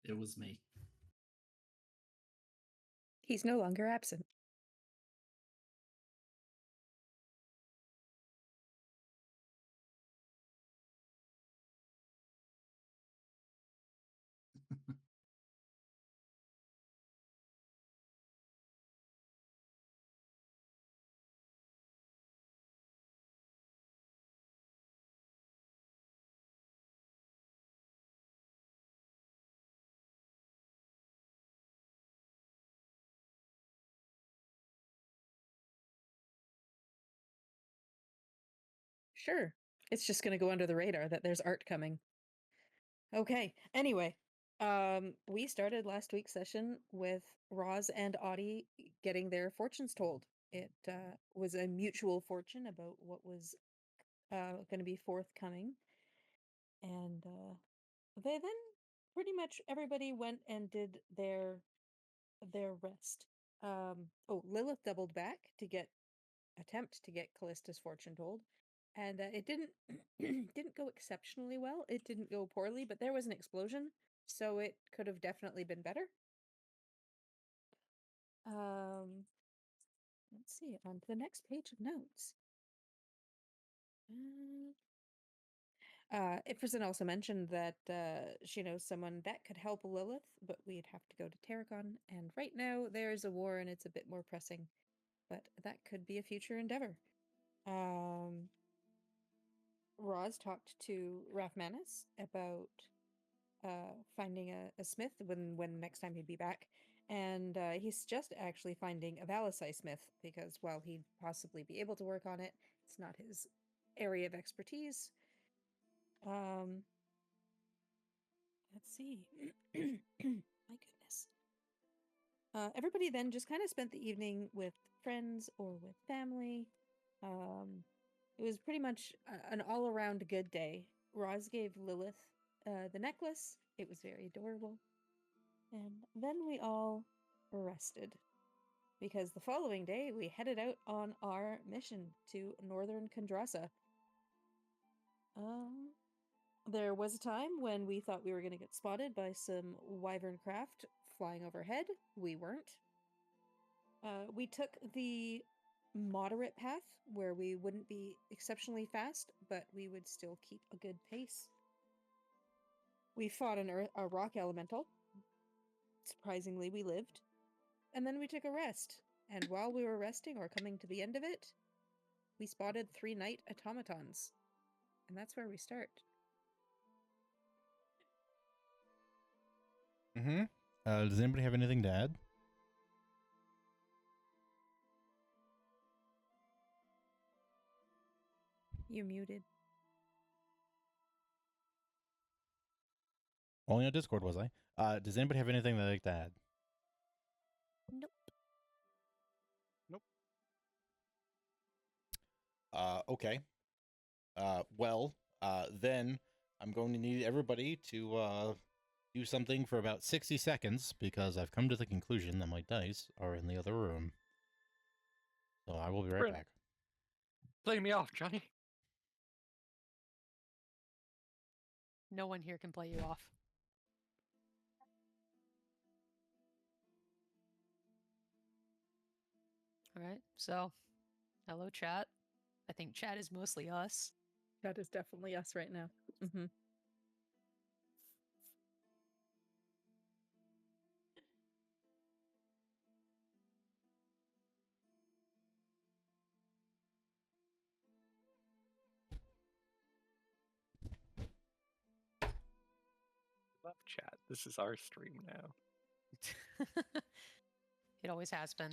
It was me. He's no longer absent. Sure. It's just going to go under the radar that there's art coming. Okay. Anyway, we started last week's session with Roz and Audie getting their fortunes told. It was a mutual fortune about what was going to be forthcoming. And they then pretty much everybody went and did their rest. Lilith doubled back to attempt to get Callista's fortune told, and it didn't didn't go exceptionally well. It didn't go poorly, but there was an explosion, so it could have definitely been better. Let's see, on to the next page of notes. Ifrison also mentioned that she knows someone that could help Lilith, but we'd have to go to Tarragon, and right now there's a war and it's a bit more pressing, but that could be a future endeavor. Roz talked to Rathmanus about finding a smith when next time he'd be back, and he's just actually finding a Valisai smith because while he'd possibly be able to work on it, it's not his area of expertise. Let's see. My goodness. Everybody then just kind of spent the evening with friends or with family. It was pretty much an all-around good day. Roz gave Lilith the necklace. It was very adorable. And then we all rested. Because the following day, we headed out on our mission to northern Kendrasa. There was a time when we thought we were going to get spotted by some wyvern craft flying overhead. We weren't. We took the moderate path where we wouldn't be exceptionally fast, but we would still keep a good pace. We fought a rock elemental. Surprisingly, we lived. And then we took a rest. And while we were resting or coming to the end of it, we spotted 3 night automatons. And that's where we start. Does anybody have anything to add? You muted. Only on Discord, was I? Does anybody have anything they'd like to add? Nope. Okay. Then I'm going to need everybody to do something for about 60 seconds because I've come to the conclusion that my dice are in the other room. So I will be right back. Play me off, Johnny. No one here can play you off. All right, so hello, chat. I think chat is mostly us. That is definitely us right now. Mm-hmm. Love chat. This is our stream now. It always has been.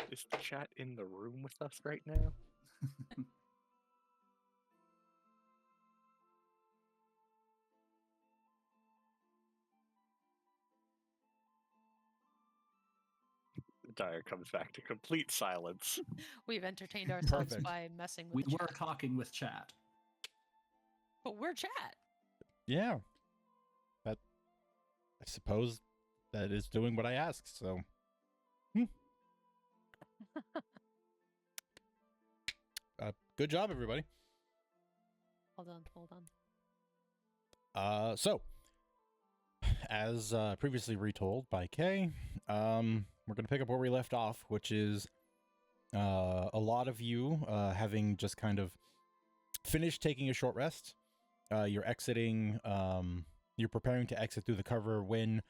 Is the chat in the room with us right now? The dire comes back to complete silence. We've entertained ourselves Perfect. by messing with We chat. were talking with chat. But we're chat. Yeah. But I suppose that is doing what I asked, so. Good job, everybody. Hold on, hold on. So, as previously retold by Kay, we're going to pick up where we left off, which is a lot of you having just kind of finished taking a short rest. You're exiting, you're preparing to exit through the cover when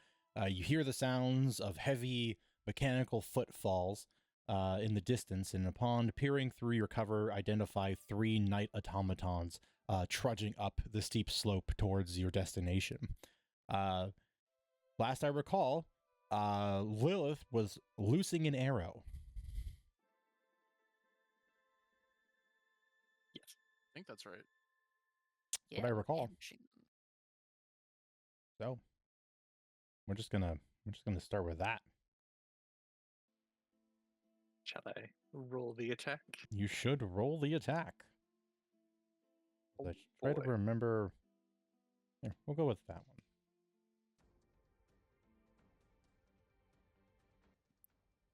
you hear the sounds of heavy mechanical footfalls in the distance, and upon peering through your cover, identify 3 night automatons trudging up the steep slope towards your destination. Last I recall, Lilith was loosing an arrow. Yes. I think that's right. What I recall. damaging them. So we're just gonna start with that. Shall I roll the attack? You should roll the attack. Oh, Let's try to boy. remember. Here, we'll go with that one.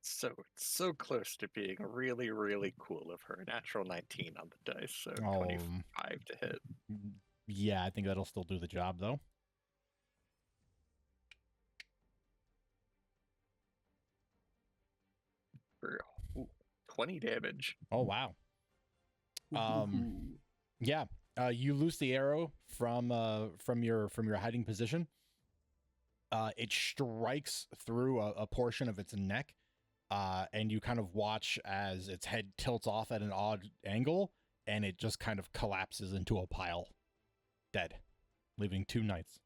So it's so close to being really, really cool of her. Natural 19 on the dice, so 25 to hit. Yeah, I think that'll still do the job, though. For 20 damage. Oh, wow. Yeah. You loose the arrow from your hiding position. It strikes through a portion of its neck, and you kind of watch as its head tilts off at an odd angle, and it just kind of collapses into a pile, dead, leaving 2 knights.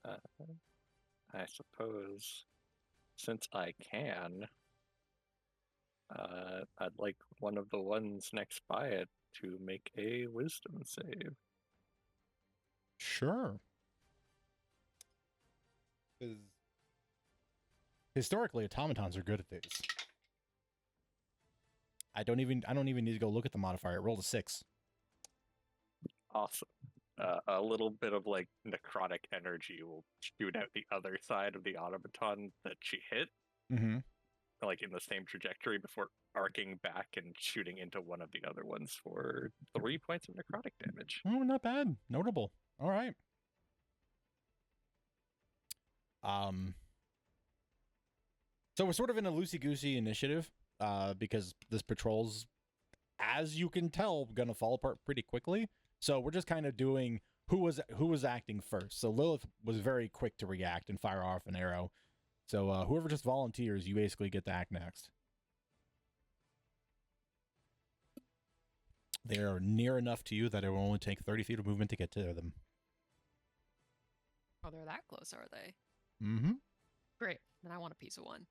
I suppose, since I can, I'd like one of the ones next by it to make a wisdom save. Sure. 'Cause historically, automatons are good at these. I don't even need to go look at the modifier. It rolled a 6. Awesome. A little bit of like necrotic energy will shoot out the other side of the automaton that she hit, Mm-hmm. like in the same trajectory before arcing back and shooting into one of the other ones for 3 points of necrotic damage. Oh, not bad. Notable. All right. So we're sort of in a loosey-goosey initiative, because this patrol's, as you can tell, gonna fall apart pretty quickly. So we're just kind of doing who was acting first. So Lilith was very quick to react and fire off an arrow. So whoever just volunteers, you basically get to act next. They are near enough to you that it will only take 30 feet of movement to get to them. Oh, they're that close, are they? Mm-hmm. Great. Then I want a piece of one.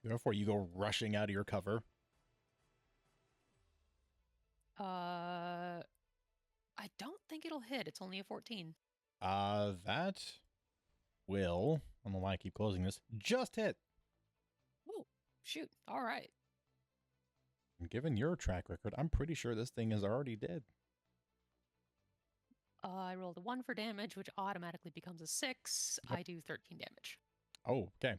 Therefore, you go rushing out of your cover. I don't think it'll hit. It's only a 14. That will, I don't know why I keep closing this, just hit. Oh, shoot. All right. Given your track record, I'm pretty sure this thing is already dead. I rolled a 1 for damage, which automatically becomes a 6. Yep. I do 13 damage. Oh, okay.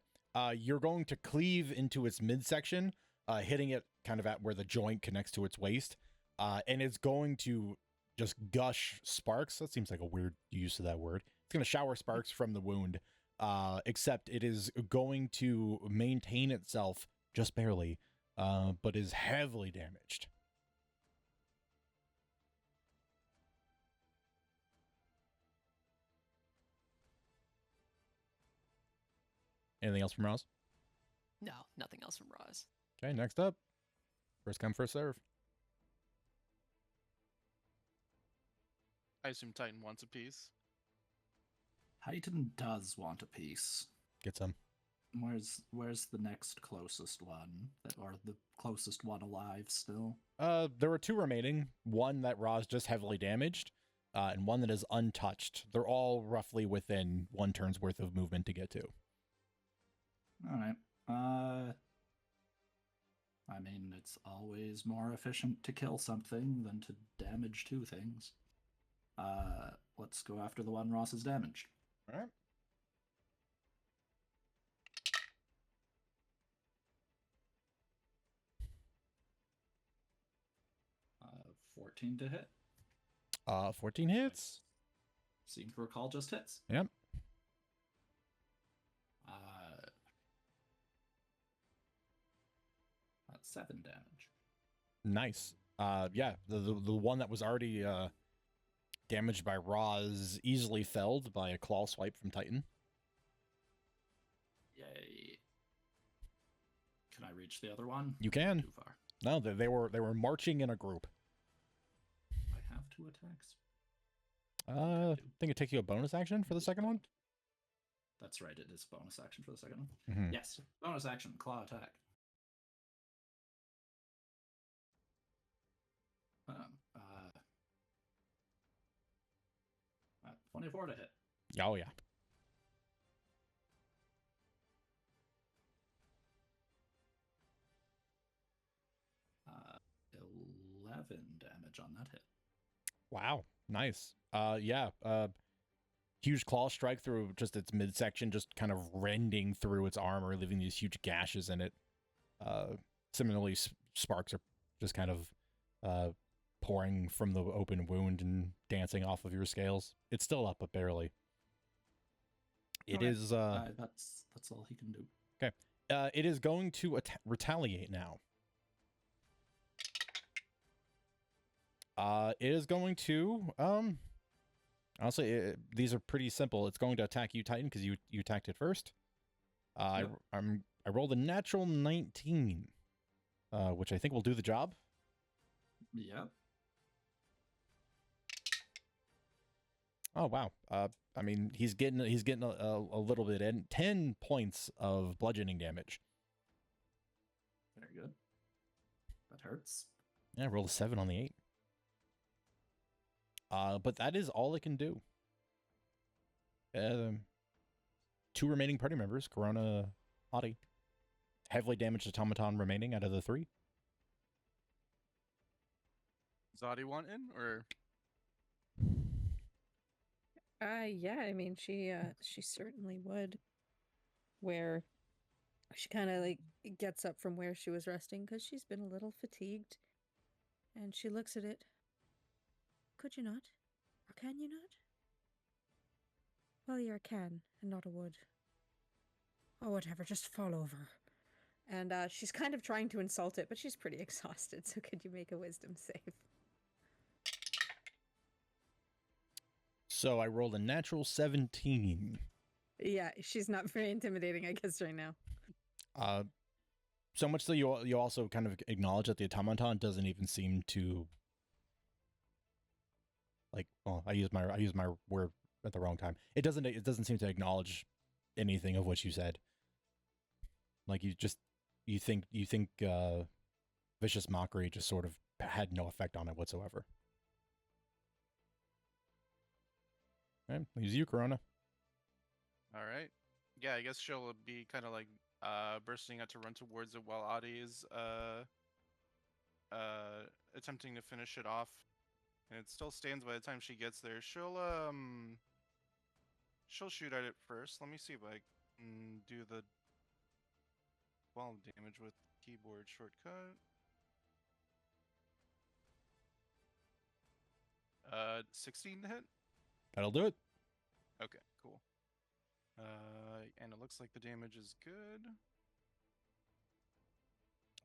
You're going to cleave into its midsection, hitting it kind of at where the joint connects to its waist, and it's going to just gush sparks. That seems like a weird use of that word. It's going to shower sparks from the wound, except it is going to maintain itself just barely, but is heavily damaged. Anything else from Ross? No, nothing else from Roz. Okay, next up. First come, first serve. I assume Titan wants a piece. Titan does want a piece. Get some. Where's the next closest one, or the closest one alive still? There are 2 remaining. One that Roz just heavily damaged, and one that is untouched. They're all roughly within 1 turn's worth of movement to get to. All right. I mean, it's always more efficient to kill something than to damage 2 things. Let's go after the one Ross has damaged. All right. 14 14 to hit. 14 hits. Seem to recall just hits. Yep. That's 7 damage. Nice. Yeah, the one that was already damaged by Roz easily felled by a claw swipe from Titan. Yay. Can I reach the other one? You can. Too far. No, they were marching in a group. I have 2 attacks. I think it takes you a bonus action for the second one. That's right, it is bonus action for the second one. Mm-hmm. Yes, bonus action, claw attack. 24 to hit. Oh, yeah. Uh, 11 damage on that hit. Wow. Nice. Yeah. Huge claw strike through just its midsection, just kind of rending through its armor, leaving these huge gashes in it. Similarly, sparks are just kind of pouring from the open wound and dancing off of your scales. It's still up, but barely. It Okay. is. That's all he can do. Okay. It is going to retaliate now. It is going to. Honestly, these are pretty simple. It's going to attack you, Titan, because you attacked it first. Yep. I rolled a natural 19, which I think will do the job. Yep. Oh wow. I mean, he's getting a little bit in 10 points of bludgeoning damage. Very good. That hurts. Yeah, I rolled a 7 on the 8. But that is all it can do. 2 remaining party members, Corona, Adi. Heavily damaged automaton remaining out of the 3. Does Adi want in, or? Yeah, I mean, she certainly would. Where she kind of like gets up from where she was resting because she's been a little fatigued, and she looks at it. Could you not? Or can you not? Well, you're a can and not a wood. Oh, whatever, just fall over. And she's kind of trying to insult it, but she's pretty exhausted, so could you make a wisdom save? So I rolled a natural 17. Yeah, she's not very intimidating, I guess, right now. So much so you also kind of acknowledge that the automaton doesn't even seem to like. Oh, I used my word at the wrong time. It doesn't seem to acknowledge anything of what you said. Like you think vicious mockery just sort of had no effect on it whatsoever. All right, leaves you, Corona. All right. Yeah, I guess she'll be kind of like bursting out to run towards it while Adi is attempting to finish it off, and it still stands by the time she gets there. She'll shoot at it first. Let me see if I can do the 12 damage with keyboard shortcut. 16 to hit. That'll do it. Okay, cool. And it looks like the damage is good.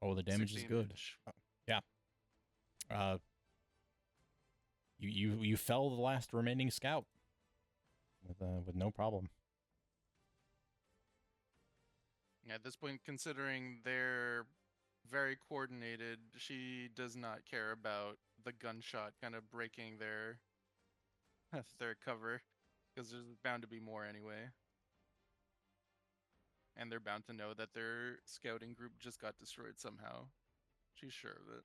Oh, the damage is 16 good. damage. Yeah. You fell the last remaining scout with no problem. Yeah, at this point, considering they're very coordinated, she does not care about the gunshot kind of breaking their cover, because there's bound to be more anyway. And they're bound to know that their scouting group just got destroyed somehow. She's sure of it.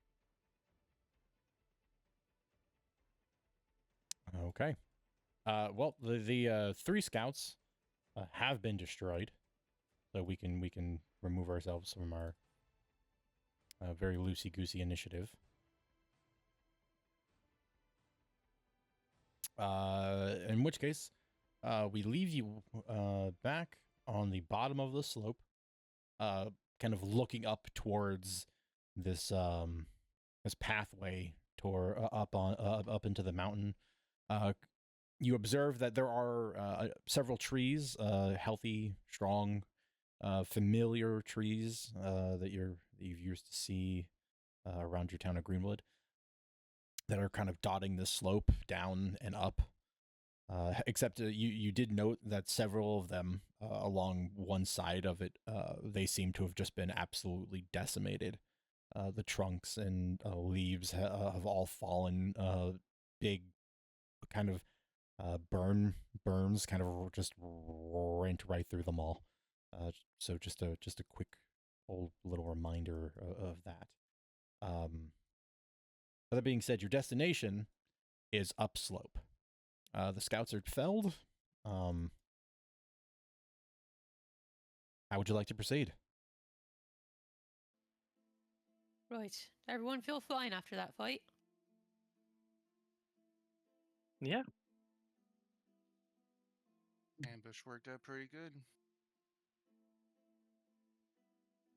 Okay. Well, the 3 scouts have been destroyed, so we can remove ourselves from our very loosey-goosey initiative. In which case, we leave you back on the bottom of the slope, kind of looking up towards this this pathway toward up into the mountain. You observe that there are several trees, healthy, strong, familiar trees that you've used to see around your town of Greenwood, that are kind of dotting the slope down and up. Except you did note that several of them along one side of it, they seem to have just been absolutely decimated. The trunks and leaves have all fallen. Big kind of burns kind of just went right through them all. So just a quick old little reminder of that. But that being said, your destination is upslope. The scouts are felled. How would you like to proceed? Right. Everyone feel fine after that fight? Yeah. Ambush worked out pretty good.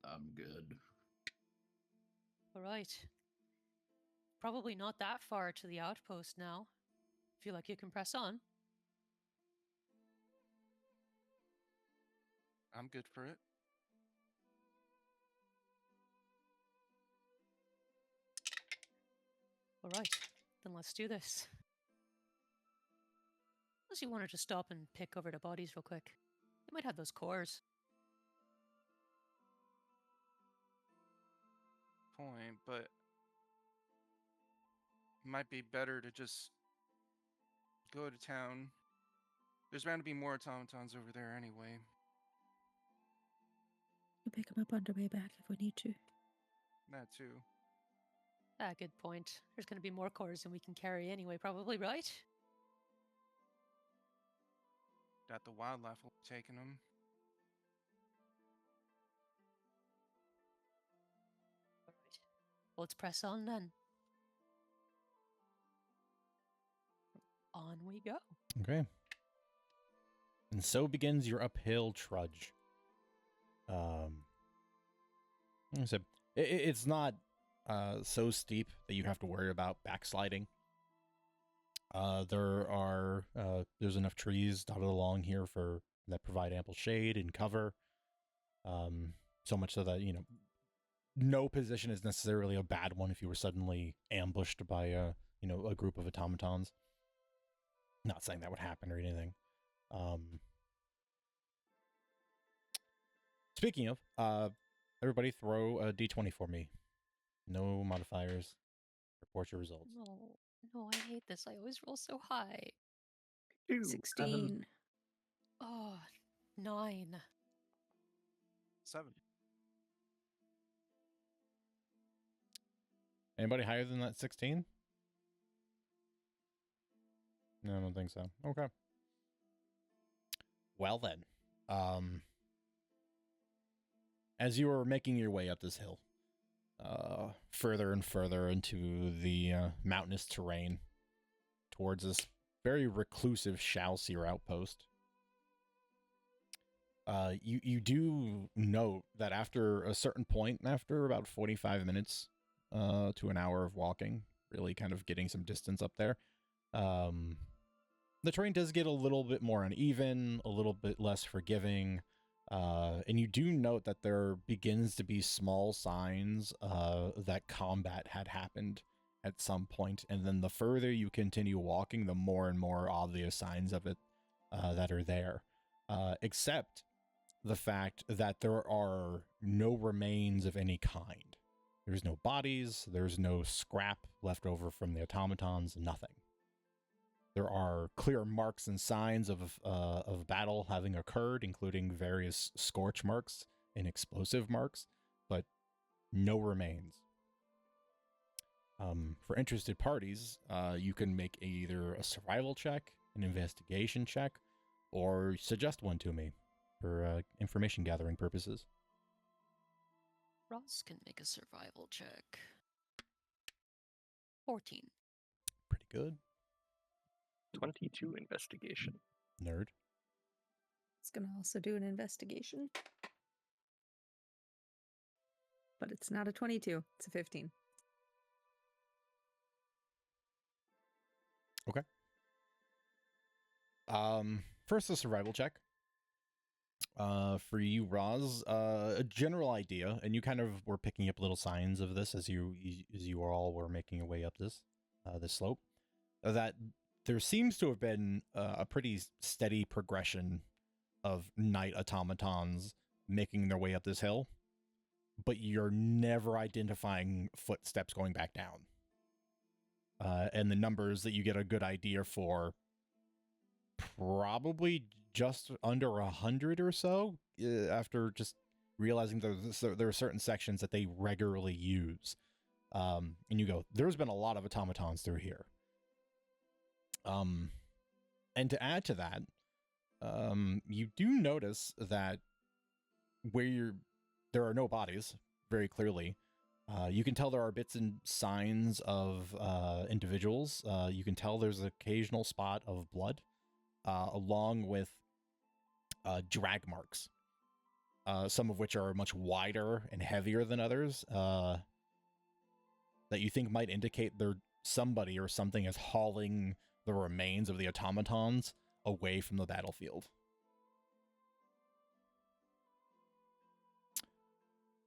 I'm good. All right. Probably not that far to the outpost now. Feel like you can press on? I'm good for it. All right. Then let's do this. Unless you wanted to stop and pick over the bodies real quick. You might have those cores. Point, but might be better to just go to town. There's bound to be more automatons over there anyway. We'll pick them up on the way back if we need to. That too. Ah, good point. There's going to be more cores than we can carry anyway, probably, right? That the wildlife will be taking them. All right. Well, let's press on then. On we go. Okay. And so begins your uphill trudge. Like I said, it's not so steep that you have to worry about backsliding. There's enough trees dotted along here that provide ample shade and cover. So much so that, no position is necessarily a bad one if you were suddenly ambushed by a group of automatons. Not saying that would happen or anything. Speaking of, everybody throw a d20 for me. No modifiers. Report your results. No, I hate this. I always roll so high. 16. Oh, 9. 7. Anybody higher than that 16? No, I don't think so. Okay. Well then, as you are making your way up this hill, further and further into the mountainous terrain, towards this very reclusive Shalsir outpost, you do note that after a certain point, after about 45 minutes to an hour of walking, really kind of getting some distance up there, the terrain does get a little bit more uneven, a little bit less forgiving, and you do note that there begins to be small signs that combat had happened at some point, and then the further you continue walking, the more and more obvious signs of it that are there, except the fact that there are no remains of any kind. There's no bodies, there's no scrap left over from the automatons, nothing. There are clear marks and signs of battle having occurred, including various scorch marks and explosive marks, but no remains. For interested parties, you can make either a survival check, an investigation check, or suggest one to me for information gathering purposes. Ross can make a survival check. 14. Pretty good. 22 investigation. Nerd. It's going to also do an investigation. But it's not a 22. It's a 15. First, a survival check. For you, Roz, a general idea, and you kind of were picking up little signs of this as you all were making your way up this slope. That there seems to have been a pretty steady progression of night automatons making their way up this hill, but you're never identifying footsteps going back down. And the numbers that you get a good idea for, probably just under 100 or so, after just realizing there are certain sections that they regularly use. And you go, there's been a lot of automatons through here. And to add to that, you do notice that where there are no bodies, very clearly. You can tell there are bits and signs of individuals. You can tell there's an occasional spot of blood, along with drag marks, some of which are much wider and heavier than others, that you think might indicate somebody or something is hauling the remains of the automatons away from the battlefield.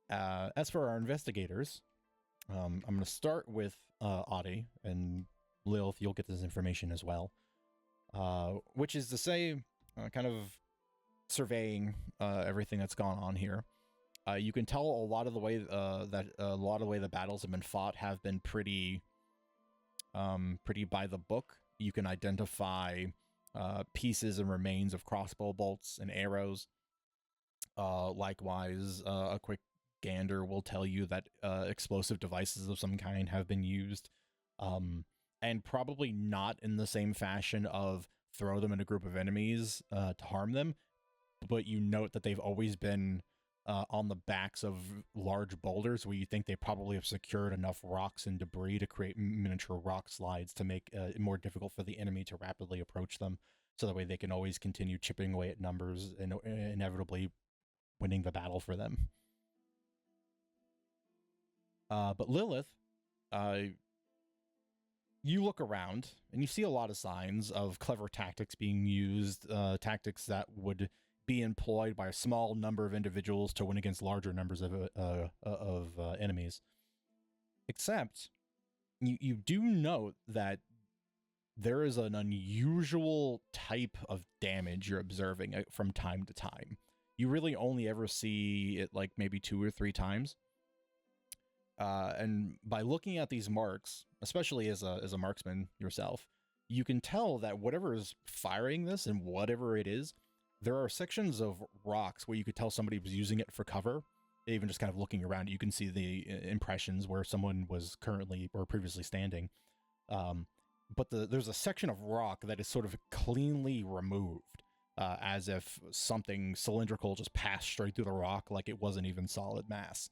As for our investigators, I'm going to start with Audie, and Lilith, you'll get this information as well, which is to say, kind of surveying everything that's gone on here. You can tell a lot of the way the battles have been fought have been pretty by the book. You can identify pieces and remains of crossbow bolts and arrows. Likewise, a quick gander will tell you that explosive devices of some kind have been used, and probably not in the same fashion of throw them in a group of enemies to harm them, but you note that they've always been on the backs of large boulders where you think they probably have secured enough rocks and debris to create miniature rock slides to make it more difficult for the enemy to rapidly approach them, so that way they can always continue chipping away at numbers and inevitably winning the battle for them. But Lilith, you look around and you see a lot of signs of clever tactics being used, tactics that would be employed by a small number of individuals to win against larger numbers of enemies. Except, you do note that there is an unusual type of damage you're observing from time to time. You really only ever see it like maybe 2 or 3 times. And by looking at these marks, especially as a marksman yourself, you can tell that whatever is firing this and whatever it is, there are sections of rocks where you could tell somebody was using it for cover. Even just kind of looking around, you can see the impressions where someone was currently or previously standing. But there's a section of rock that is sort of cleanly removed, as if something cylindrical just passed straight through the rock like it wasn't even solid mass.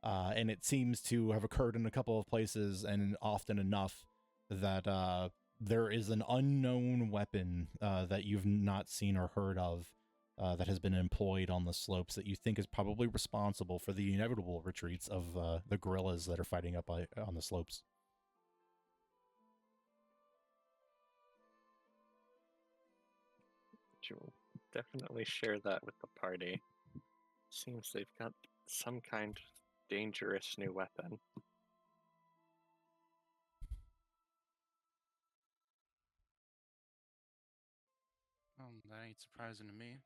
And it seems to have occurred in a couple of places and often enough that there is an unknown weapon that you've not seen or heard of that has been employed on the slopes that you think is probably responsible for the inevitable retreats of the guerrillas that are fighting up on the slopes. You'll definitely share that with the party. Seems they've got some kind of dangerous new weapon. That ain't surprising to me.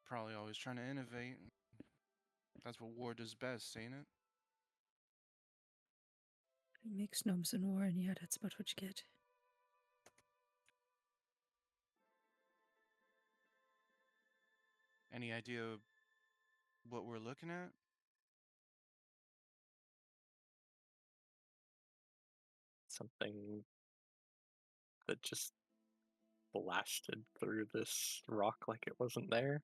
Probably always trying to innovate. That's what war does best, ain't it? He makes gnomes in war, and yeah, that's about what you get. Any idea what we're looking at? Something that just blasted through this rock like it wasn't there.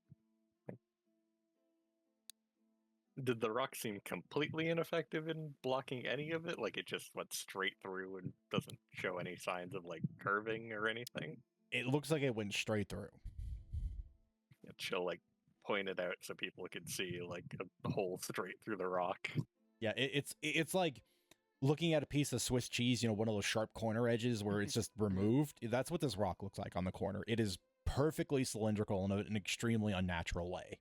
Did the rock seem completely ineffective in blocking any of it? Like it just went straight through and doesn't show any signs of like curving or anything? It looks like it went straight through. She'll like point it out so people could see like a hole straight through the rock. Yeah, it's like looking at a piece of Swiss cheese, you know, one of those sharp corner edges where it's just removed. That's what this rock looks like on the corner. It is perfectly cylindrical in an extremely unnatural way.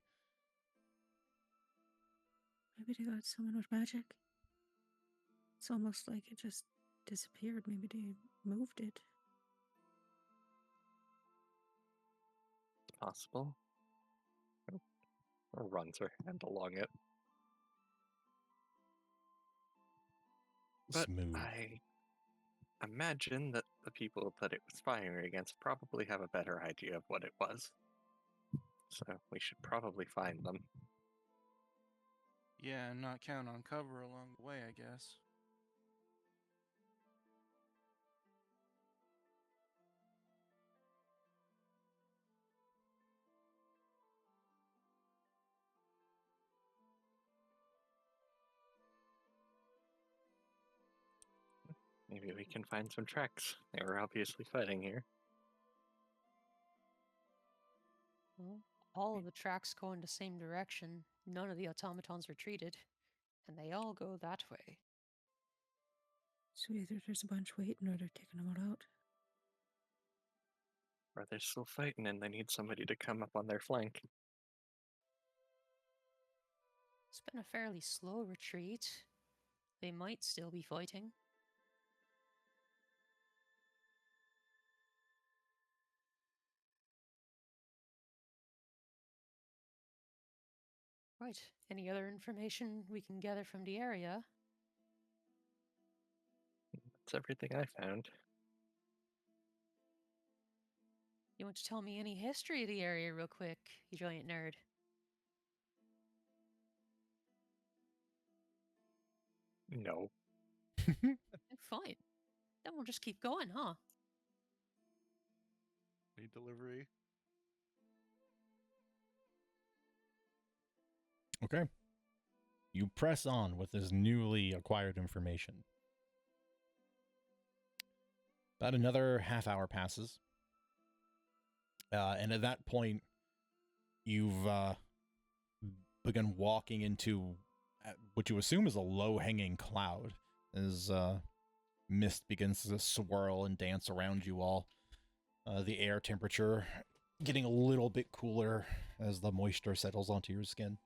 Maybe they got someone with magic. It's almost like it just disappeared. Maybe they moved it. It's possible. Or runs her hand along it. But Smooth. I imagine that the people that it was firing against probably have a better idea of what it was. So we should probably find them. Yeah, and not count on cover along the way, I guess. Maybe we can find some tracks. They were obviously fighting here. Well, all of the tracks go in the same direction. None of the automatons retreated, and they all go that way. So either there's a bunch waiting or they're taking them all out. Or they're still fighting and they need somebody to come up on their flank. It's been a fairly slow retreat. They might still be fighting. Right. Any other information we can gather from the area? That's everything I found. You want to tell me any history of the area real quick, you giant nerd? No. Fine. Then we'll just keep going, huh? Need delivery. Okay. You press on with this newly acquired information. About another half hour passes. And at that point, you've begun walking into what you assume is a low-hanging cloud as mist begins to swirl and dance around you all. The air temperature getting a little bit cooler as the moisture settles onto your skin.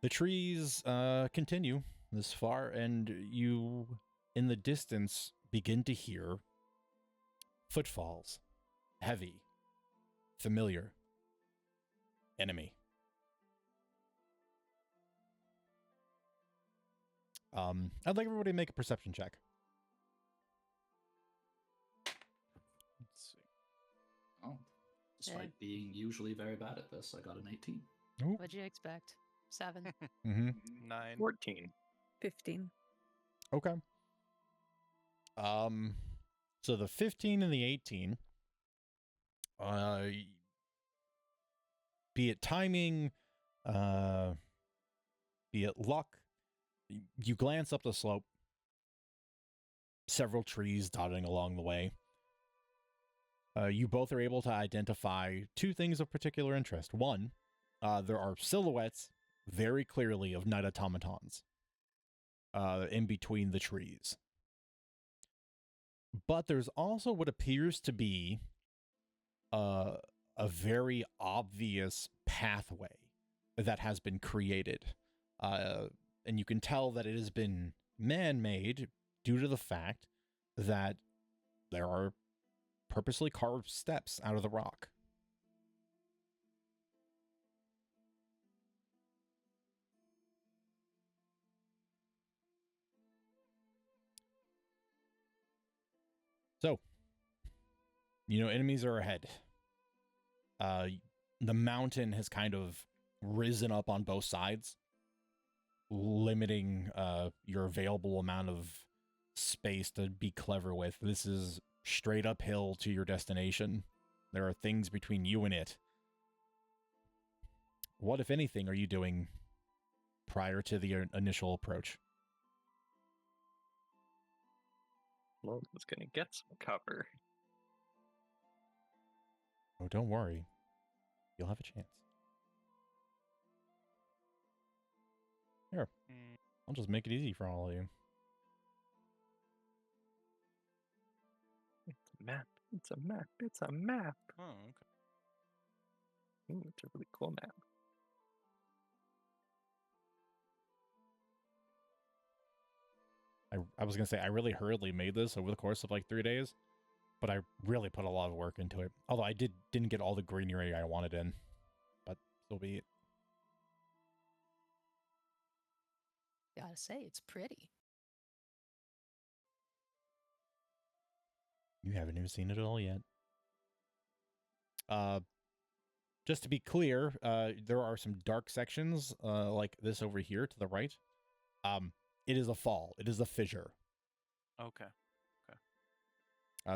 The trees continue this far, and you, in the distance, begin to hear footfalls. Heavy. Familiar. Enemy. I'd like everybody to make a perception check. Let's see. Oh, despite being usually very bad at this, I got an 18. Ooh. What'd you expect? 7. Mm-hmm. 9. 14. 15. Okay. So the 15 and the 18, be it timing, be it luck, you glance up the slope, several trees dotting along the way. You both are able to identify two things of particular interest. One, there are silhouettes very clearly of night automatons in between the trees. But there's also what appears to be a very obvious pathway that has been created. And you can tell that it has been man-made due to the fact that there are purposely carved steps out of the rock. So, you know, enemies are ahead. The mountain has kind of risen up on both sides, limiting your available amount of space to be clever with. This is straight uphill to your destination. There are things between you and it. What, if anything, are you doing prior to the initial approach? Well, it's gonna get some cover. Oh, don't worry. You'll have a chance. Here. I'll just make it easy for all of you. It's a map. It's a map. It's a map. Oh, okay. Ooh, it's a really cool map. I was gonna say I really hurriedly made this over the course of like 3 days, but I really put a lot of work into it. Although I didn't get all the greenery I wanted in, but so be it. Gotta say, it's pretty. You haven't even seen it all yet. Just to be clear, there are some dark sections like this over here to the right. It is a fall. It is a fissure. Okay.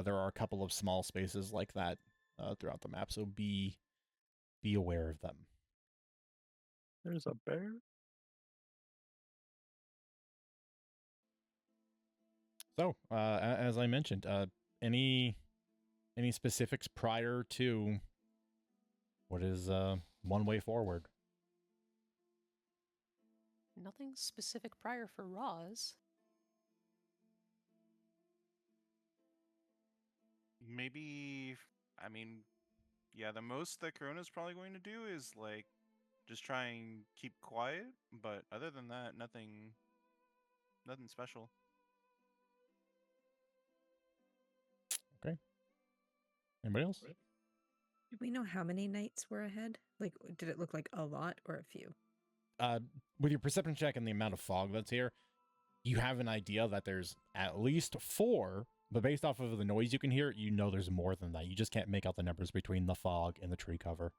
There are a couple of small spaces like that throughout the map, so be aware of them. There's a bear. So, as I mentioned, any specifics prior to what is one way forward? Nothing specific prior for Roz. Maybe, I mean, yeah, the most that Corona's probably going to do is like just try and keep quiet. But other than that, nothing special. Okay. Anybody else? Do we know how many nights were ahead? Like, did it look like a lot or a few? With your perception check and the amount of fog that's here, you have an idea that there's at least 4, but based off of the noise you can hear, you know there's more than that. You just can't make out the numbers between the fog and the tree cover.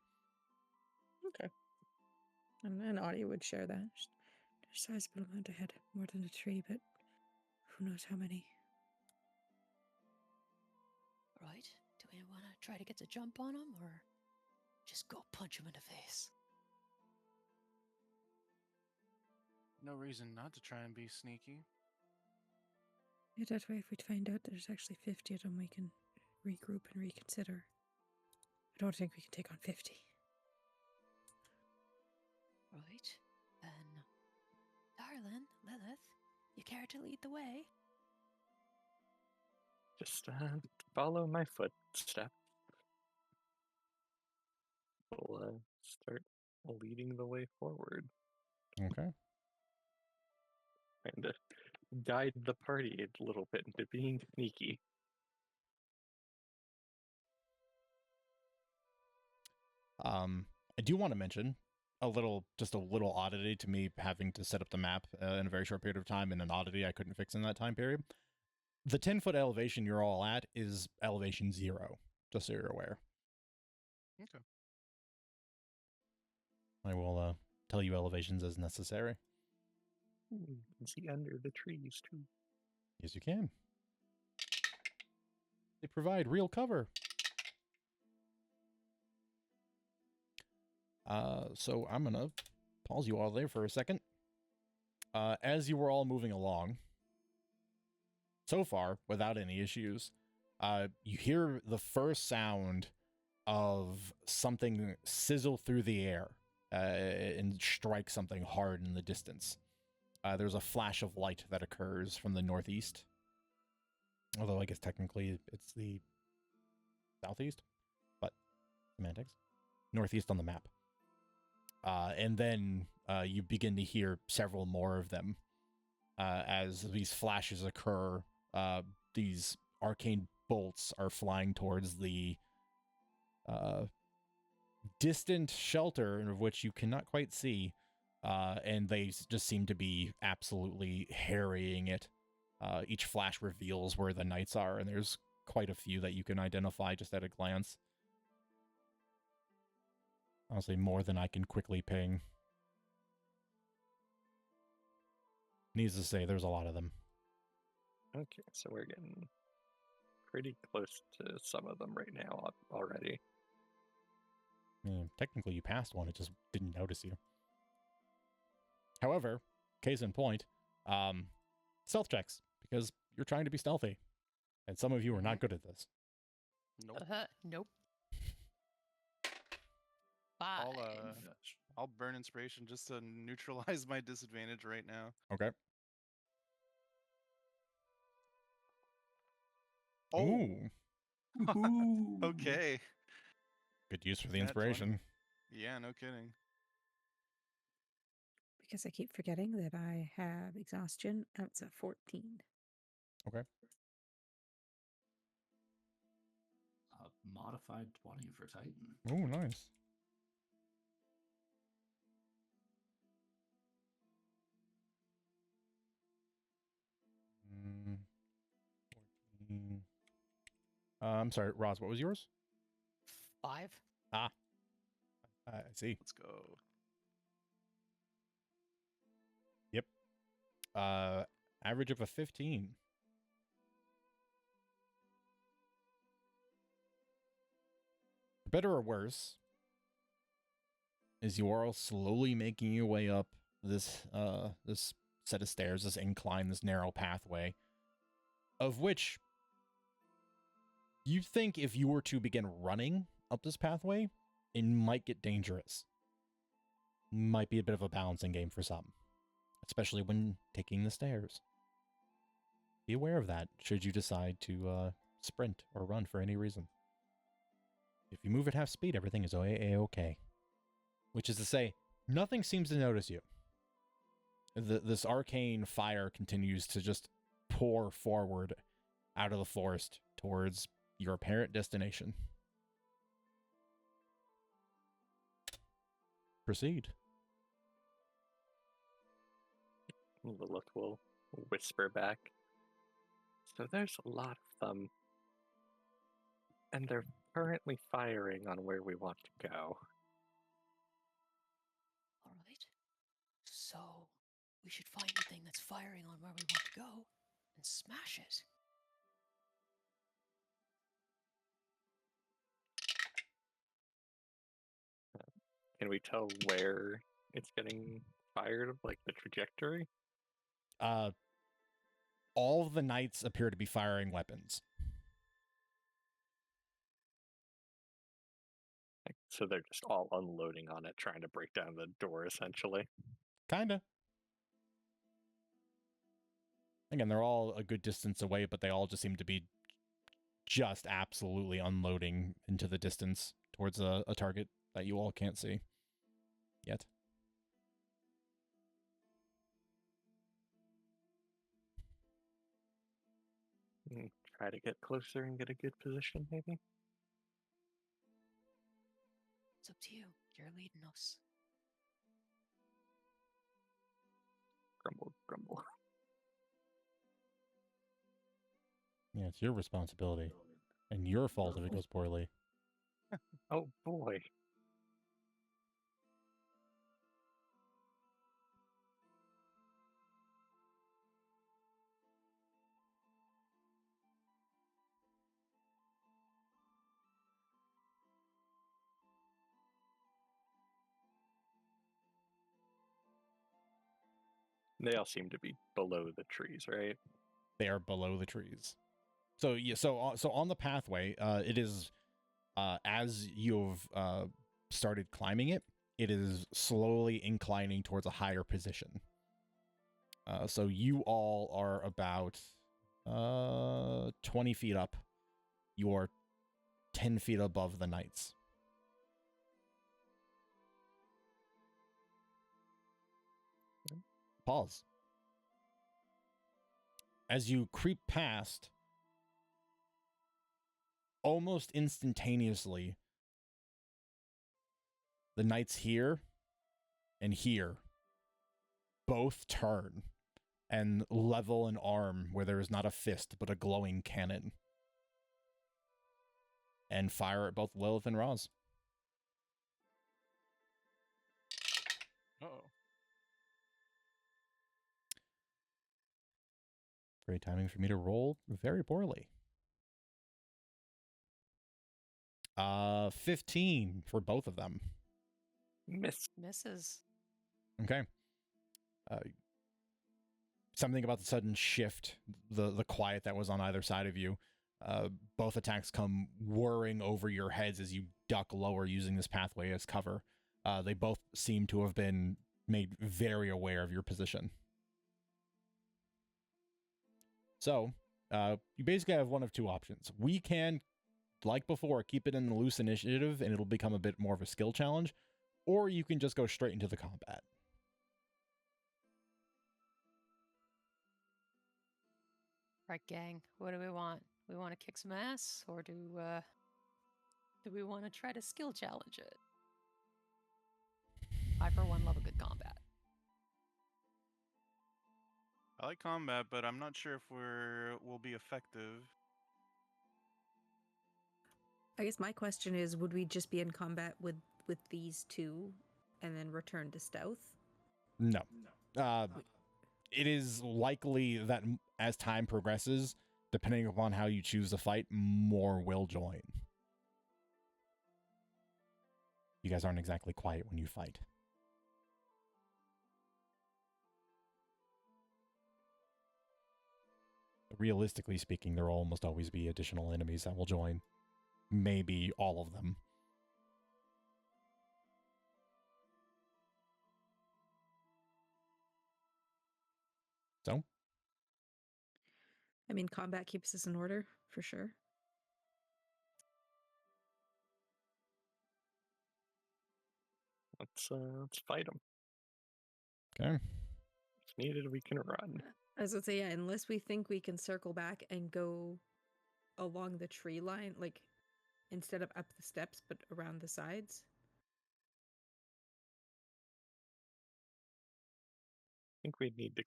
Okay. And then Audie would share that. There's a sizable amount ahead, more than a tree, but who knows how many. Right? Do we want to try to get a jump on him, or just go punch him in the face? No reason not to try and be sneaky. Yeah, that way if we find out there's actually 50 of them, we can regroup and reconsider. I don't think we can take on 50. Right. Then, darling, Lilith, you care to lead the way? Just follow my footsteps. We'll start leading the way forward. Okay. Trying to guide the party a little bit into being sneaky. I do want to mention just a little oddity to me having to set up the map in a very short period of time, and an oddity I couldn't fix in that time period. The 10-foot elevation you're all at is elevation 0, just so you're aware. Okay. I will tell you elevations as necessary. You can see under the trees too. Yes, you can. They provide real cover. So I'm going to pause you all there for a second. As you were all moving along, so far, without any issues, you hear the first sound of something sizzle through the air and strike something hard in the distance. There's a flash of light that occurs from the northeast. Although I guess technically it's the southeast, but semantics. Northeast on the map. And then you begin to hear several more of them as these flashes occur. These arcane bolts are flying towards the distant shelter, of which you cannot quite see, and they just seem to be absolutely harrying it. Each flash reveals where the knights are, and there's quite a few that you can identify just at a glance. Honestly, more than I can quickly ping. Needs to say, there's a lot of them. Okay, so we're getting pretty close to some of them right now already. Technically, you passed one, it just didn't notice you. However, case in point, stealth checks, because you're trying to be stealthy. And some of you are not good at this. Nope. Nope. 5. I'll burn inspiration just to neutralize my disadvantage right now. Okay. Oh, Ooh, Ooh. okay. good use for the Nat 20. inspiration. Yeah, no kidding. Because I keep forgetting that I have exhaustion. That's a 14. Okay. A modified 20 for Titan. Oh, nice. Mm, 14. I'm sorry, Roz, what was yours? 5. I see. Let's go. Yep. Average of a 15. Better or worse, is you are slowly making your way up this this set of stairs, this incline, this narrow pathway, of which you think if you were to begin running up this pathway, it might get dangerous. Might be a bit of a balancing game for some, especially when taking the stairs. Be aware of that should you decide to sprint or run for any reason. If you move at half speed, everything is A-okay. Which is to say, nothing seems to notice you. This arcane fire continues to just pour forward out of the forest towards your apparent destination. Proceed. Lilith will whisper back. So there's a lot of them. And they're currently firing on where we want to go. All right. So we should find the thing that's firing on where we want to go and smash it. Can we tell where it's getting fired, like the trajectory? All of the knights appear to be firing weapons. So they're just all unloading on it, trying to break down the door, essentially. Kinda. Again, they're all a good distance away, but they all just seem to be just absolutely unloading into the distance towards a target that you all can't see yet. Try to get closer and get a good position, maybe? It's up to you. You're leading us. Grumble, grumble. Yeah, it's your responsibility. And your fault if it goes poorly. Oh boy. They all seem to be below the trees, right? They are below the trees. So yeah, so on the pathway, it is as you've started climbing it, it is slowly inclining towards a higher position. So you all are about 20 feet up. You are 10 feet above the knights. Pause. As you creep past, almost instantaneously, the knights here and here both turn and level an arm where there is not a fist but a glowing cannon and fire at both Lilith and Roz. Uh-oh. Great timing for me to roll very poorly. 15 for both of them. Misses. Okay. Something about the sudden shift, the quiet that was on either side of you. Both attacks come whirring over your heads as you duck lower using this pathway as cover. They both seem to have been made very aware of your position. So, you basically have one of two options. We can, like before, keep it in the loose initiative and it'll become a bit more of a skill challenge, or you can just go straight into the combat. Right, gang. What do we want? We want to kick some ass, or do we want to try to skill challenge it? I, for one, love a good combat. I like combat, but I'm not sure if we'll be effective. I guess my question is, would we just be in combat with these two and then return to stealth? No. It is likely that as time progresses, depending upon how you choose to fight, more will join. You guys aren't exactly quiet when you fight. Realistically speaking, there will almost always be additional enemies that will join. Maybe all of them. So? I mean, combat keeps us in order, for sure. Let's fight them. Okay. If needed, we can run. As I say, yeah, unless we think we can circle back and go along the tree line, like, instead of up the steps, but around the sides. I think we need to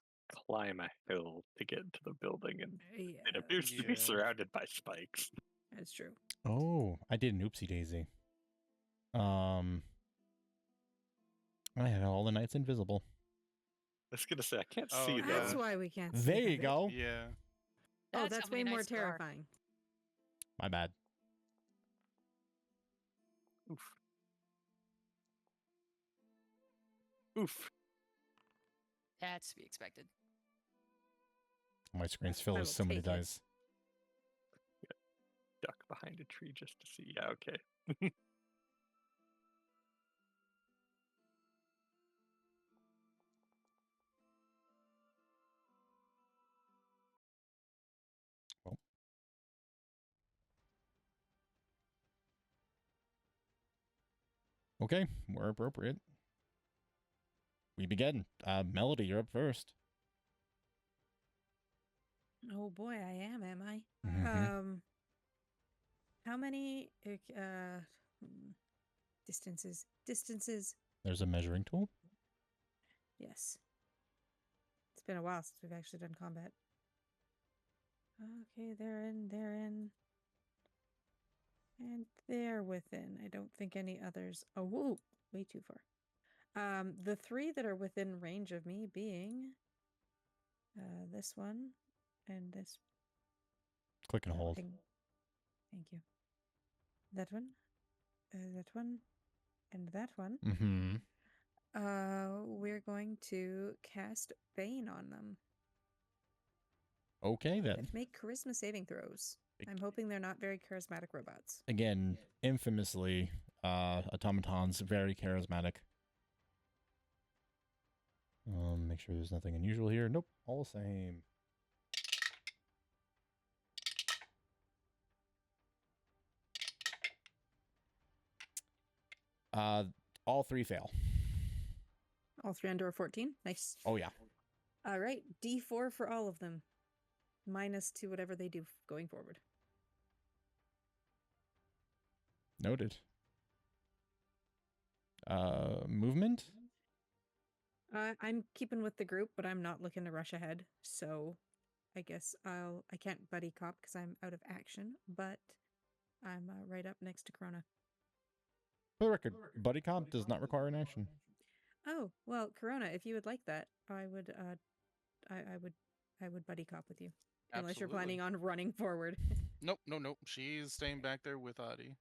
climb a hill to get into the building, and Yeah, it appears to be Yeah. surrounded by spikes. that's true. Oh, I did an oopsie daisy. I had all the knights invisible. I was gonna say I can't Oh, see yeah. That's them. why we can't see There you them. go. Yeah. Oh, how that's many way more knights there are. terrifying. My bad. Oof. Oof. That's to be expected. My screen's I filled will with so many take it. dice. Duck behind a tree just to see. Yeah, okay. Okay, we're appropriate. We begin. Melody, you're up first. Oh boy, I am I? Mhm. How many distances? Distances. There's a measuring tool. Yes. It's been a while since we've actually done combat. Okay, they're in. And they're within. I don't think any others. Oh, whoa, way too far. The three that are within range of me being this one and this. Click and hold. Thank you. That one, and that one. Mm-hmm. We're going to cast Bane on them. Okay, then. And make charisma saving throws. I'm hoping they're not very charismatic robots. Again, infamously, automatons very charismatic. Make sure there's nothing unusual here. Nope, all the same. All three fail. All three under a 14. Nice. Oh yeah. All right, D4 for all of them. Minus to whatever they do going forward. Noted. Movement? I'm keeping with the group, but I'm not looking to rush ahead. So I guess I can't buddy cop because I'm out of action, but I'm right up next to Corona. For the record, buddy comp does not require an action. Oh, well, Corona, if you would like that, I would I would buddy cop with you. Unless you're Absolutely. planning on running forward. Nope. She's staying back there with Adi.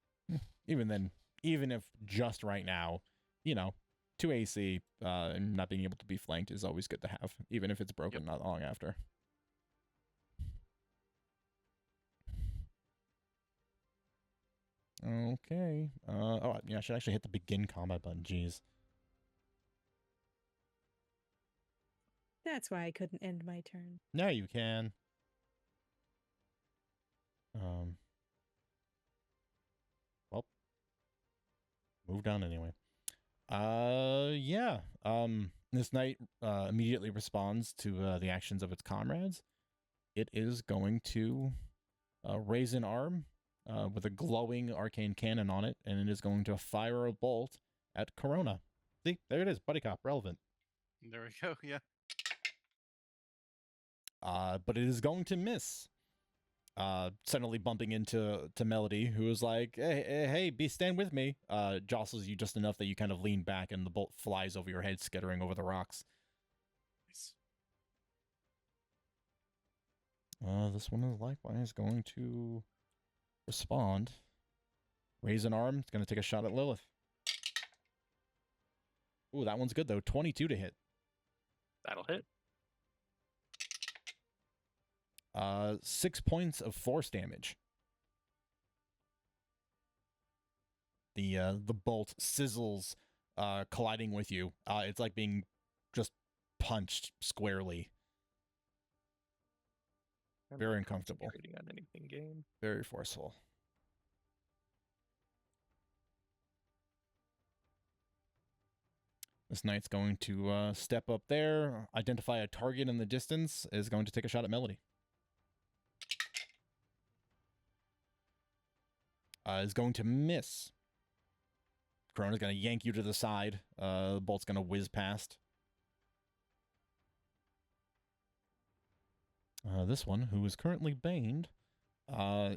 Even then, even if just right now, 2 AC and not being able to be flanked is always good to have, even if it's broken not long after. Okay. Oh, yeah, I should actually hit the begin combat button. Jeez. That's why I couldn't end my turn. Now you can. Well, moved on anyway. Yeah. This knight immediately responds to the actions of its comrades. It is going to raise an arm with a glowing arcane cannon on it, and it is going to fire a bolt at Corona. See, there it is, buddy cop, relevant. There we go. Yeah. But it is going to miss. Suddenly bumping into Melody, who is like, hey, stand with me. Jostles you just enough that you kind of lean back, and the bolt flies over your head, skittering over the rocks. Nice. This one is likewise going to respond. Raise an arm. It's going to take a shot at Lilith. Ooh, that one's good, though. 22 to hit. That'll hit. 6 points of force damage. The bolt sizzles, colliding with you. It's like being just punched squarely. I'm Very not uncomfortable. concentrating on anything game. Very forceful. This knight's going to step up there, identify a target in the distance, is going to take a shot at Melody. Is going to miss. Corona's going to yank you to the side. The bolt's going to whiz past. This one, who is currently baned,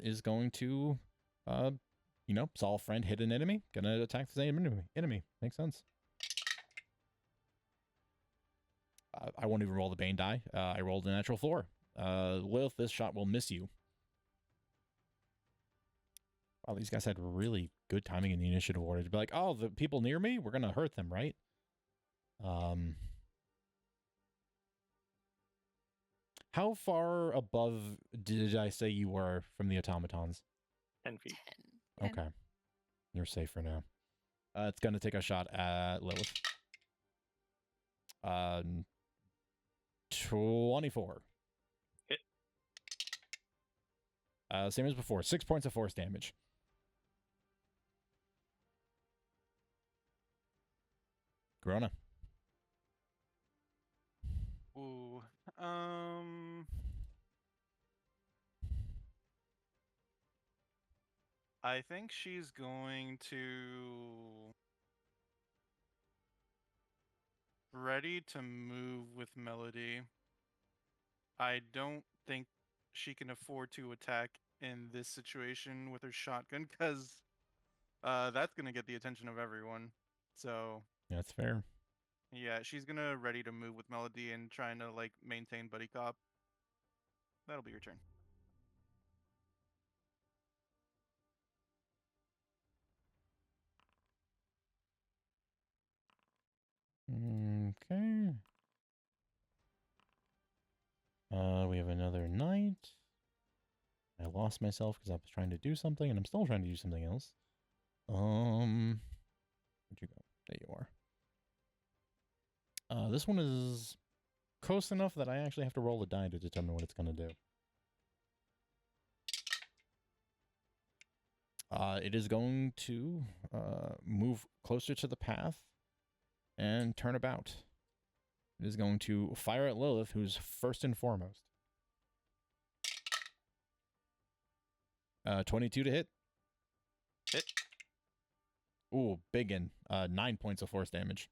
is going to, saw a friend hit an enemy. Gonna attack the same enemy. Makes sense. I won't even roll the bane die. I rolled a natural 4. Lilith, this shot will miss you. Wow, these guys had really good timing in the initiative order to be like, oh, the people near me, we're gonna hurt them, right? How far above did I say you were from the automatons? 10 feet. 10. Okay. You're safe for now. It's going to take a shot at Lilith. 24. Hit. Same as before. 6 points of force damage. Corona. Ooh. I think she's going to ready to move with Melody. I don't think she can afford to attack in this situation with her shotgun because that's gonna get the attention of everyone. So Yeah, that's fair. yeah, she's gonna ready to move with Melody and trying to like maintain buddy cop. That'll be your turn. Okay. We have another knight. I lost myself because I was trying to do something, and I'm still trying to do something else. Where'd you go? There you are. This one is close enough that I actually have to roll a die to determine what it's going to do. It is going to move closer to the path and turn about. It is going to fire at Lilith, who's first and foremost. 22 to hit. Hit. Ooh, biggin. 9 points of force damage.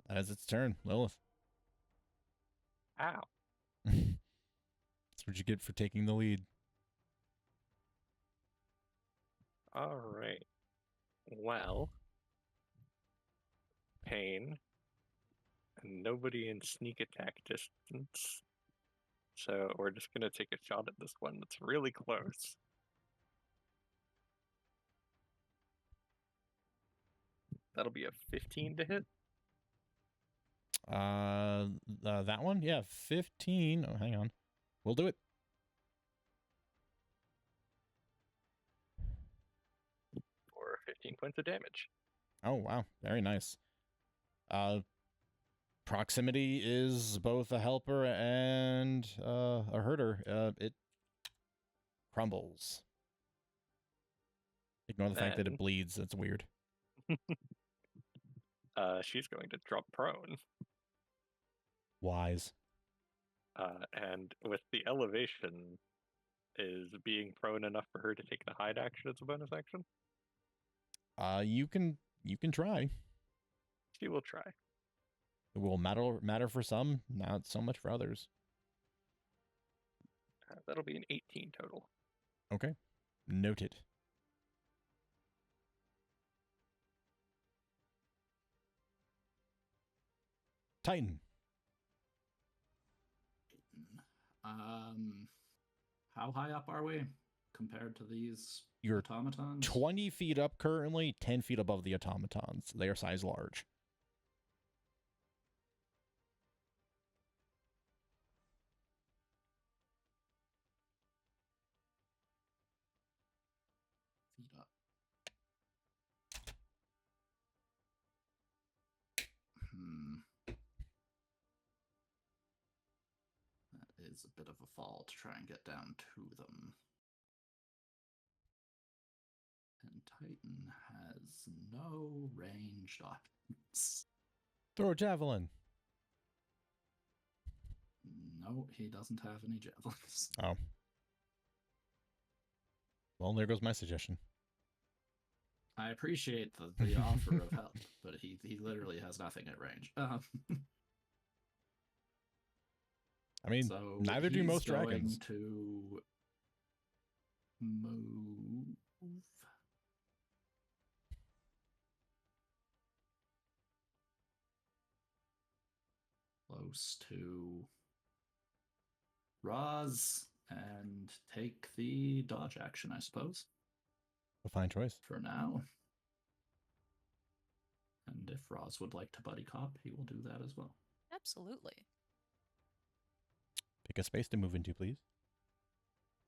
That is its turn. Lilith. Ow. That's what you get for taking the lead. All right. Well, pain, and nobody in sneak attack distance. So we're just gonna take a shot at this one that's really close. That'll be a 15 to hit. That one? Yeah, 15. Oh, hang on. We'll do it. 15 points of damage. Oh, wow. Very nice. Proximity is both a helper and a herder. It crumbles. Ignore the fact that it Then- bleeds. That's weird. She's going to drop prone. Wise. And with the elevation, is being prone enough for her to take the hide action as a bonus action? You can try. She will try. It will matter for some, not so much for others. That'll be an 18 total. Okay. Noted. Titan. How high up are we compared to these You're automatons? 20 feet up currently, 10 feet above the automatons. They are size large. Feet up. That is a bit of a fall to try and get down to them. And Titan has no ranged options. Throw a javelin. No, he doesn't have any javelins. Oh. Well, there goes my suggestion. I appreciate the offer of help, but he literally has nothing at range. I mean, So neither do he's most going dragons. To move close to Roz and take the dodge action, I suppose, A fine choice. for now. And if Roz would like to buddy cop, he will do that as well. Absolutely. Pick a space to move into, please.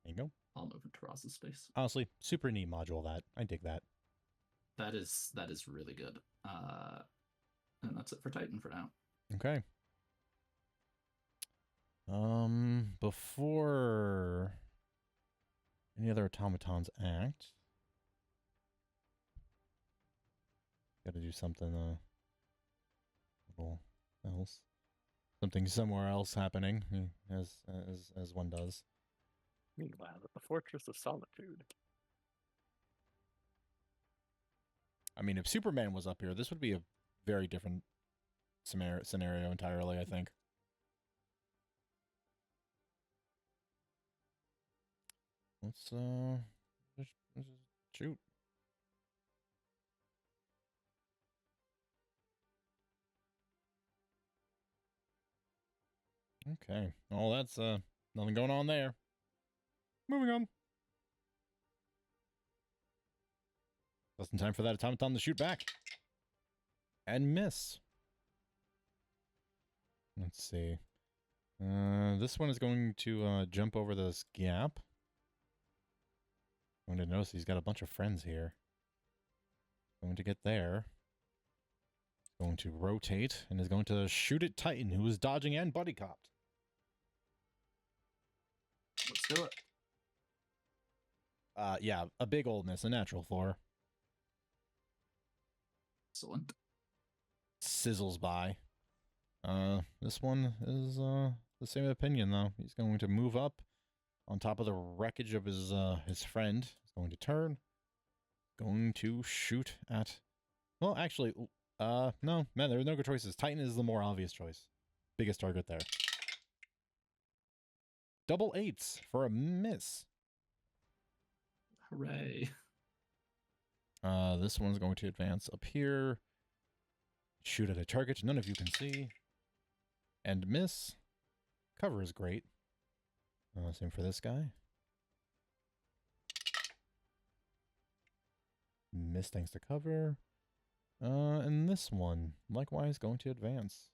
There you go. I'll move into Roz's space. Honestly, super neat module that. I dig that. That is really good. And that's it for Titan for now. Okay. Before any other automatons act, gotta do something a little else. Something somewhere else happening, as one does. Meanwhile, at the Fortress of Solitude. I mean, if Superman was up here, this would be a very different scenario entirely, I think. Let's just shoot. Okay. Well, that's nothing going on there. Moving on. Just in time for that automaton to shoot back. And miss. Let's see. This one is going to jump over this gap. I'm going to notice he's got a bunch of friends here. Going to get there. Going to rotate and is going to shoot at Titan, who is dodging and buddy copped. Let's do it. Yeah, a big old miss, a natural 4. Excellent. Sizzles by. This one is the same opinion though. He's going to move up on top of the wreckage of his friend. He's going to turn. Going to shoot at. Well, actually, no, man, there are no good choices. Titan is the more obvious choice. Biggest target there. Double 8s for a miss. Hooray. This one's going to advance up here. Shoot at a target none of you can see. And miss. Cover is great. Same for this guy. Miss thanks to cover. And this one, likewise, going to advance.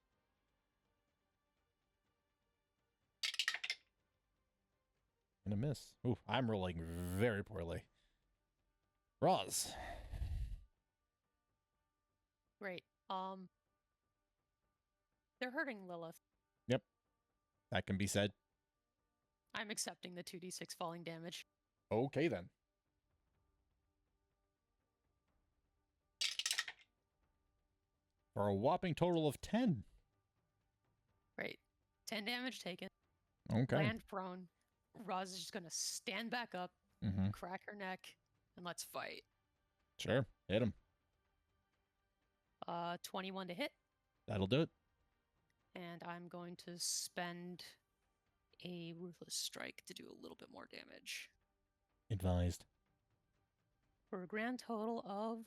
And a miss. Ooh, I'm rolling very poorly. Roz. Great. They're hurting Lilith. That can be said. I'm accepting the 2d6 falling damage. Okay, then. For a whopping total of 10. Great. 10 damage taken. Okay. Land prone. Roz is just gonna stand back up, Mm-hmm. crack her neck, and let's fight. Sure. Hit him. 21 to hit, That'll do it. and I'm going to spend a ruthless strike to do a little bit more damage Advised. for a grand total of.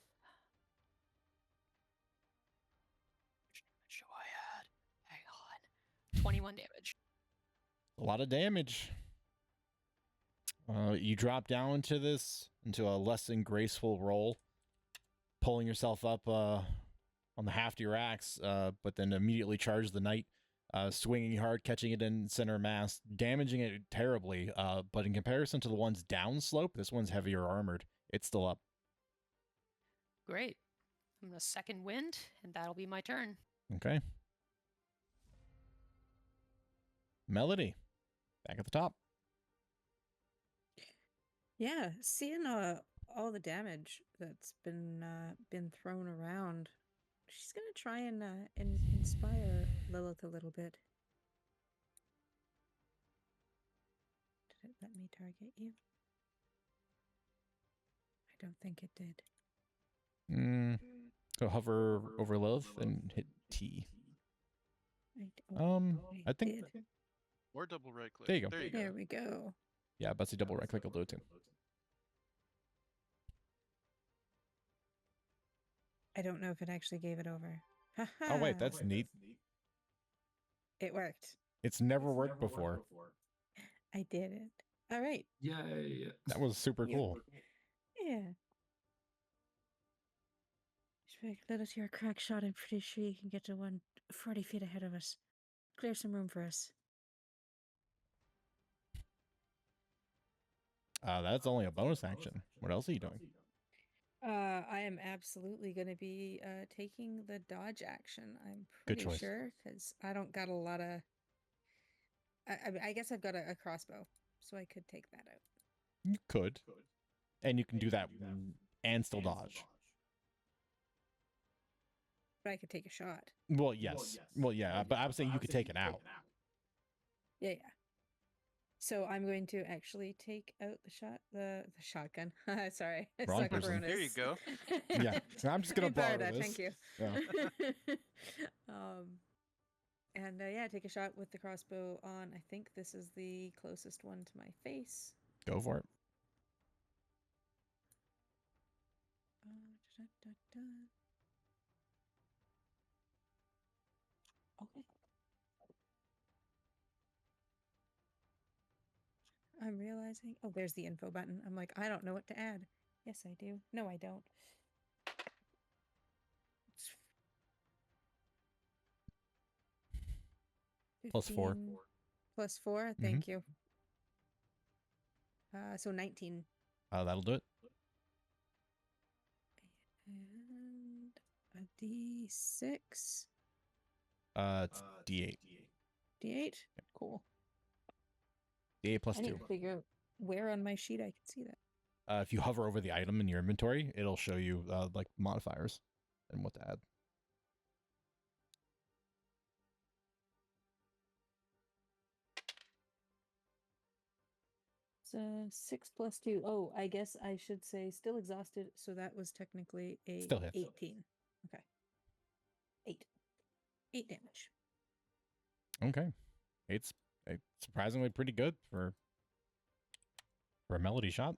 Which damage do I had? Hang on. 21 damage. A lot of damage. You drop down into a less than graceful roll, pulling yourself up on the haft of your axe, but then immediately charge the knight, swinging hard, catching it in center mass, damaging it terribly. But in comparison to the one's downslope, this one's heavier armored. It's still up. Great. I'm gonna second wind, and that'll be my turn. Okay. Melody, back at the top. Yeah, seeing all the damage that's been thrown around, she's gonna try and inspire Lilith a little bit. Did it let me target you? I don't think it did. So hover over Lilith and hit T. I think. did. Or double right click. There you go. There we go. Yeah, but see, double right click will do it too. I don't know if it actually gave it over. Oh wait, that's neat. It worked. It's never worked before. I did it. All right. Yay. That was super cool. Yeah. Lilith, you're a crack shot. I'm pretty sure you can get to 40 feet ahead of us. Clear some room for us. That's only a bonus action. What else are you doing? I am absolutely going to be taking the dodge action. I'm Good pretty choice. sure because I don't got a lot of. I guess I've got a crossbow, so I could take that out. You could. And you can do that and still dodge. But I could take a shot. Well, yes. Well, yeah, but I'm saying you could take it out. Yeah. So I'm going to actually take out the shotgun. Sorry, I Wrong suck at person. There you go. Yeah, I'm just gonna I borrowed borrow that. this. Thank you. Yeah. And take a shot with the crossbow on. I think this is the closest one to my face. Go for it. Okay. I'm realizing. Oh, there's the info button. I'm like, I don't know what to add. Yes, I do. No, I don't. Plus 4. 15 Plus 4. Thank you. So 19. That'll do it. And a D6. It's D8. D8? Cool. D8 plus I need 2. to figure out where on my sheet I can see that. If you hover over the item in your inventory, it'll show you like modifiers and what to add. So 6 plus 2. Oh, I guess I should say still exhausted. So that was technically a Still hits. 18. Okay. 8. 8 damage. Okay. It's surprisingly pretty good for a melody shot.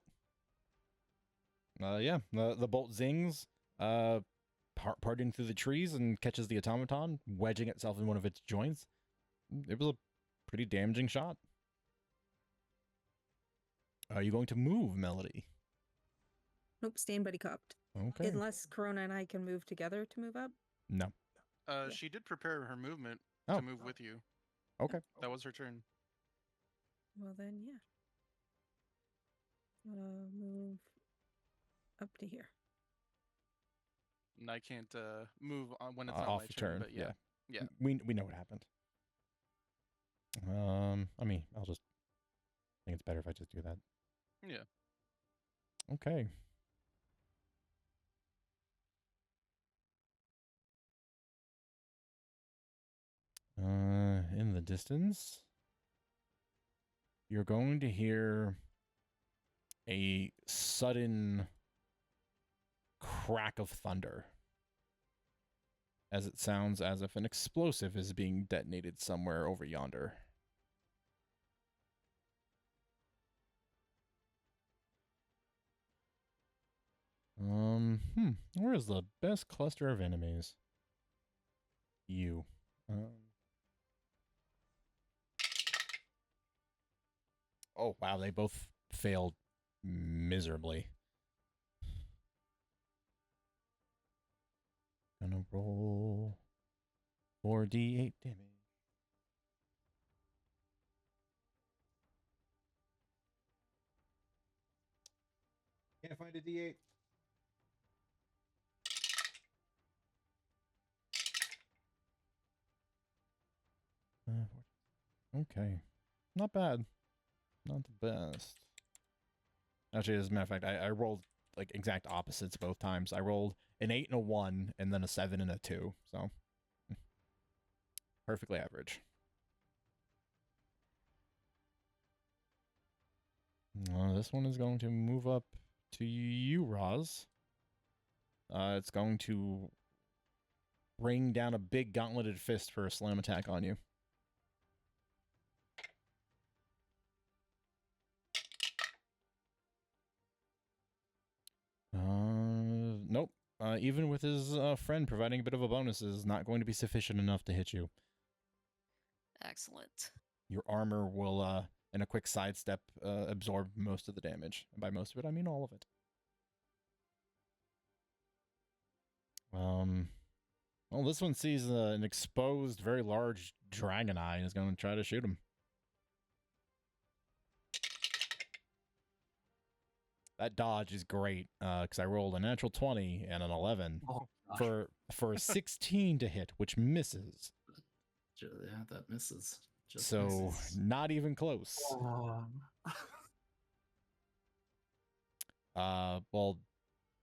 Yeah, the bolt zings, parting through the trees and catches the automaton, wedging itself in one of its joints. It was a pretty damaging shot. Are you going to move, Melody? Nope, staying buddy copped. Okay. Unless Corona and I can move together to move up. No. She did prepare her movement Oh. to move with you. Okay. That was her turn. Well then, yeah. Move up to here. and I can't move on when it's not off my the turn. turn. But yeah, yeah. We know what happened. I mean, I'll just think it's better if I just do that. Yeah. Okay. In the distance, you're going to hear a sudden crack of thunder, as it sounds as if an explosive is being detonated somewhere over yonder. Where is the best cluster of enemies? You. Oh, wow, they both failed miserably. Gonna roll 4d8 damage. Can't find a d8. Okay. Not bad. Not the best. Actually, as a matter of fact, I rolled like exact opposites both times. I rolled an 8 and a 1, and then a 7 and a 2. So, perfectly average. This one is going to move up to you, Roz. It's going to bring down a big gauntleted fist for a slam attack on you. Nope. Even with his friend providing a bit of a bonus is not going to be sufficient enough to hit you. Excellent. Your armor will, in a quick sidestep, absorb most of the damage. And by most of it, I mean all of it. Well, this one sees an exposed, very large dragon eye and is going to try to shoot him. That dodge is great, because I rolled a natural 20 and an 11 for a 16 to hit, which misses. Yeah, that misses. Just so misses. Not even close. Well,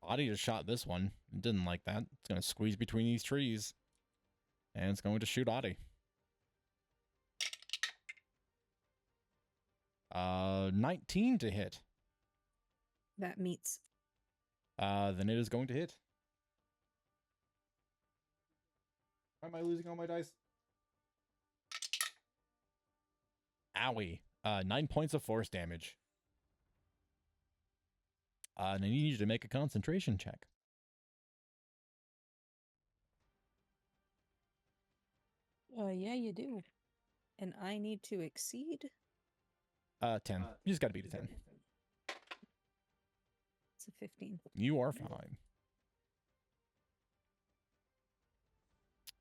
Adi just shot this one. Didn't like that. It's going to squeeze between these trees. And it's going to shoot Adi. 19 to hit. That meets. Then it is going to hit. Why am I losing all my dice? Owie. 9 points of force damage. And I need you to make a concentration check. Yeah, you do. And I need to exceed. 10. You just got to beat a 10. It's a 15. You are fine.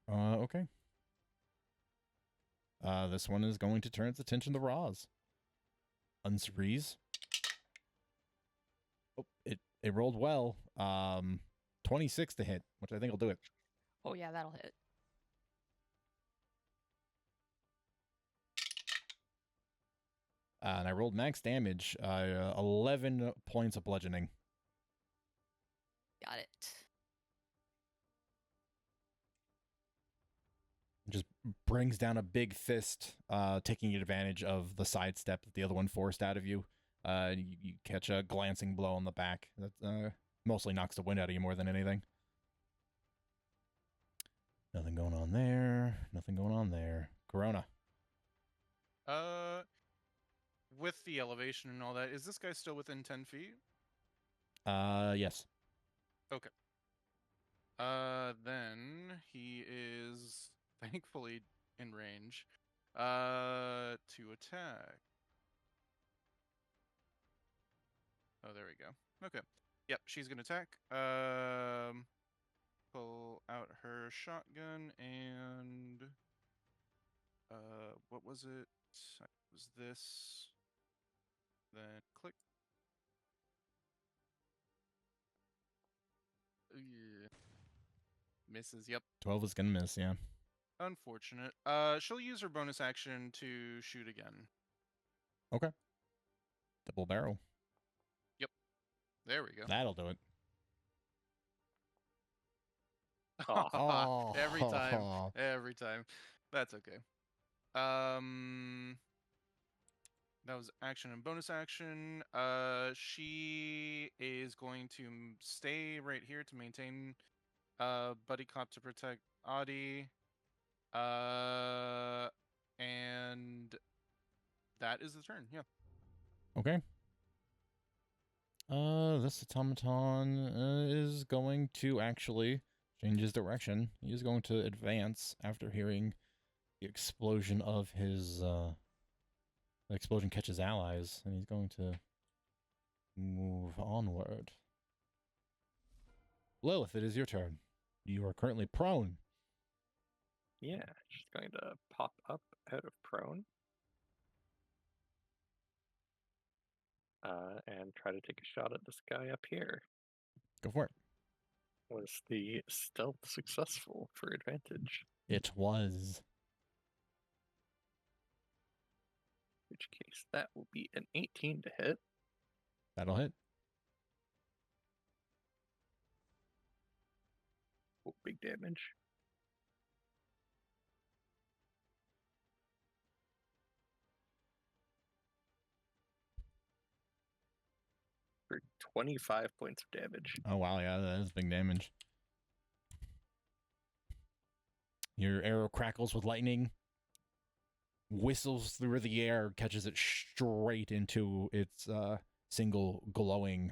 Okay. This one is going to turn its attention to Roz. Unsreeze. Oh, it rolled well. 26 to hit, which I think will do it. Oh yeah, that'll hit. And I rolled max damage. 11 points of bludgeoning. Got it. Just brings down a big fist, taking advantage of the sidestep that the other one forced out of you. You catch a glancing blow on the back that mostly knocks the wind out of you more than anything. Nothing going on there. Nothing going on there. Corona. With the elevation and all that, is this guy still within 10 feet? Yes. Okay. Then he is thankfully in range. To attack. Oh, there we go. Okay. Yep, she's gonna attack. Pull out her shotgun and what was it? It was this. Then click. Yeah. Misses. Yep. 12 is gonna miss, yeah. Unfortunate. She'll use her bonus action to shoot again. Okay. Double barrel. There we go. That'll do it. Aw. Every time. Every time. That's okay. That was action and bonus action. She is going to stay right here to maintain buddy cop to protect Audie. And that is the turn. Yeah. Okay. This automaton is going to actually change his direction. He is going to advance after hearing the explosion of his, the explosion catches allies, and he's going to move onward. Lilith, it is your turn. You are currently prone. Yeah, she's going to pop up out of prone. And try to take a shot at this guy up here. Go for it. Was the stealth successful for advantage? It was. In which case, that will be an 18 to hit. That'll hit. Oh, big damage. For 25 points of damage. Oh, wow, yeah, that is big damage. Your arrow crackles with lightning, whistles through the air, catches it straight into its single glowing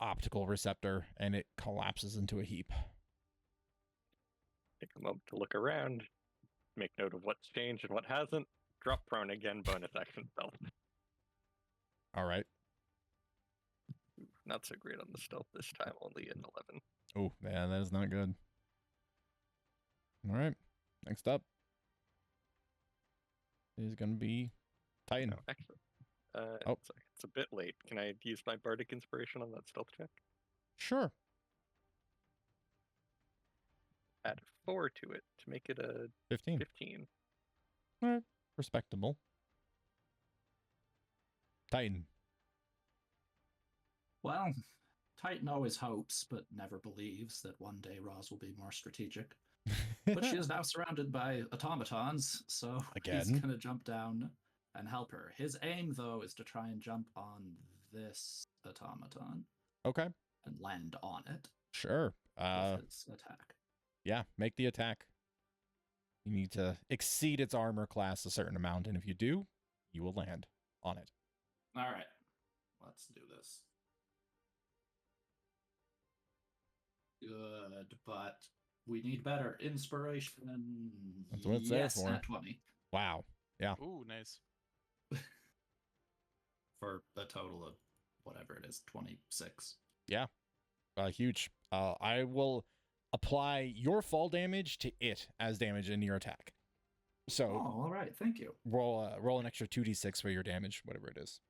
optical receptor, and it collapses into a heap. Take a moment to look around, make note of what's changed and what hasn't. Drop prone again, bonus action stealth. All right. Not so great on the stealth this time, only an 11. Oh, yeah, that is not good. All right. Next up is going to be Titan. No, actually, Oh. it's a bit late. Can I use my bardic inspiration on that stealth check? Sure. Add 4 to it to make it a 15. 15. All right. Respectable. Titan. Well, Titan always hopes, but never believes that one day Roz will be more strategic. But she is now surrounded by automatons, so he's Again? going to jump down and help her. His aim, though, is to try and jump on this automaton Okay. and land on it Sure. with his attack. Yeah, make the attack. You need to exceed its armor class a certain amount, and if you do, you will land on it. All right, let's do this. Good, but we need better inspiration. That's what it's there yes, for. Nat 20 Wow. Yeah. Ooh, nice. for a total of whatever it is, 26. Yeah. Huge. I will apply your fall damage to it as damage in your attack. So Oh, all right, thank you. roll an extra 2d6 for your damage, whatever it is.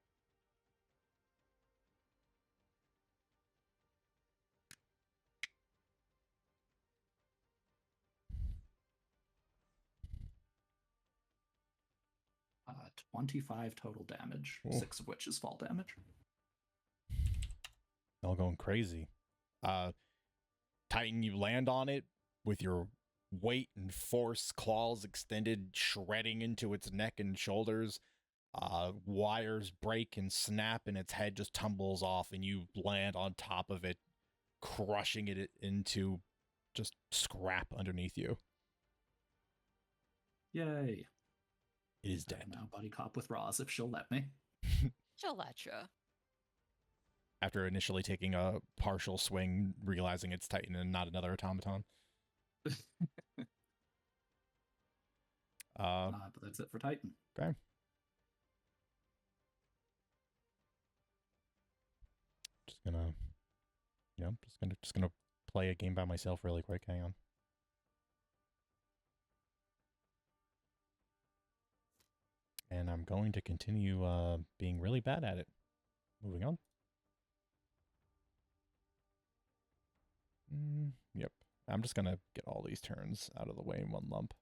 Uh, 25 total damage, Ooh. 6 of which is fall damage. All going crazy. Titan, you land on it with your weight and force, claws extended, shredding into its neck and shoulders. Wires break and snap, and its head just tumbles off, and you land on top of it, crushing it into just scrap underneath you. Yay. It is I'm dead. now buddy cop with Roz if she'll let me. She'll let ya. After initially taking a partial swing, realizing it's Titan and not another automaton. But that's it for Titan. Okay. Just gonna play a game by myself really quick. Hang on. And I'm going to continue being really bad at it. Moving on. Yep. I'm just gonna get all these turns out of the way in one lump.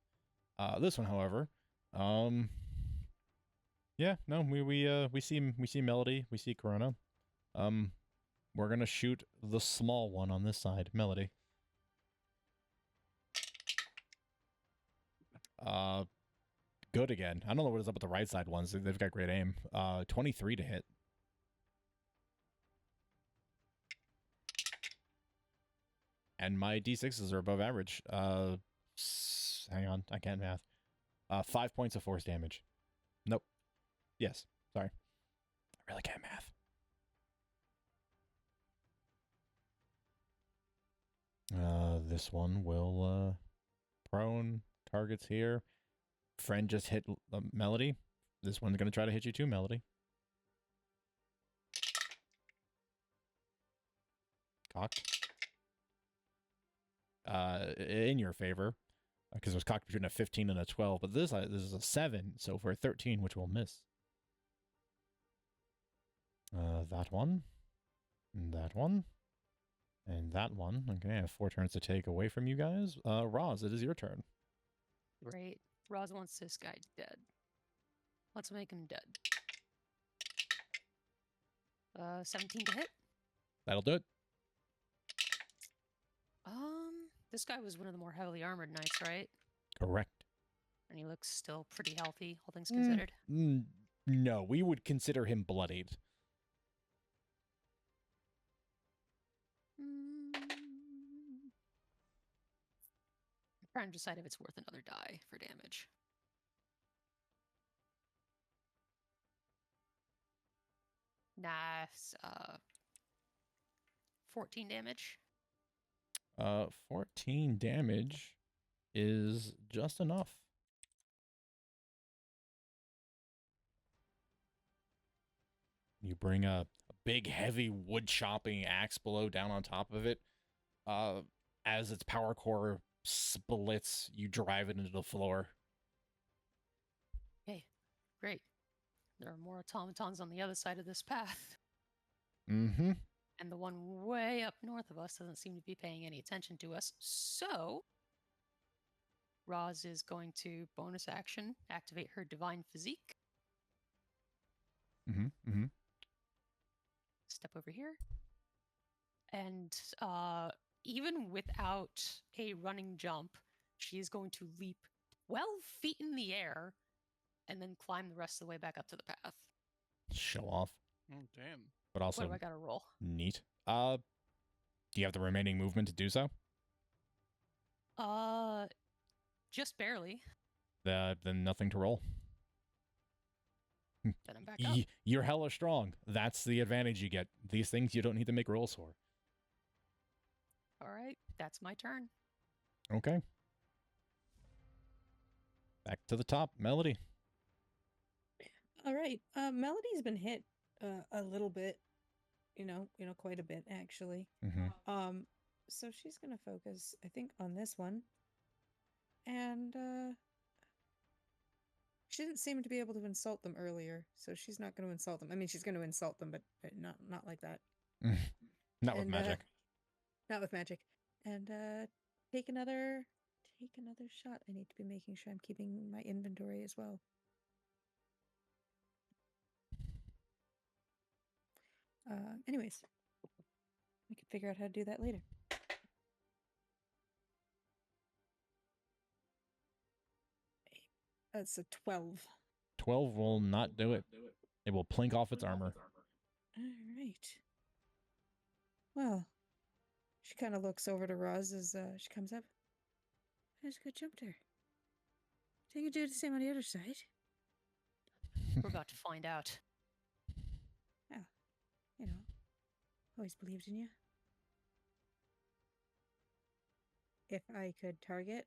This one, however, yeah, no, we see Melody, we see Corona. We're gonna shoot the small one on this side, Melody. Good again. I don't know what is up with the right side ones. They've got great aim. 23 to hit. And my D6s are above average. Hang on, I can't math. 5 points of force damage. Nope. Yes, sorry. I really can't math. This one will prone targets here. Friend just hit Melody. This one's gonna try to hit you too, Melody. Cocked. In your favor, because it was cocked between a 15 and a 12. But this is a 7, so for a 13, which will miss. That one, and that one, and that one. Okay, I have 4 turns to take away from you guys. Roz, it is your turn. Great. Roz wants this guy dead. Let's make him dead. 17 to hit. That'll do it. This guy was one of the more heavily armored knights, right? Correct. And he looks still pretty healthy, all things considered. No, we would consider him bloodied. I'm trying to decide if it's worth another die for damage. Nice. 14 damage. 14 damage is just enough. You bring a big, heavy wood chopping axe blow down on top of it. As its power core splits, you drive it into the floor. Okay, great. There are more automatons on the other side of this path. Mm-hmm. And the one way up north of us doesn't seem to be paying any attention to us. So, Roz is going to bonus action, activate her Divine Physique. Mm-hmm. Step over here. And even without a running jump, she is going to leap 12 feet in the air and then climb the rest of the way back up to the path. Show off. Oh, damn. But also What do I gotta roll? neat. Do you have the remaining movement to do so? Just barely. Then nothing to roll. Then I'm back up. You're hella strong. That's the advantage you get. These things you don't need to make rolls for. All right, that's my turn. Okay. Back to the top, Melody. All right. Melody's been hit a little bit, quite a bit actually. Mm-hmm. So she's gonna focus, I think, on this one, and she didn't seem to be able to insult them earlier, so she's not going to insult them. I mean, she's going to insult them, but not like that. Not with magic. Not with magic. And take another shot. I need to be making sure I'm keeping my inventory as well. Anyways, we can figure out how to do that later. That's a 12. 12 will not do it. It will plink off its armor. All right. Well, she kind of looks over to Roz as she comes up. That's a good jump there. Think you do the same on the other side? We're about to find out. Well, always believed in you. If I could target,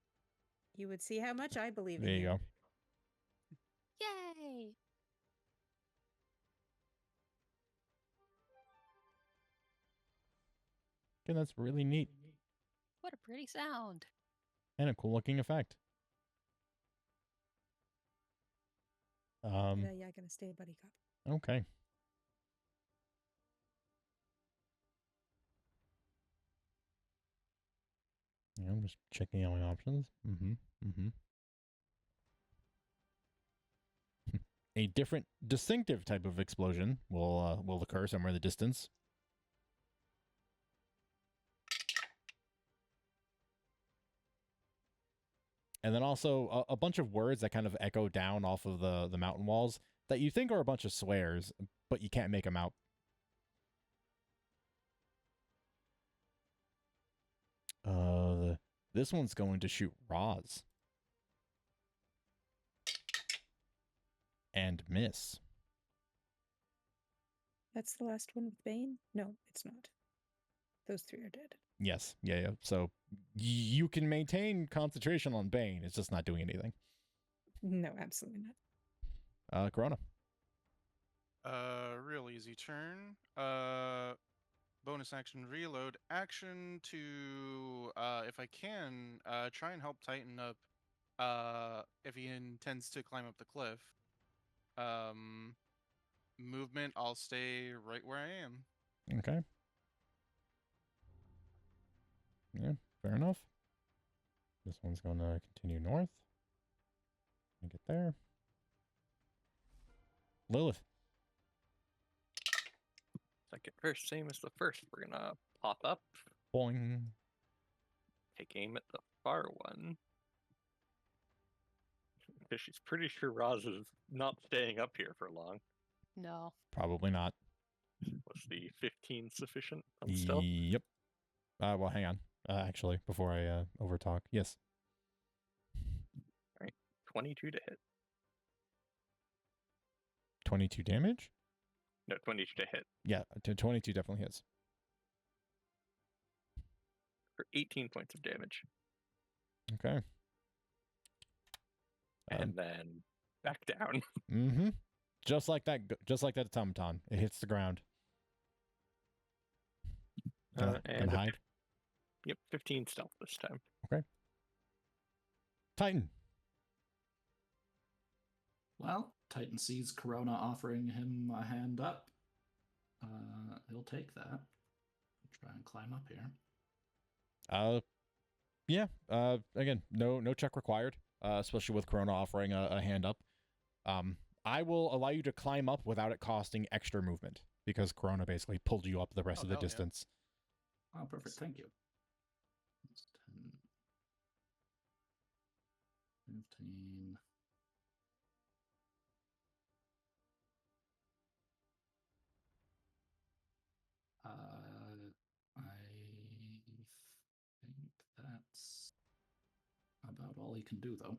you would see how much I believe in you. There you go. Yay! Okay, that's really neat. What a pretty sound. And a cool looking effect. Yeah, gonna stay buddy cop. Okay. Yeah, I'm just checking out my options. A different, distinctive type of explosion will occur somewhere in the distance. And then also a bunch of words that kind of echo down off of the mountain walls that you think are a bunch of swears, but you can't make them out. This one's going to shoot Roz. And miss. That's the last one with Bane? No, it's not. Those 3 are dead. Yes. Yeah. So you can maintain concentration on Bane. It's just not doing anything. No, absolutely not. Corona. Real easy turn. Bonus action reload. Action to, if I can, try and help Titan up, if he intends to climb up the cliff. Movement, I'll stay right where I am. Okay. Yeah, fair enough. This one's going to continue north. And get there. Lilith. Second first, same as the first. We're gonna pop up, Boing. take aim at the far one. Because she's pretty sure Roz is not staying up here for long. No. Probably not. Was the 15 sufficient on stealth? Yep. Well, hang on. Actually, before I overtalk. Yes. 22 to hit. 22 damage? No, 22 to hit. Yeah, 22 definitely hits. For 18 points of damage. Okay. And then back down. Mm-hmm. Just like that automaton. It hits the ground. Gonna hide? Yep, 15 stealth this time. Okay. Titan. Well, Titan sees Corona offering him a hand up. He'll take that. Try and climb up here. Yeah. Again, no check required. Especially with Corona offering a hand up. I will allow you to climb up without it costing extra movement because Corona basically pulled you up the rest of the distance. Yeah. Oh, perfect. Thank you. That's 10, 15. I think that's about all he can do, though.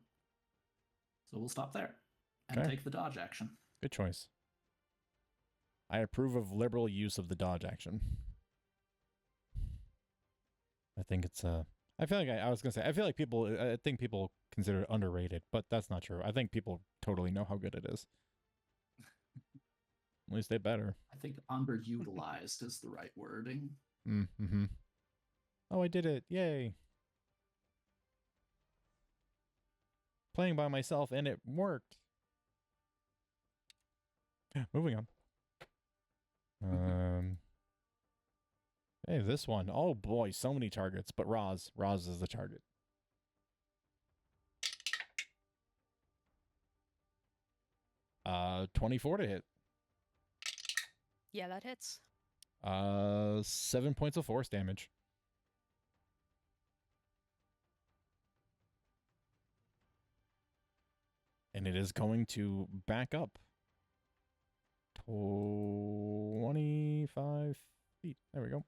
So we'll stop there and take the dodge action. Good choice. I approve of liberal use of the dodge action. I think it's I feel like I feel like I think people consider it underrated, but that's not true. I think people totally know how good it is. At least they better. I think underutilized is the right wording. Mm-hmm. Oh, I did it. Yay. Playing by myself and it worked. Moving on. Hey, this one. Oh boy, so many targets, but Roz is the target. Uh, 24 to hit. Yeah, that hits. 7 points of force damage. And it is going to back up 25 feet. There we go.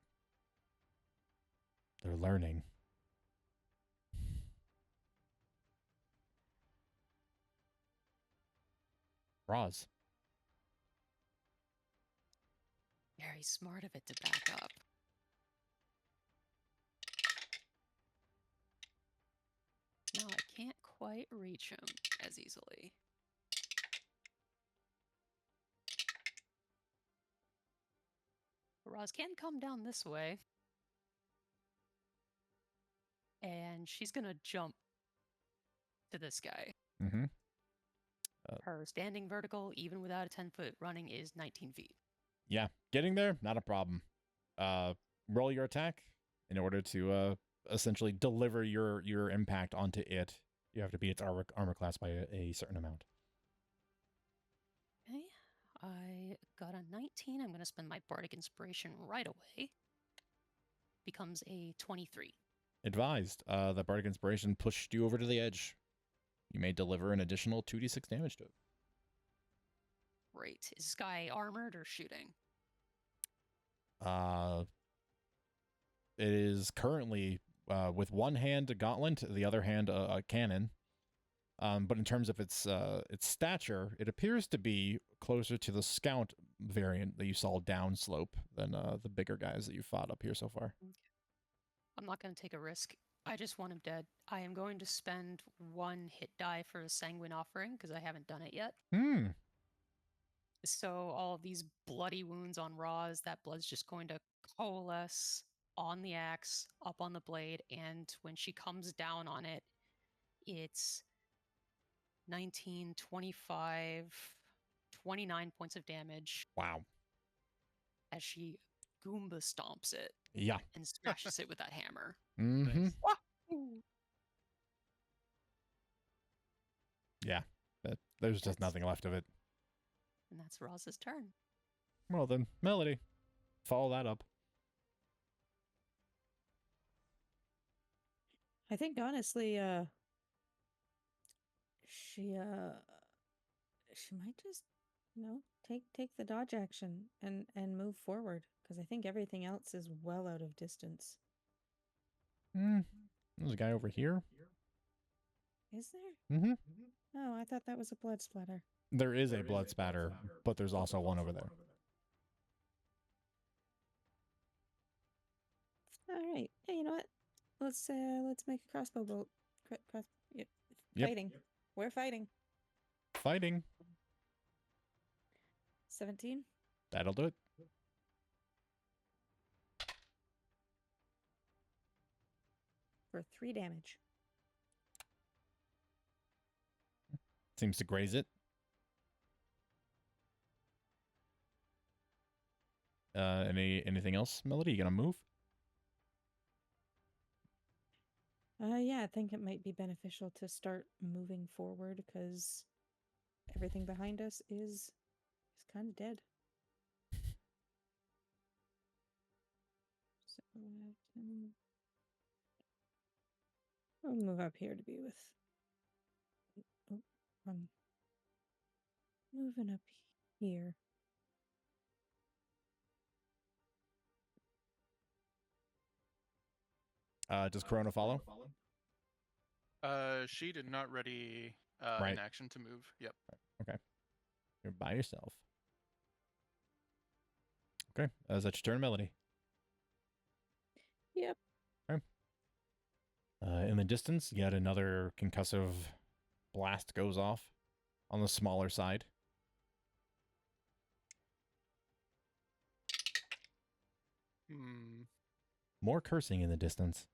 They're learning. Roz. Very smart of it to back up. No, I can't quite reach him as easily. Roz can come down this way. And she's going to jump to this guy. Mm-hmm. Her standing vertical, even without a 10-foot running, is 19 feet. Yeah, getting there, not a problem. Roll your attack in order to essentially deliver your impact onto it, you have to beat its armor class by a certain amount. Okay. I got a 19. I'm going to spend my Bardic Inspiration right away. Becomes a 23. Advised. The Bardic Inspiration pushed you over to the edge. You may deliver an additional 2d6 damage to it. Great. Is this guy armored or shooting? It is currently with one hand a gauntlet, the other hand a cannon. But in terms of its stature, it appears to be closer to the scout variant that you saw downslope than the bigger guys that you fought up here so far. Okay. I'm not going to take a risk. I just want him dead. I am going to spend 1 hit die for a Sanguine Offering because I haven't done it yet. So all of these bloody wounds on Roz, that blood's just going to coalesce on the axe, up on the blade, and when she comes down on it, it's 19, 25, 29 points of damage. Wow. As she Goomba stomps it. Yeah. And smashes it with that hammer. Mm-hmm. Nice. Yeah. There's just nothing left of it. And that's Roz's turn. Well then, Melody, follow that up. I think honestly, she might just, take the dodge action and move forward, because I think everything else is well out of distance. There's a guy over here. Is there? Mm-hmm. Oh, I thought that was a blood splatter. There is a blood spatter, but there's also one over there. All right. Hey, you know what? Let's make a crossbow bolt. Yep. Yep. Fighting. We're fighting. Fighting. 17. That'll do it. For 3 damage. Seems to graze it. Anything else, Melody? You gonna move? Yeah, I think it might be beneficial to start moving forward, because everything behind us is kind of dead. So I'll move up here to be with. Oh, I'm moving up here. Does Corona follow? She did not ready Right. an action to move. Yep. Okay. You're by yourself. Okay. Is that your turn, Melody? Yep. Okay. In the distance, yet another concussive blast goes off on the smaller side. More cursing in the distance.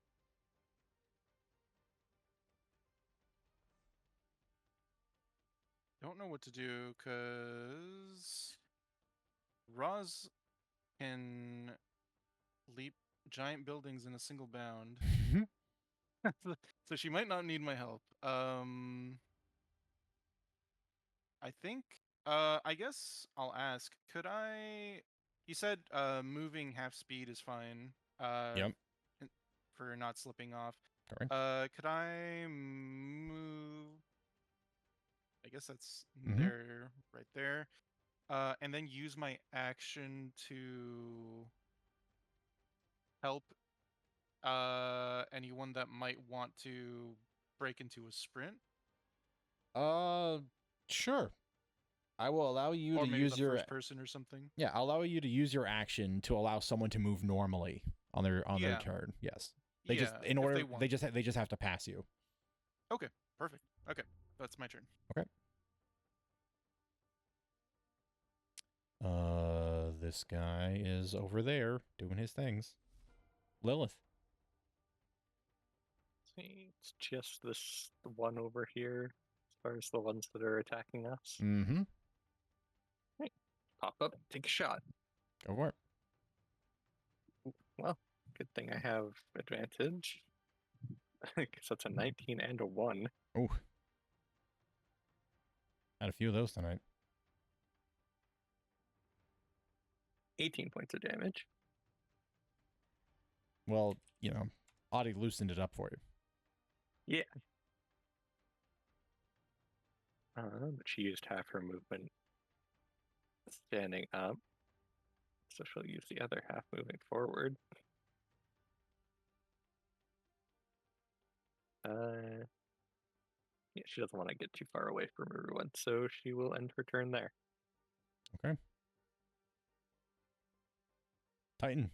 Don't know what to do, because Roz can leap giant buildings in a single bound. So she might not need my help. I think, I guess I'll ask, could I, you said moving half speed is fine. Yep. For not slipping off. Correct. Could I move, I guess that's Mhm. there, right there. And then use my action to help anyone that might want to break into a sprint. Sure. I will allow you Or to maybe use the your first person or something. Yeah, I'll allow you to use your action to allow someone to move normally on their Yeah. turn. Yes. They Yeah, just in if order they want. they just have to pass you. Okay, perfect. Okay, that's my turn. Okay. This guy is over there doing his things. Lilith. See, it's just this one over here, as far as the ones that are attacking us. Mm-hmm. Pop up, take a shot. Go for it. Well, good thing I have advantage. Because that's a 19 and a 1. Oh. Had a few of those tonight. 18 points of damage. Well, Audie loosened it up for you. Yeah. But she used half her movement standing up. So she'll use the other half moving forward. Yeah, she doesn't want to get too far away from everyone, so she will end her turn there. Okay. Titan.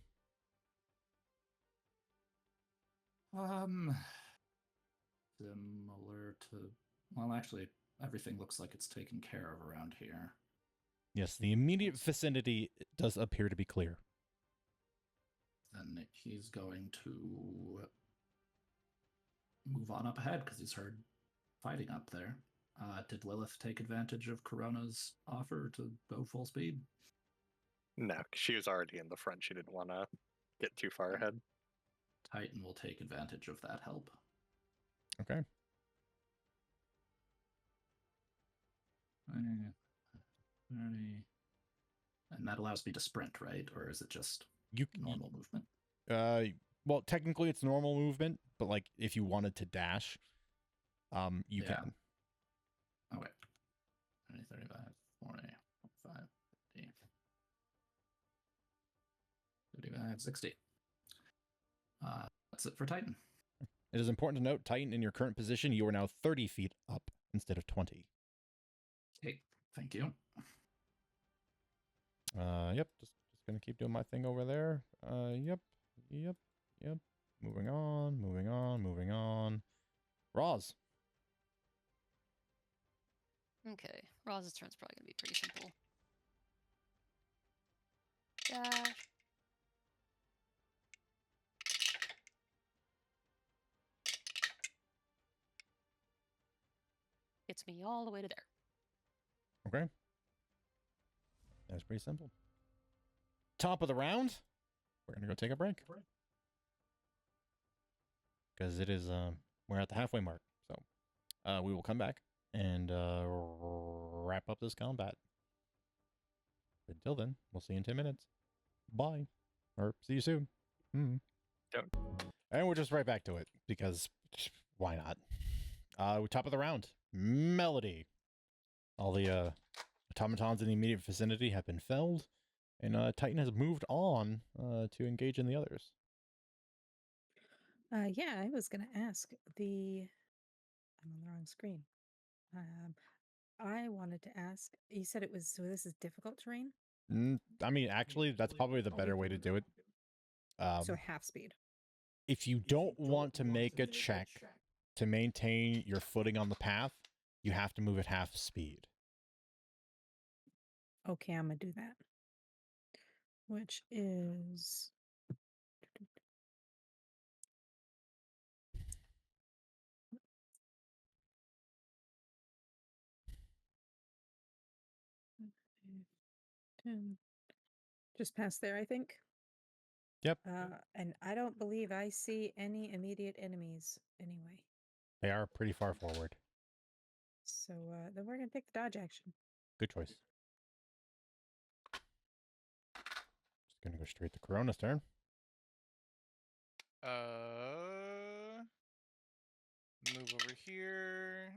Similar to... Well, actually, everything looks like it's taken care of around here. Yes, the immediate vicinity does appear to be clear. Then he's going to move on up ahead because he's heard fighting up there. Did Lilith take advantage of Corona's offer to go full speed? No, she was already in the front. She didn't want to get too far ahead. Titan will take advantage of that help. Okay. 30. And that allows me to sprint, right? Or is it just normal movement? Well, technically it's normal movement, but like if you wanted to dash, you can. Oh wait. 30, 35, 40, 45, 50, 55, 60. That's it for Titan. It is important to note, Titan, in your current position, you are now 30 feet up instead of 20. Okay, thank you. Yep, just gonna keep doing my thing over there. Yep. Moving on. Roz. Okay, Roz's turn's probably gonna be pretty simple. Dash. Gets me all the way to there. Okay. That's pretty simple. Top of the round. We're gonna go take a break. Because it is we're at the halfway mark. So we will come back and wrap up this combat. Until then, we'll see you in 10 minutes. Bye. Or see you soon. Don't. And we're just right back to it, because why not? Top of the round. Melody. All the automatons in the immediate vicinity have been felled, and Titan has moved on to engage in the others. Yeah, I was going to ask I'm on the wrong screen. I wanted to ask, you said it was, so this is difficult terrain? I mean, actually, that's probably the better way to do it. So half speed. If you don't want to make a check to maintain your footing on the path, you have to move at half speed. Okay, I'm going to do that. Which is... Just past there, I think. Yep. And I don't believe I see any immediate enemies anyway. They are pretty far forward. So then we're going to take the dodge action. Good choice. Just going to go straight to Corona's turn. Move over here.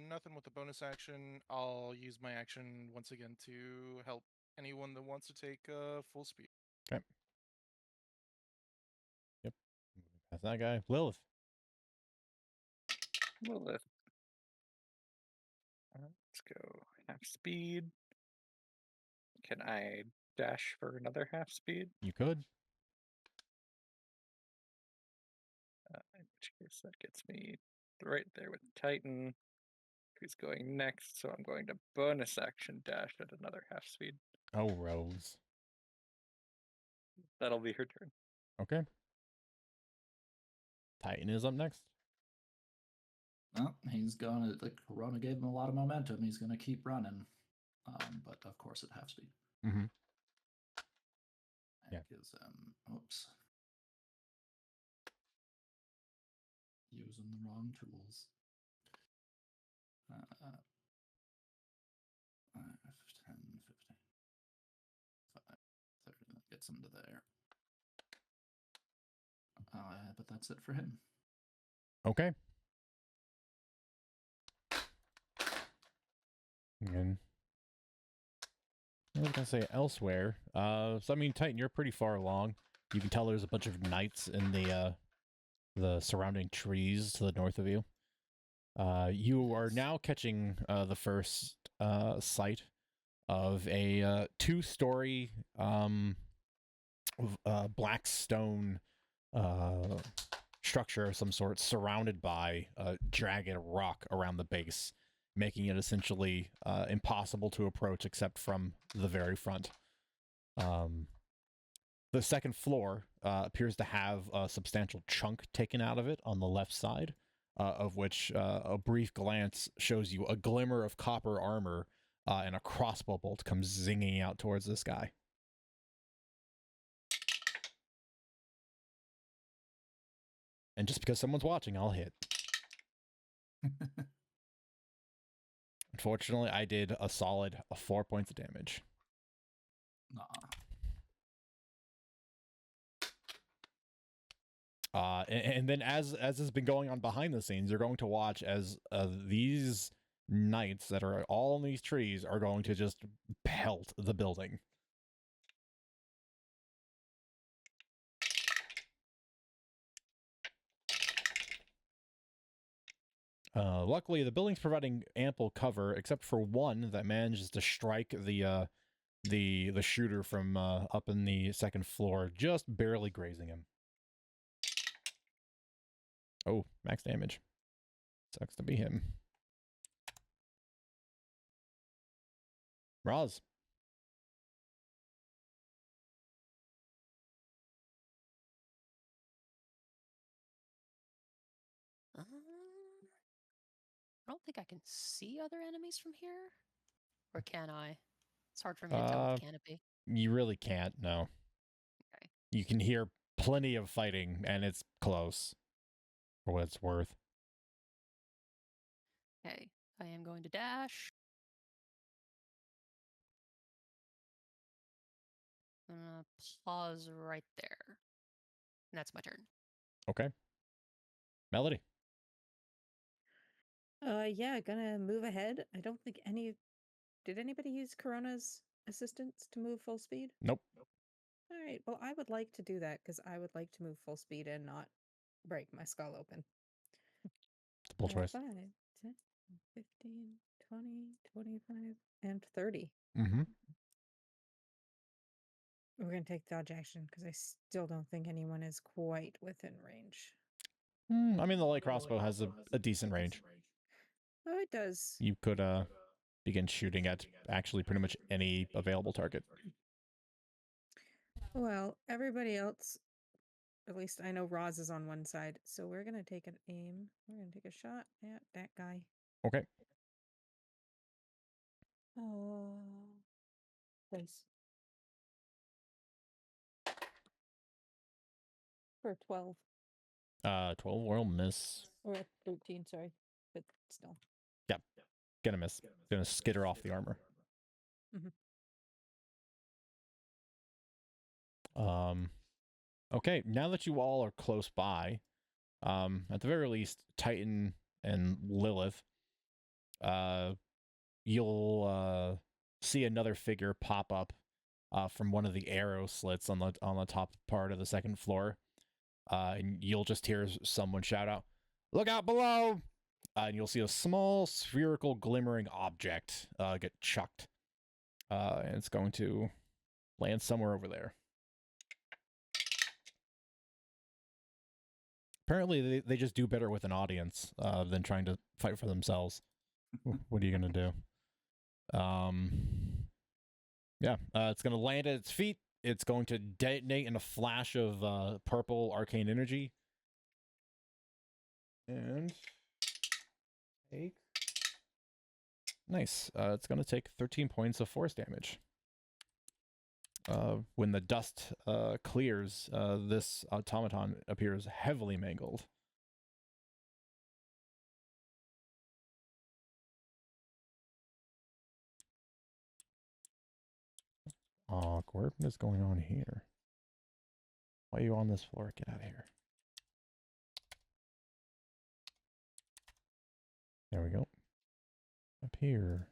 Nothing with the bonus action. I'll use my action once again to help anyone that wants to take full speed. Okay. Yep. That's that guy. Lilith. Let's go half speed. Can I dash for another half speed? You could. In which case that gets me right there with Titan, who's going next. So I'm going to bonus action dash at another half speed. Oh, Rose. That'll be her turn. Okay. Titan is up next. Well, he's gonna. The Corona gave him a lot of momentum. He's gonna keep running, but of course at half speed. Mm-hmm. That gives him. Oops. using the wrong tools. 5, 10, 15, 5, 30. That gets him to there. But that's it for him. Okay. And I was gonna say elsewhere. So I mean, Titan, you're pretty far along. You can tell there's a bunch of knights in the surrounding trees to the north of you. You are now catching the first sight of a 2-story black stone structure of some sort, surrounded by jagged rock around the base, making it essentially impossible to approach except from the very front. The second floor appears to have a substantial chunk taken out of it on the left side, of which a brief glance shows you a glimmer of copper armor and a crossbow bolt comes zinging out towards this guy. And just because someone's watching, I'll hit. Unfortunately, I did a solid 4 points of damage. Nah. And then as has been going on behind the scenes, you're going to watch as these knights that are all in these trees are going to just pelt the building. Luckily, the building's providing ample cover, except for one that manages to strike the shooter from up in the second floor, just barely grazing him. Oh, max damage. Sucks to be him. Roz. I don't think I can see other enemies from here. Or can I? It's hard for me to tell with the canopy. You really can't, no. Okay. You can hear plenty of fighting, and it's close, for what it's worth. Okay, I am going to dash. I'm gonna pause right there. And that's my turn. Okay. Melody. Yeah, gonna move ahead. I don't think did anybody use Corona's assistance to move full speed? Nope. All right, well, I would like to do that because I would like to move full speed and not break my skull open. Multiple choice. 5, 10, 15, 20, 25, and 30. Mm-hmm. We're gonna take dodge action because I still don't think anyone is quite within range. I mean, the light crossbow has a decent range. Oh, it does. You could begin shooting at actually pretty much any available target. Well, everybody else, at least I know Roz is on one side, so we're gonna take an aim. We're gonna take a shot at that guy. Okay. Place. For 12. 12 will miss. Or 13, sorry. But still. Yeah. Gonna miss. Gonna skitter off the armor. Okay, now that you all are close by, at the very least, Titan and Lilith, you'll see another figure pop up from one of the arrow slits on the top part of the second floor. And you'll just hear someone shout out, "Look out below!" And you'll see a small spherical glimmering object get chucked. And it's going to land somewhere over there. Apparently, they just do better with an audience than trying to fight for themselves. What are you going to do? Yeah, it's going to land at its feet. It's going to detonate in a flash of purple arcane energy. And take... Nice. It's going to take 13 points of force damage. When the dust clears, this automaton appears heavily mangled. Awkward. What is going on here? Why are you on this floor? Get out of here. There we go. Up here.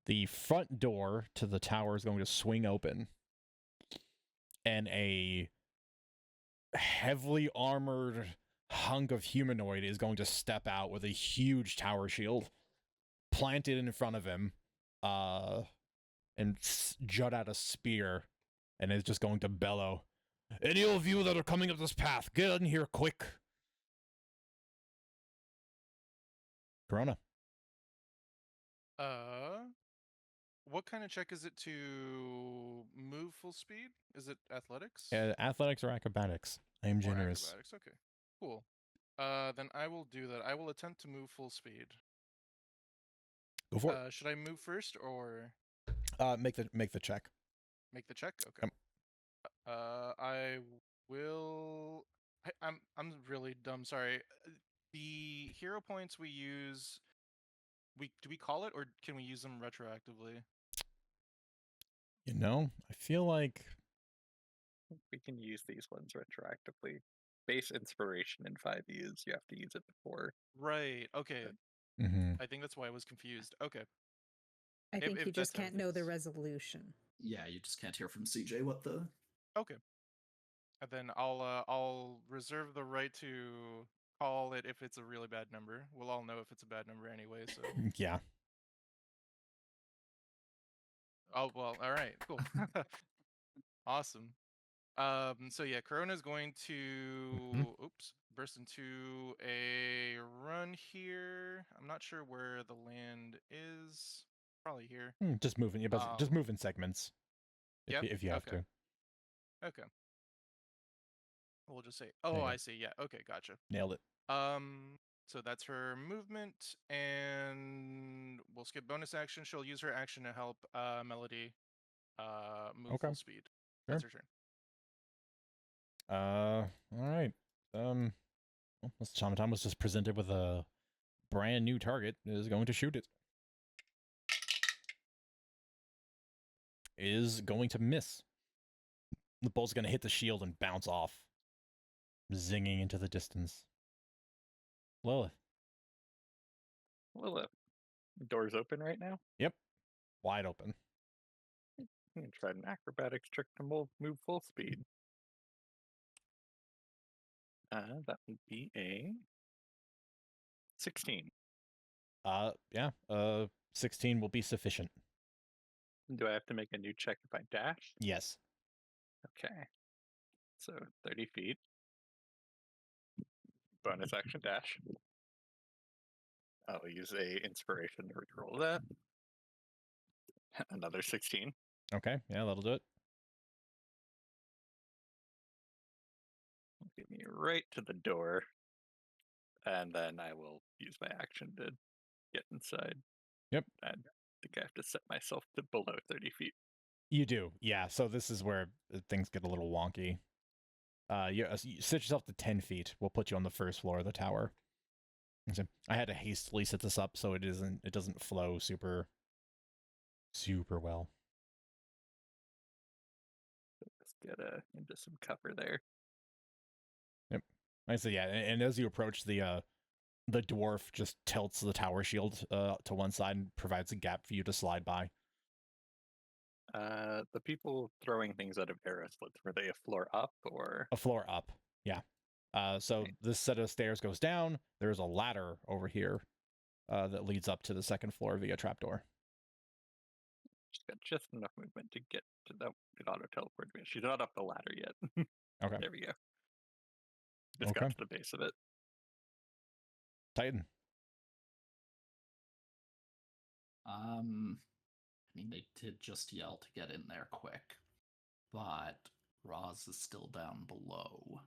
The front door to the tower is going to swing open, and a heavily armored hunk of humanoid is going to step out with a huge tower shield planted in front of him, and jut out a spear, and is just going to bellow, "Any of you that are coming up this path, get in here quick!" Corona. What kind of check is it to move full speed? Is it athletics? Athletics or acrobatics? I am Or generous. acrobatics, okay. Cool. Then I will do that. I will attempt to move full speed. Go for it. Should I move first or Make the check. make the check? Okay. I will. I'm really dumb. Sorry. The hero points we use. Do we call it or can we use them retroactively? You know, I feel like We can use these ones retroactively. Base inspiration in 5e, you have to use it before. Right. Okay. mm-hmm. I think that's why I was confused. Okay. I think if you just that's how can't it know the is. resolution. Yeah, you just can't hear from CJ what the. Okay. And then I'll reserve the right to call it if it's a really bad number. We'll all know if it's a bad number anyway, so. Yeah. Oh well, all right, cool. Awesome. So yeah, Corona's going to burst into a run here. I'm not sure where the land is. Probably here. Just moving. Just move in segments. If you have to. Okay. We'll just say. Oh, I see. Yeah. Okay, gotcha. Nailed it. So that's her movement, and we'll skip bonus action. She'll use her action to help Melody move full speed. That's her turn. All right. Well, Shamatam was just presented with a brand new target. Is going to shoot it. Is going to miss. The bolt's going to hit the shield and bounce off, zinging into the distance. Lilith. Lilith. Doors open right now? Yep. Wide open. I'm going to try an acrobatics trick to move full speed. That would be a 16. Yeah. 16 will be sufficient. Do I have to make a new check if I dash? Yes. Okay. So 30 feet. Bonus action dash. I'll use a inspiration to reroll that. Another 16. Okay. Yeah, that'll do it. Get me right to the door. And then I will use my action to get inside. Yep. I think I have to set myself to below 30 feet. You do. Yeah. So this is where things get a little wonky. You set yourself to 10 feet. We'll put you on the first floor of the tower. I had to hastily set this up so it doesn't flow super well. Let's get into some cover there. Yep. I said yeah, and as you approach, the dwarf just tilts the tower shield to one side and provides a gap for you to slide by. The people throwing things out of arrow slits, were they a floor up or? A floor up, yeah. So this set of stairs goes down. There's a ladder over here that leads up to the second floor via trapdoor. She's got just enough movement to get to that. It auto teleport me. She's not up the ladder yet. Okay. There we go. Just got to the base of it. Titan. I mean, they did just yell to get in there quick, but Roz is still down below.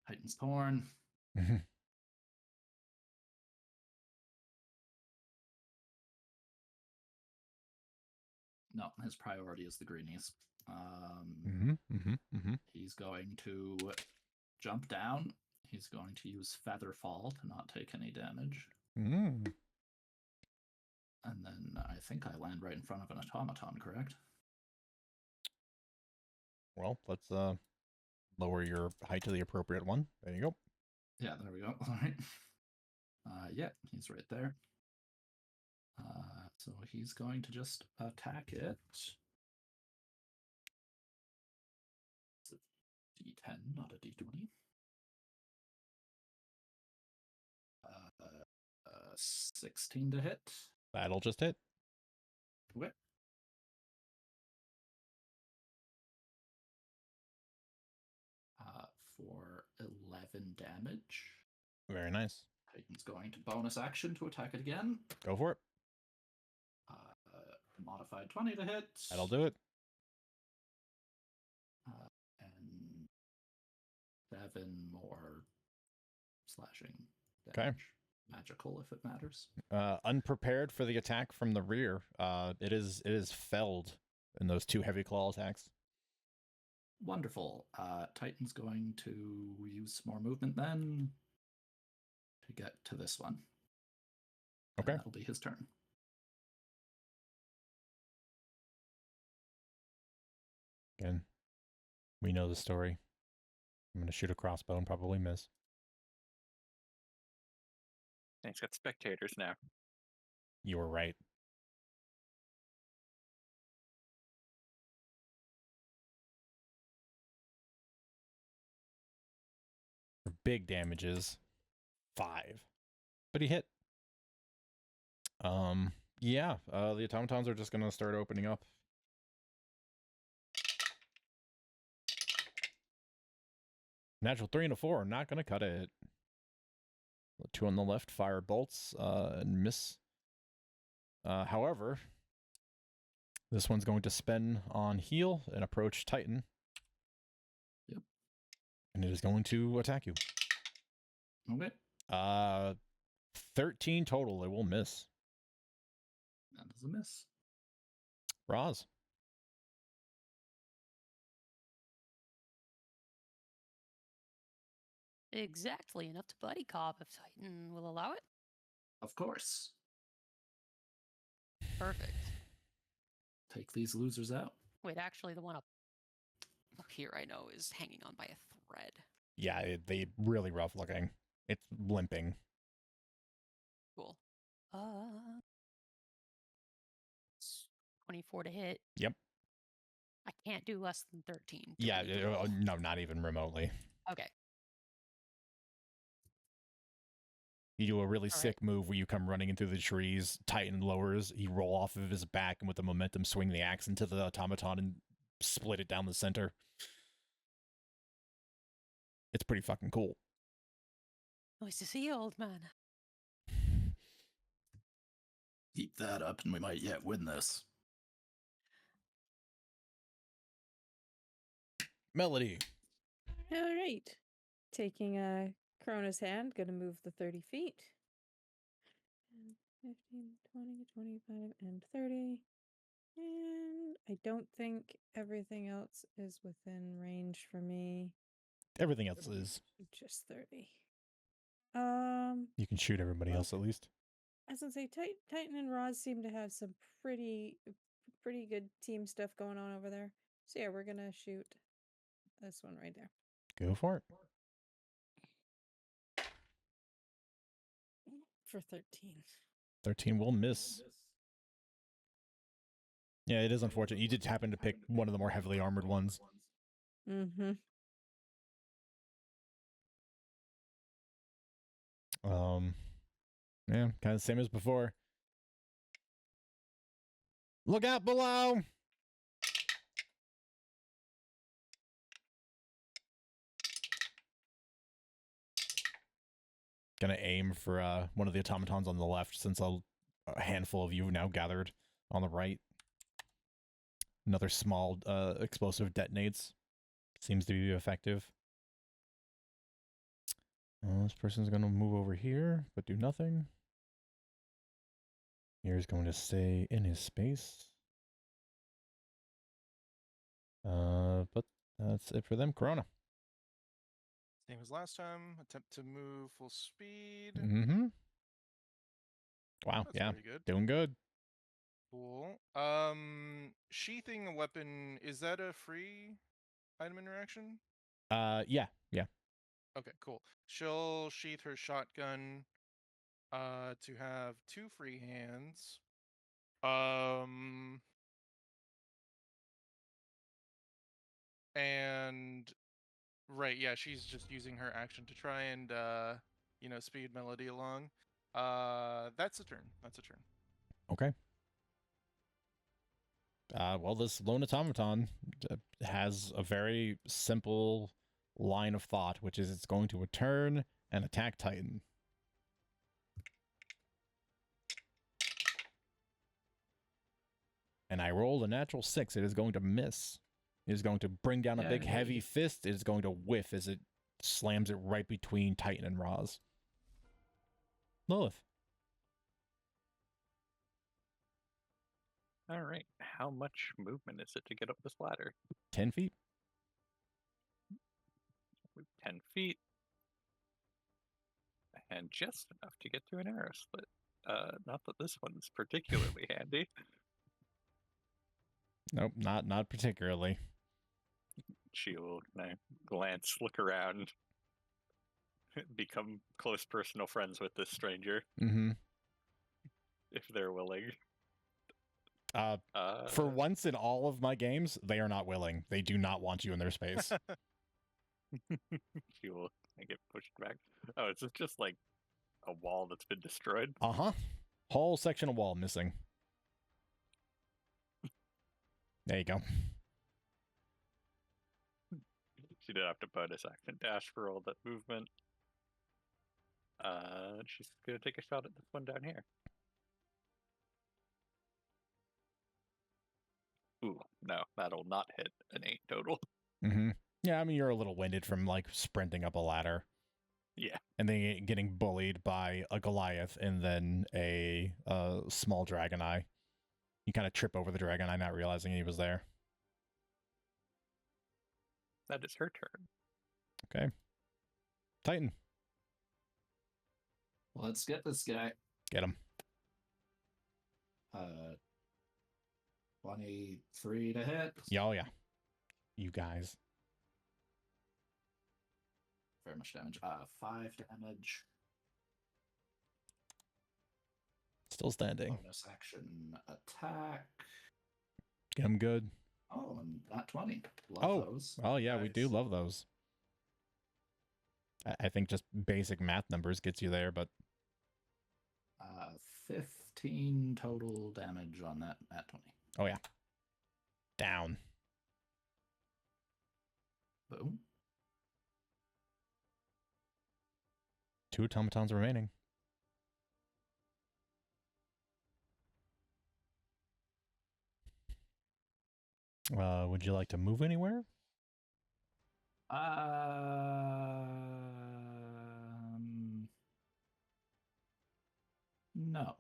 Titan's Thorn. No, his priority is the greenies. He's going to jump down. He's going to use Feather Fall to not take any damage. Mm. And then I think I land right in front of an automaton, correct? Well, let's lower your height to the appropriate one. There you go. Yeah, there we go. All right. Yeah, he's right there. So he's going to just attack it. It's a D10, not a D20. 16 to hit. That'll just hit. Okay. For 11 damage. Very nice. Titan's going to bonus action to attack it again. Go for it. Modified 20 to hit. That'll do it. And 7 more slashing damage. Okay. Magical, if it matters. Unprepared for the attack from the rear. It is felled in those 2 heavy claw attacks. Wonderful. Titan's going to use some more movement then to get to this one. Okay. And that'll be his turn. Again, we know the story. I'm going to shoot a crossbow and probably miss. He's got spectators now. You were right. For big damages, 5. But he hit. Yeah, the automatons are just going to start opening up. Natural 3 and a 4, not going to cut it. The 2 on the left fire bolts and miss. However, this one's going to spin on heal and approach Titan. Yep. And it is going to attack you. Okay. 13 total. It will miss. That is a miss. Roz. Exactly enough to buddy cop if Titan will allow it. Of course. Perfect. Take these losers out. Wait, actually, the one up here I know is hanging on by a thread. Yeah, they really rough looking. It's limping. Cool. It's 24 to hit. Yep. I can't do less than 13. Yeah, no, not even remotely. Okay. You do a really All sick move where you come running in through the trees, Titan lowers, you roll off of his back, and with the momentum swing the axe into the automaton and split it down the center. It's pretty fucking cool. Nice to see you, old man. Keep that up and we might yet win this. Melody. All right. Taking Krona's hand, gonna move the 30 feet. 15, 20, 25, and 30. And I don't think everything else is within range for me. Everything else is. Just 30. You can shoot everybody else at least. I was gonna say Titan and Roz seem to have some pretty good team stuff going on over there. So yeah, we're gonna shoot this one right there. Go for it. For 13. 13 will miss. Yeah, it is unfortunate. You did happen to pick one of the more heavily armored ones. Mm-hmm. Yeah, kind of the same as before. Look out below! Gonna aim for one of the automatons on the left, since a handful of you have now gathered on the right. Another small explosive detonates. Seems to be effective. This person's gonna move over here, but do nothing. Here's going to stay in his space. But that's it for them. Corona. Same as last time. Attempt to move full speed. Mm-hmm. Wow, That's yeah. very good. Doing good. Cool. Sheathing a weapon, is that a free item interaction? Yeah. Okay, cool. She'll sheath her shotgun to have 2 free hands. And right, yeah, she's just using her action to try and speed Melody along. That's a turn. That's a turn. Okay. Well, this lone automaton has a very simple line of thought, which is it's going to return and attack Titan. And I rolled a natural 6. It is going to miss. It is going to bring down a big Yay. heavy fist. It is going to whiff as it slams it right between Titan and Roz. Lilith. All right. How much movement is it to get up this ladder? 10 feet. 10 feet. And just enough to get to an arrow slit. Not that this one's particularly handy. Nope, not particularly. She will glance, look around, become close personal friends with this stranger. Mm-hmm. If they're willing. For once in all of my games, they are not willing. They do not want you in their space. She will get pushed back. Oh, it's just like a wall that's been destroyed. Uh-huh. Whole section of wall missing. There you go. She did have to bonus action dash for all that movement. She's gonna take a shot at this one down here. Ooh, no, that'll not hit an 8 total. Mm-hmm. Yeah, I mean, you're a little winded from, like, sprinting up a ladder. Yeah. And then getting bullied by a Goliath and then a small dragon eye. You kind of trip over the dragon eye, not realizing he was there. That is her turn. Okay. Titan. Let's get this guy. Get him. 23 to hit. Yeah, oh, yeah. You guys. Very much damage. 5 damage. Still standing. Bonus action attack. Get him good. Oh, and not 20. Love those. Oh, yeah, we do Nice. love those. I think just basic math numbers gets you there, but 15 total damage on that at 20. oh, yeah. Down. Boom. 2 automatons remaining. Would you like to move anywhere? No.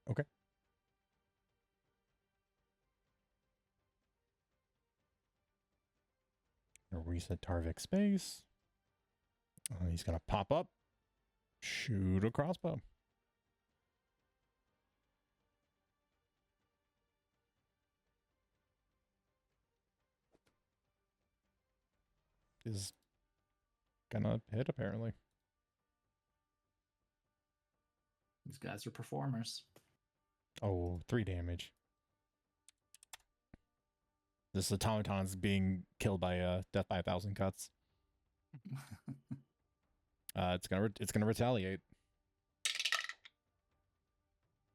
Okay. Reset Tarvik space. He's gonna pop up. Shoot a crossbow. Is gonna hit, apparently. These guys are performers. Oh, 3 damage. This automaton's being killed by death by 1,000 cuts. It's gonna retaliate.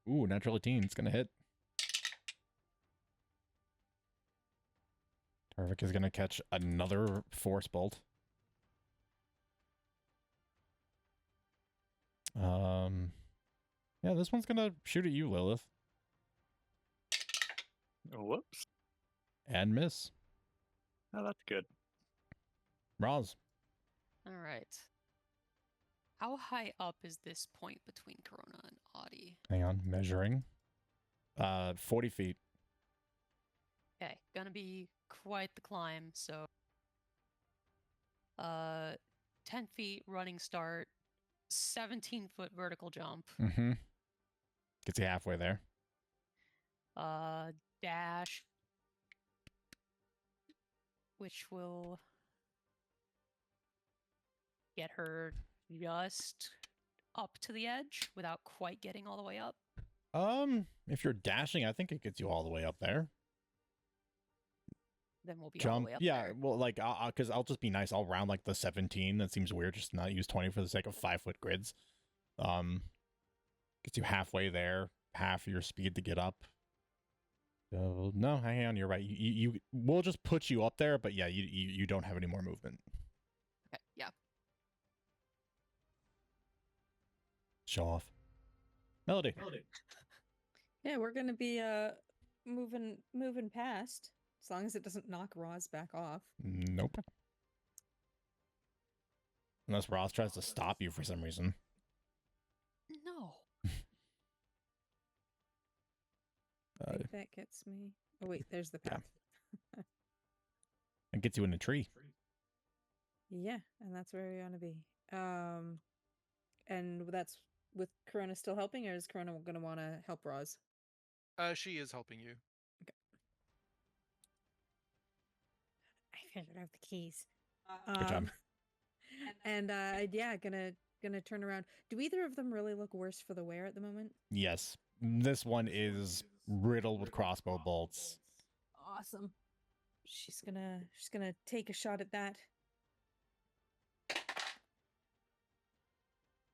Ooh, natural 18. It's gonna hit. Tarvik is gonna catch another force bolt. Yeah, this one's gonna shoot at you, Lilith. Whoops. And miss. Oh, that's good. Roz. All right. How high up is this point between Corona and Audie? Hang on, measuring. 40 feet. Okay, gonna be quite the climb. So, 10 feet running start, 17-foot vertical jump, Mm-hmm. Gets you halfway there. dash, which will get her just up to the edge without quite getting all the way up. If you're dashing, I think it gets you all the way up there. Then we'll be all Jump. the way up Yeah, there. well, like, because I'll just be nice. I'll round like the 17. That seems weird. Just not use 20 for the sake of 5-foot grids. Gets you halfway there, half your speed to get up. So no, hang on. You're right. You we'll just put you up there, but yeah, you don't have any more movement. Okay, yeah. Show off. Melody. Yeah, we're gonna be moving past, as long as it doesn't knock Roz back off. Nope. Unless Ross tries to stop you for some reason. No. I think that gets me. Oh wait, there's the path. It gets you in a tree. Yeah, and that's where we want to be. And that's with Corona still helping, or is Corona gonna want to help Roz? She is helping you. I figured out the keys. Good job. And yeah, gonna turn around. Do either of them really look worse for the wear at the moment? Yes. This one is riddled with crossbow bolts. Awesome. She's gonna take a shot at that.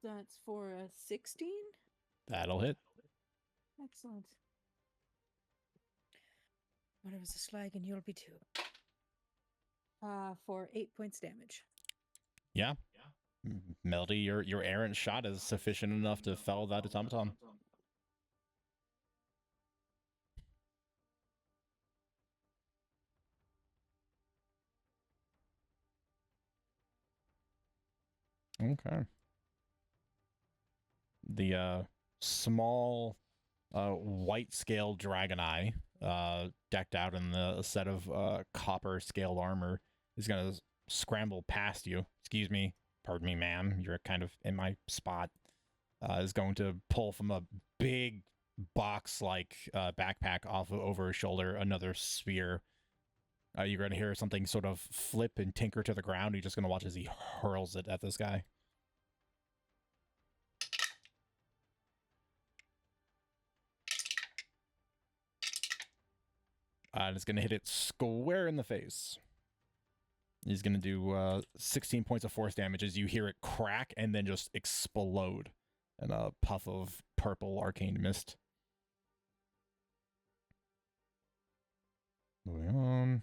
That's for a 16. That'll hit. Excellent. What was a slag and you'll be 2. For 8 points damage. Yeah. Melody, your errant shot is sufficient enough to fell that automaton. Okay. The small white scaled dragon eye, decked out in the set of copper scaled armor, is gonna scramble past you. Excuse me, pardon me, ma'am. You're kind of in my spot. Is going to pull from a big box-like backpack off over his shoulder another spear. You're going to hear something sort of flip and tinker to the ground. You're just going to watch as he hurls it at this guy. And it's going to hit it square in the face. He's going to do 16 points of force damage as you hear it crack and then just explode in a puff of purple arcane mist. Moving on.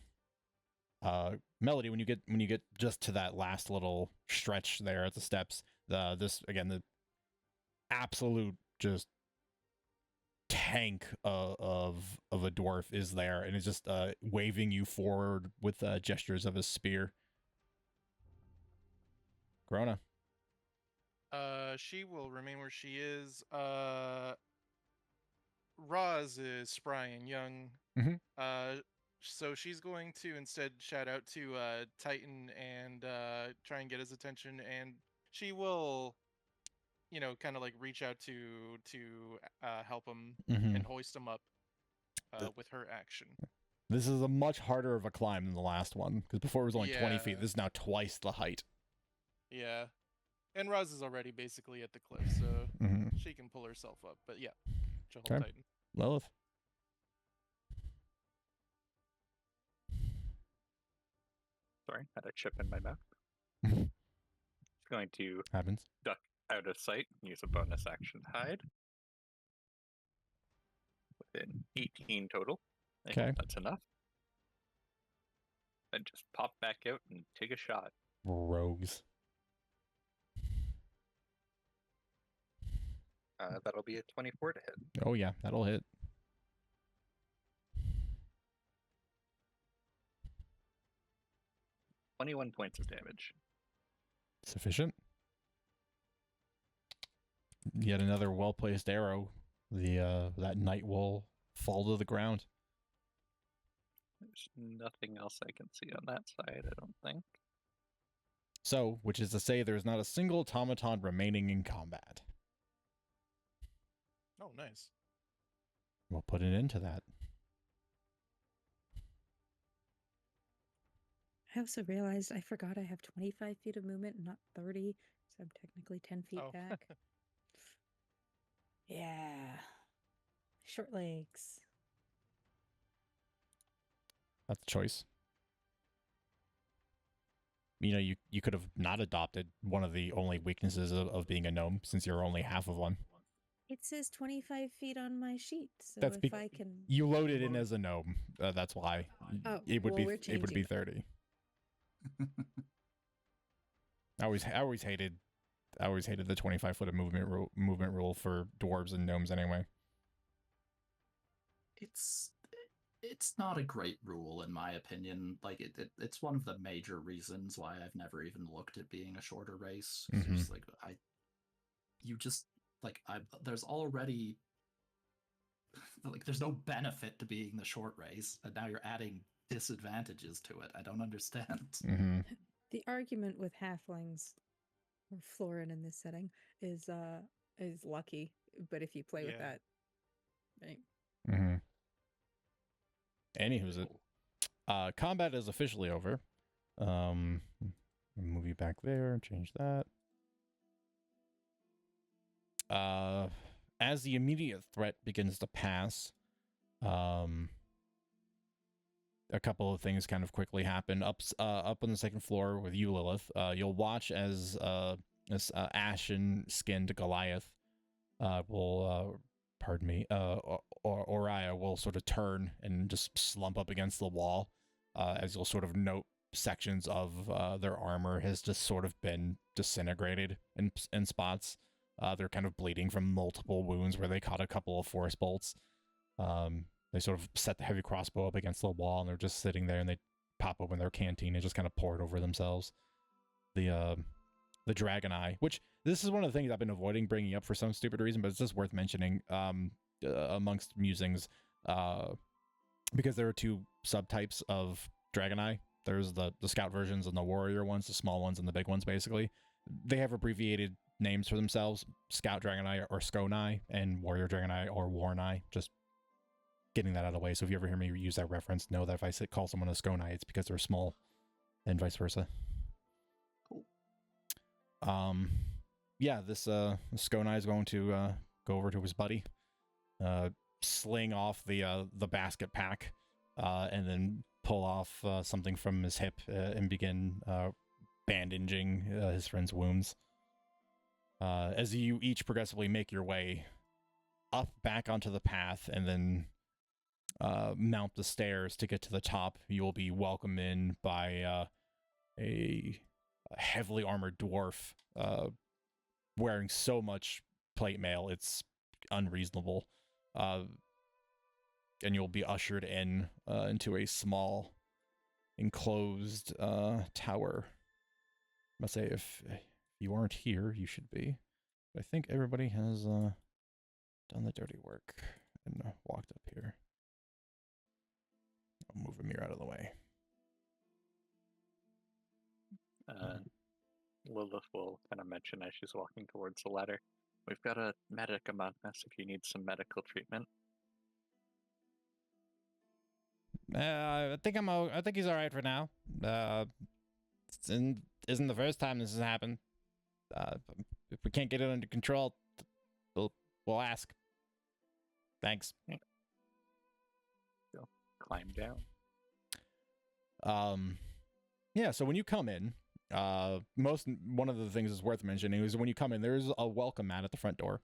Melody, when you get just to that last little stretch there at the steps, the absolute just tank of a dwarf is there, and is just waving you forward with gestures of his spear. Grona. She will remain where she is. Roz is spry and young. Mhm. So she's going to instead shout out to Titan and try and get his attention, and she will, kind of like reach out to help him and hoist him up with her action. This is a much harder of a climb than the last one, because before it was only 20 feet. This is now twice the height. Yeah. And Roz is already basically at the cliff, so she can pull herself up. But yeah, she'll hold Titan. Lilith. Sorry, had a chip in my mouth. It's going to happens. Duck out of sight, use a bonus action hide. Within 18 total. Okay. That's enough. Then just pop back out and take a shot. Rogues. That'll be a 24 to hit. Oh yeah, that'll hit. $21 points of damage. Sufficient. Yet another well-placed arrow. That knight will fall to the ground. There's nothing else I can see on that side, I don't think. So, which is to say there's not a single automaton remaining in combat. Oh, nice. We'll put an end to that. I also realized I forgot I have 25 feet of movement, not 30, so I'm technically 10 feet Oh. back. Yeah. Short legs. That's a choice. You know, you could have not adopted one of the only weaknesses of being a gnome, since you're only half of one. It says 25 feet on my sheet, so That's if I can... You loaded in as a gnome. That's why. Oh, it would well, be we're it would be changing. 30. I always hated the 25-foot of movement rule for dwarves and gnomes anyway. It's not a great rule in my opinion. Like it's one of the major reasons why I've never even looked at being a shorter race. Mhm. Just like there's already like there's no benefit to being the short race, and now you're adding disadvantages to it. I don't understand. Mm-hmm. The argument with halflings, or Florin in this setting, is lucky, but if you play with Yeah. that, right? Mm-hmm. Anywho's it. Combat is officially over. Move you back there, change that. As the immediate threat begins to pass, a couple of things kind of quickly happen. Up on the second floor with you, Lilith, you'll watch as this ashen-skinned Goliath will, Oriah will sort of turn and just slump up against the wall, as you'll sort of note sections of their armor has just sort of been disintegrated in spots. They're kind of bleeding from multiple wounds where they caught a couple of force bolts. They sort of set the heavy crossbow up against the wall, and they're just sitting there, and they pop open their canteen and just kind of pour it over themselves. The Dragon Eye, which this is one of the things I've been avoiding bringing up for some stupid reason, but it's just worth mentioning amongst musings, because there are two subtypes of Dragon Eye. There's the scout versions and the warrior ones, the small ones and the big ones, basically. They have abbreviated names for themselves: Scout Dragon Eye or Scone Eye, and Warrior Dragon Eye or Warn Eye. Just getting that out of the way. So if you ever hear me use that reference, know that if I call someone a Scone Eye, it's because they're small, and vice versa. Cool. Yeah, this Scone Eye is going to go over to his buddy, sling off the basket pack, and then pull off something from his hip and begin bandaging his friend's wounds. As you each progressively make your way up back onto the path and then mount the stairs to get to the top, you will be welcomed in by a heavily armored dwarf wearing so much plate mail, it's unreasonable. And you'll be ushered in into a small enclosed tower. I must say, if you aren't here, you should be. But I think everybody has done the dirty work and walked up here. I'll move a mirror out of the way. Lilith will kind of mention as she's walking towards the ladder, we've got a medic among us if you need some medical treatment. I think I think he's all right for now. Isn't the first time this has happened. If we can't get it under control, we'll ask. Thanks. So climb down. Yeah. So when you come in, one of the things that's worth mentioning is when you come in, there's a welcome mat at the front door.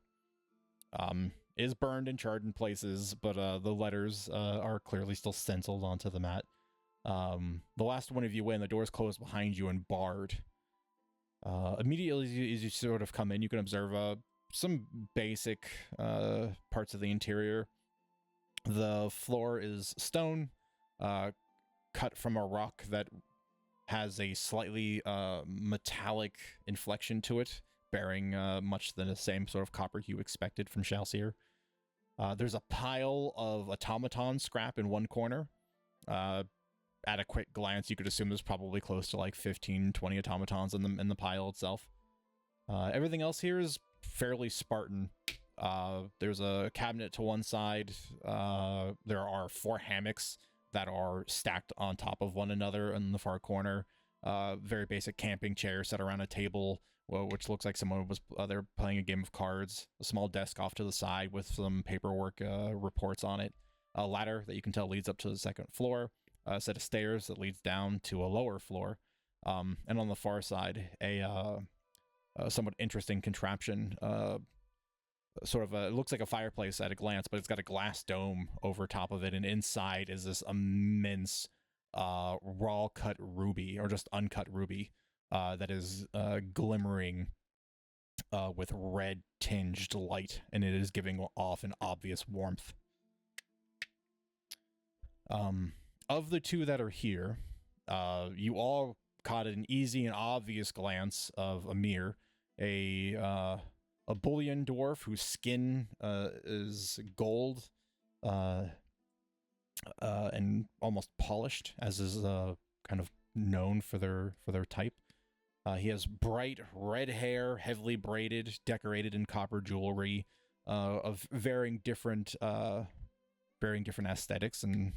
Is burned and charred in places, but the letters are clearly still stenciled onto the mat. The last one of you in, the door's closed behind you and barred. Immediately as you sort of come in, you can observe some basic parts of the interior. The floor is stone, cut from a rock that has a slightly metallic inflection to it, bearing much the same sort of copper hue expected from Shalsir. There's a pile of automaton scrap in one corner, At a quick glance, you could assume there's probably close to like 15, 20 automatons in the pile itself. Everything else here is fairly Spartan. There's a cabinet to one side. There are 4 hammocks that are stacked on top of one another in the far corner. Very basic camping chair set around a table, which looks like someone was they're playing a game of cards. A small desk off to the side with some paperwork reports on it. A ladder that you can tell leads up to the second floor. A set of stairs that leads down to a lower floor. And on the far side, a somewhat interesting contraption. It looks like a fireplace at a glance, but it's got a glass dome over top of it, and inside is this immense raw cut ruby, or just uncut ruby, that is glimmering with red tinged light, and it is giving off an obvious warmth. Of the 2 that are here, you all caught an easy and obvious glance of Amir, a bullion dwarf whose skin is gold and almost polished, as is kind of known for their type. He has bright red hair, heavily braided, decorated in copper jewelry, of varying different aesthetics and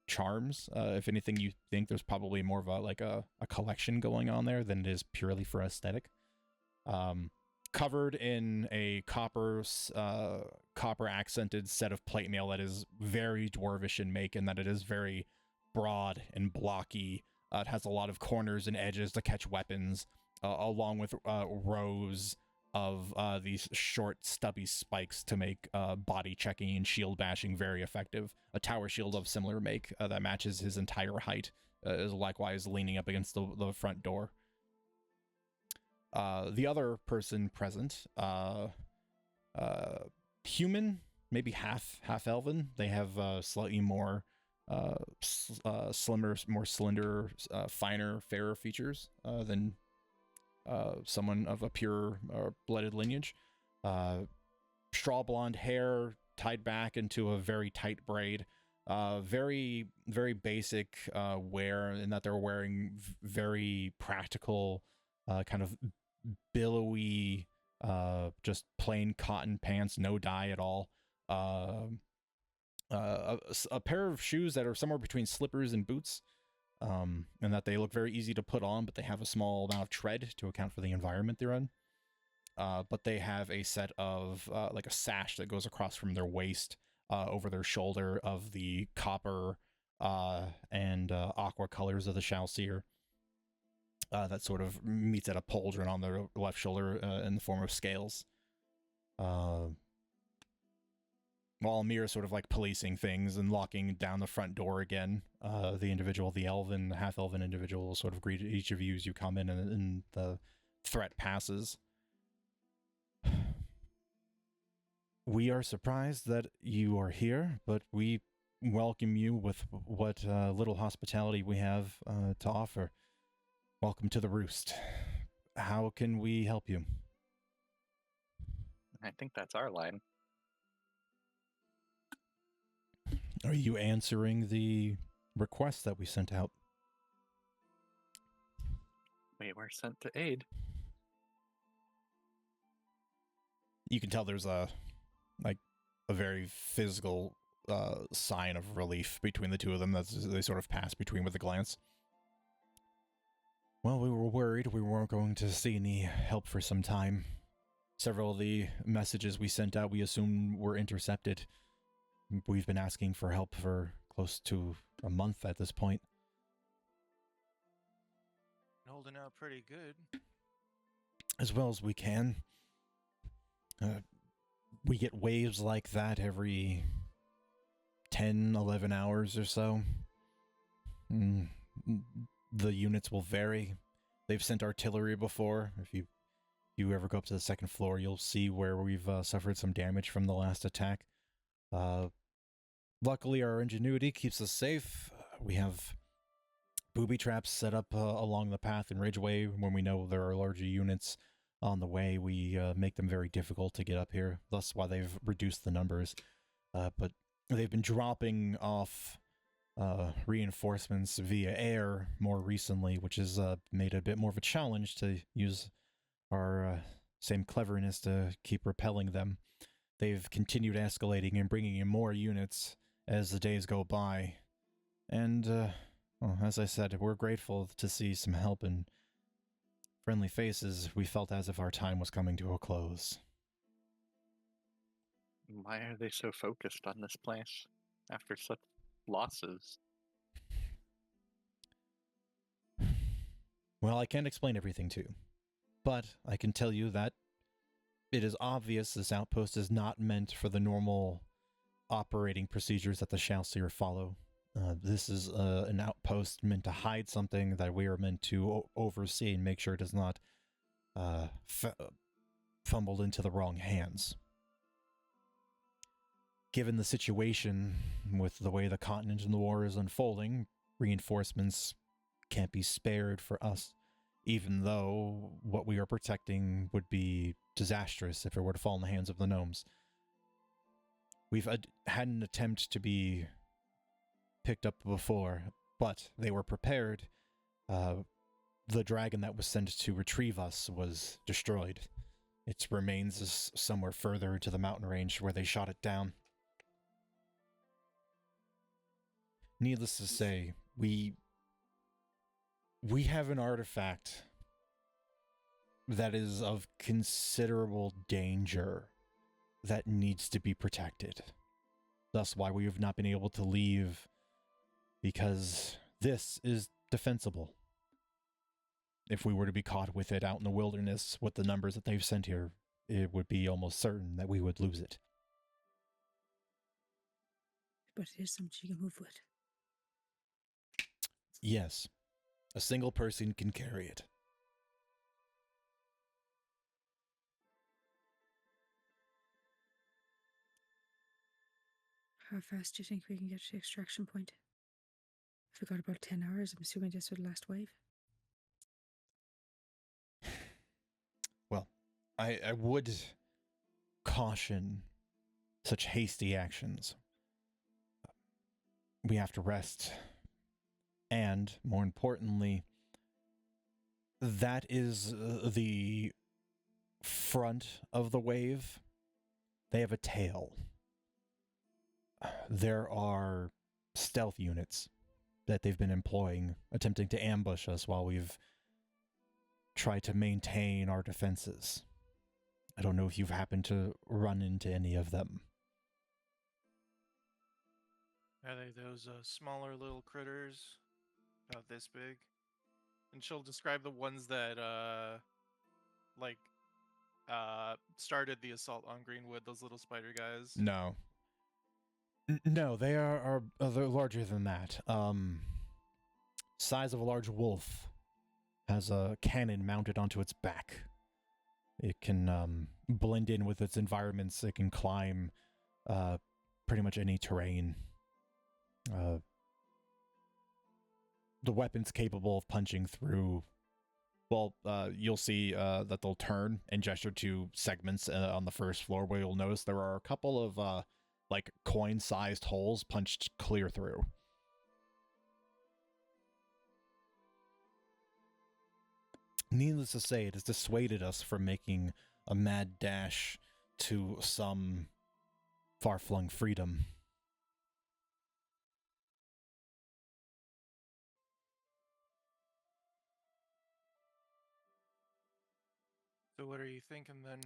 charms. If anything, you think there's probably more of a collection going on there than it is purely for aesthetic. Covered in a copper accented set of plate mail that is very dwarvish in make, and that it is very broad and blocky. It has a lot of corners and edges to catch weapons, along with rows of these short, stubby spikes to make body checking and shield bashing very effective. A tower shield of similar make that matches his entire height is likewise leaning up against the front door. The other person present, human, maybe half elven. They have slightly more slimmer, more slender, finer, fairer features than someone of a pure blooded lineage. Straw blonde hair tied back into a very tight braid. Very, very basic wear, in that they're wearing very practical, kind of billowy, just plain cotton pants, no dye at all. A pair of shoes that are somewhere between slippers and boots, and that they look very easy to put on, but they have a small amount of tread to account for the environment they're in. But they have a set of, like a sash that goes across from their waist over their shoulder of the copper and aqua colors of the Shalsir. That sort of meets at a pauldron on their left shoulder in the form of scales. While Amir is sort of like policing things and locking down the front door again, the elven, half-elven individual will sort of greet each of you as you come in, and the threat passes. We are surprised that you are here, but we welcome you with what little hospitality we have to offer. Welcome to the Roost. How can we help you? I think that's our line. Are you answering the request that we sent out? We were sent to aid. You can tell there's a very physical sign of relief between the two of them that they sort of pass between with a glance. Well, we were worried we weren't going to see any help for some time. Several of the messages we sent out, we assumed, were intercepted. We've been asking for help for close to a month at this point. Holding out pretty good. As well as we can. We get waves like that every 10, 11 hours or so. The units will vary. They've sent artillery before. If you ever go up to the second floor, you'll see where we've suffered some damage from the last attack. Luckily, our ingenuity keeps us safe. We have booby traps set up along the path in Ridgeway. When we know there are larger units on the way, we make them very difficult to get up here. Thus why they've reduced the numbers. But they've been dropping off reinforcements via air more recently, which has made it a bit more of a challenge to use our same cleverness to keep repelling them. They've continued escalating and bringing in more units as the days go by. And, well, as I said, we're grateful to see some help and friendly faces. We felt as if our time was coming to a close. Why are they so focused on this place after such losses? Well, I can't explain everything to you, but I can tell you that it is obvious this outpost is not meant for the normal operating procedures that the Shalsir follow. This is an outpost meant to hide something that we are meant to oversee and make sure it does not fumble into the wrong hands. Given the situation with the way the continent and the war is unfolding, reinforcements can't be spared for us, even though what we are protecting would be disastrous if it were to fall in the hands of the gnomes. We've had an attempt to be picked up before, but they were prepared. The dragon that was sent to retrieve us was destroyed. Its remains is somewhere further into the mountain range where they shot it down. Needless to say, we have an artifact that is of considerable danger that needs to be protected. Thus why we have not been able to leave, because this is defensible. If we were to be caught with it out in the wilderness with the numbers that they've sent here, it would be almost certain that we would lose it. But it is something you can move with. Yes, a single person can carry it. How fast do you think we can get to the extraction point? If we got about 10 hours, I'm assuming this would last wave. Well, I would caution such hasty actions. We have to rest. And, more importantly, that is the front of the wave. They have a tail. There are stealth units that they've been employing, attempting to ambush us while we've tried to maintain our defenses. I don't know if you've happened to run into any of them. Are they those smaller little critters, about this big? And she'll describe the ones that started the assault on Greenwood, those little spider guys. No. No, they are they're larger than that. Size of a large wolf. Has a cannon mounted onto its back. It can blend in with its environments. It can climb pretty much any terrain. The weapon's capable of punching through. Well, you'll see that they'll turn and gesture to segments on the first floor where you'll notice there are a couple of like coin-sized holes punched clear through. Needless to say, it has dissuaded us from making a mad dash to some far-flung freedom. So what are you thinking then?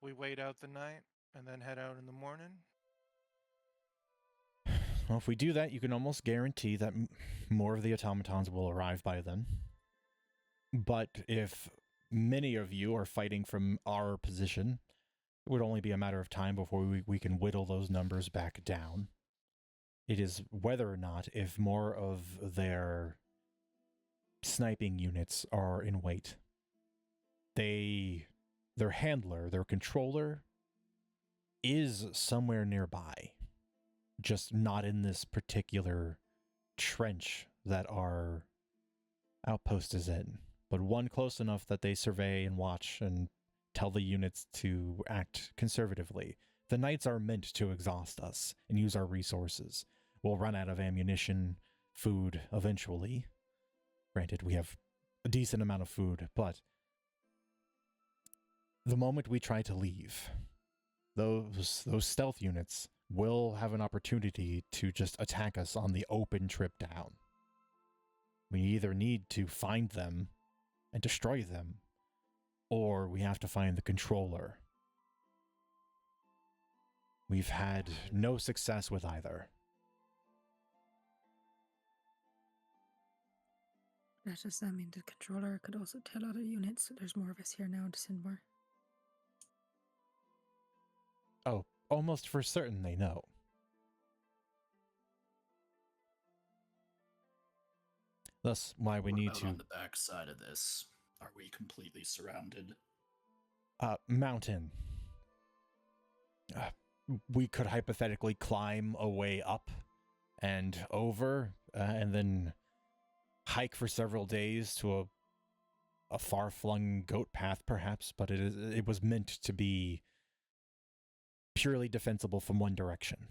We wait out the night and then head out in the morning? Well, if we do that, you can almost guarantee that more of the automatons will arrive by then. But if many of you are fighting from our position, it would only be a matter of time before we can whittle those numbers back down. It is whether or not if more of their sniping units are in wait. Their handler, their controller, is somewhere nearby. Just not in this particular trench that our outpost is in, but one close enough that they survey and watch and tell the units to act conservatively. The knights are meant to exhaust us and use our resources. we'll run out of ammunition, food eventually. Granted, we have a decent amount of food, but the moment we try to leave, those stealth units will have an opportunity to just attack us on the open trip down. We either need to find them and destroy them, or we have to find the controller. We've had no success with either. Does that mean the controller could also tell other units that there's more of us here now to send more? Oh, almost for certain they know. Thus, why we What need about to... on the back side of this? Are we completely surrounded? Mountain. We could hypothetically climb a way up and over, and then hike for several days to a far-flung goat path, perhaps, but it was meant to be purely defensible from one direction.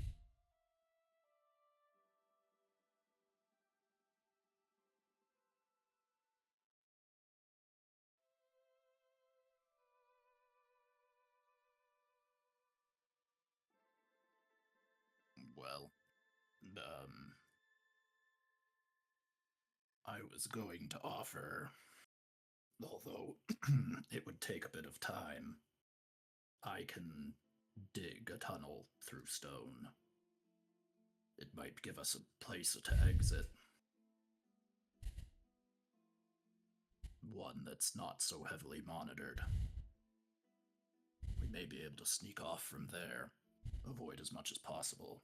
Well, I was going to offer, although it would take a bit of time, I can dig a tunnel through stone. It might give us a place to exit. One that's not so heavily monitored. We may be able to sneak off from there, avoid as much as possible.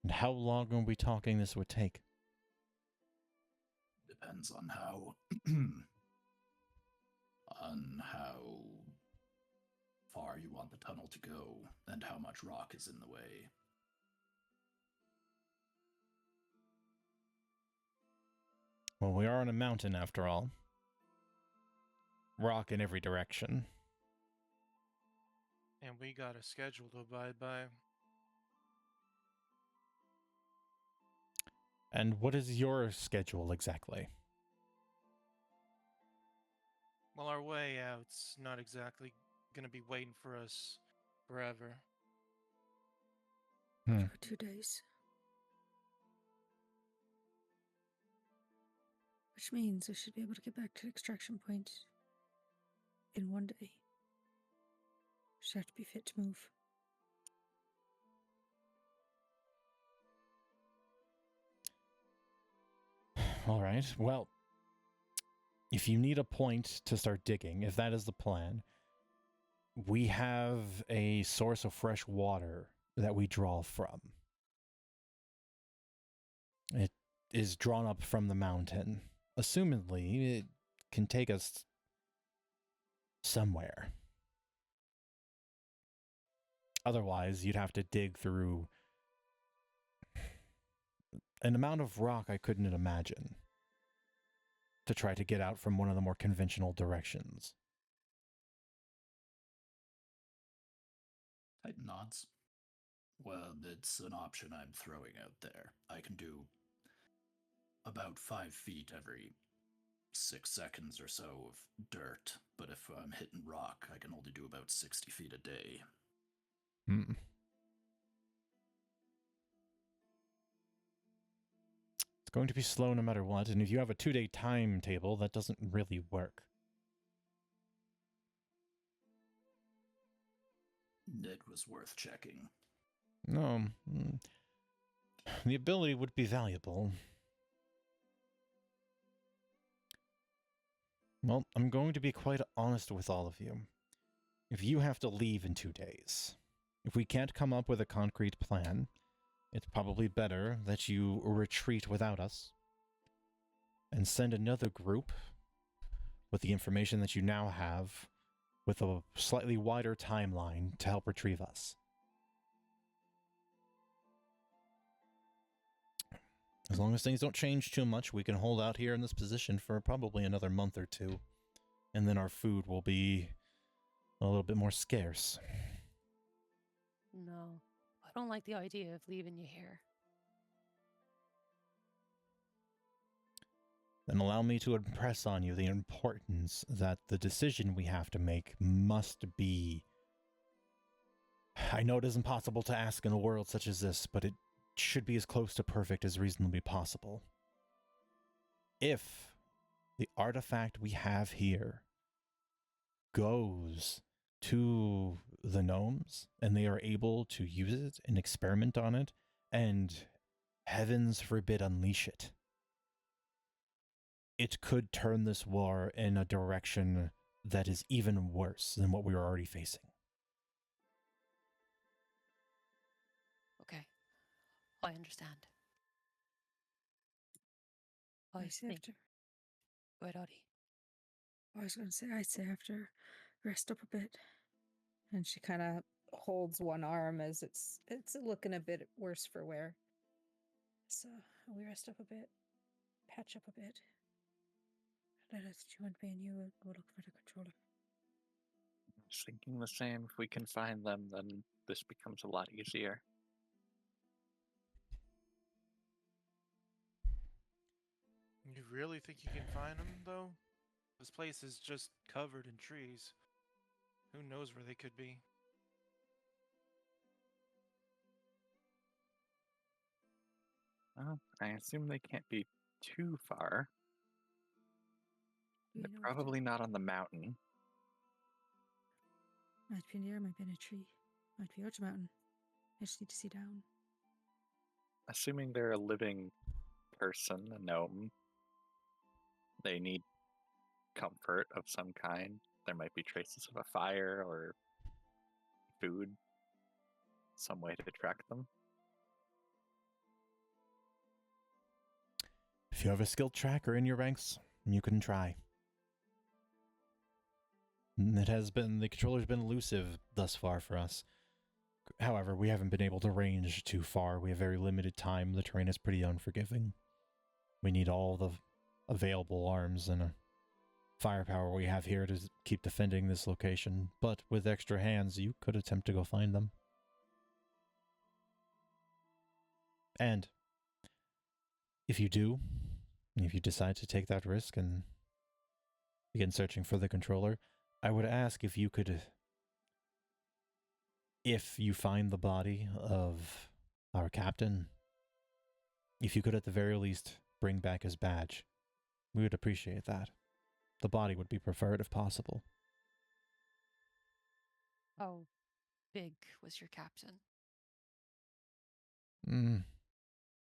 And how long are we talking this would take? Depends on how far you want the tunnel to go and how much rock is in the way. Well, we are on a mountain after all. Rock in every direction. And we got a schedule to abide by. And what is your schedule exactly? Well, our way out's not exactly gonna be waiting for us forever. For 2 days. Which means I should be able to get back to the extraction point in 1 day. Start to be fit to move. All right, well, if you need a point to start digging, if that is the plan, we have a source of fresh water that we draw from. It is drawn up from the mountain. Assumedly, it can take us somewhere. Otherwise, you'd have to dig through an amount of rock I couldn't imagine to try to get out from one of the more conventional directions. Titan nods. Well, it's an option I'm throwing out there. I can do about 5 feet every 6 seconds or so of dirt, but if I'm hitting rock, I can only do about 60 feet a day. It's going to be slow no matter what, and if you have a 2-day timetable, that doesn't really work. It was worth checking. No. The ability would be valuable. Well, I'm going to be quite honest with all of you. If you have to leave in 2 days, if we can't come up with a concrete plan, it's probably better that you retreat without us and send another group with the information that you now have with a slightly wider timeline to help retrieve us. As long as things don't change too much, we can hold out here in this position for probably another month or two, and then our food will be a little bit more scarce. No, I don't like the idea of leaving you here. Then allow me to impress on you the importance that the decision we have to make must be. I know it isn't possible to ask in a world such as this, but it should be as close to perfect as reasonably possible. If the artifact we have here goes to the gnomes and they are able to use it and experiment on it, and heavens forbid unleash it, it could turn this war in a direction that is even worse than what we are already facing. Okay, I understand. I I say think. after. Go ahead, Audie. I was going to say, I'd say after, rest up a bit. And she kind of holds one arm as it's looking a bit worse for wear. So we rest up a bit, patch up a bit. Let us, you and me and you will go look for the controller. I was thinking the same. If we can find them, then this becomes a lot easier. You really think you can find them, though? This place is just covered in trees. Who knows where they could be? Well, I assume they can't be too far. Do you They're know probably not on the mountain. Might be in the air, might be in a tree. Might be out the mountain. I just need to see down. Assuming they're a living person, a gnome, they need comfort of some kind. There might be traces of a fire or food, some way to track them. If you have a skilled tracker in your ranks, you can try. The controller's been elusive thus far for us. However, we haven't been able to range too far. We have very limited time. The terrain is pretty unforgiving. We need all the available arms and firepower we have here to keep defending this location. But with extra hands, you could attempt to go find them. And if you do, if you decide to take that risk and begin searching for the controller, I would ask if you could, if you find the body of our captain, if you could at the very least bring back his badge. We would appreciate that. The body would be preferred if possible. How big was your captain?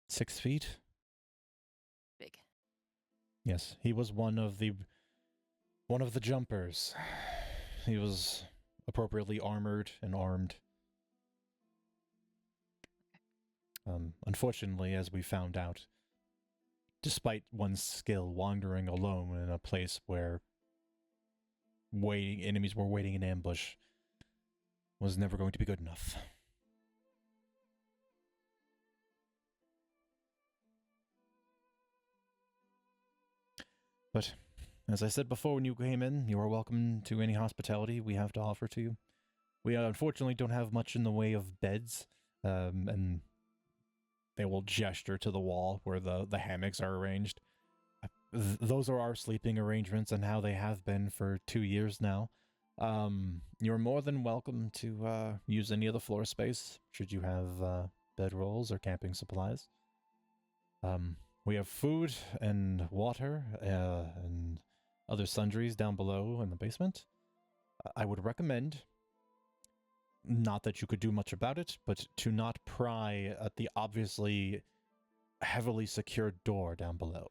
6 feet? Big. Yes, he was one of the jumpers. He was appropriately armored and armed. Unfortunately, as we found out, despite one's skill, wandering alone in a place where enemies were waiting in ambush was never going to be good enough. But as I said before when you came in, you are welcome to any hospitality we have to offer to you. We unfortunately don't have much in the way of beds, and they will gesture to the wall where the hammocks are arranged. Those are our sleeping arrangements and how they have been for 2 years now. You're more than welcome to use any of the floor space should you have bedrolls or camping supplies. We have food and water and other sundries down below in the basement. I would recommend, not that you could do much about it, but to not pry at the obviously heavily secured door down below.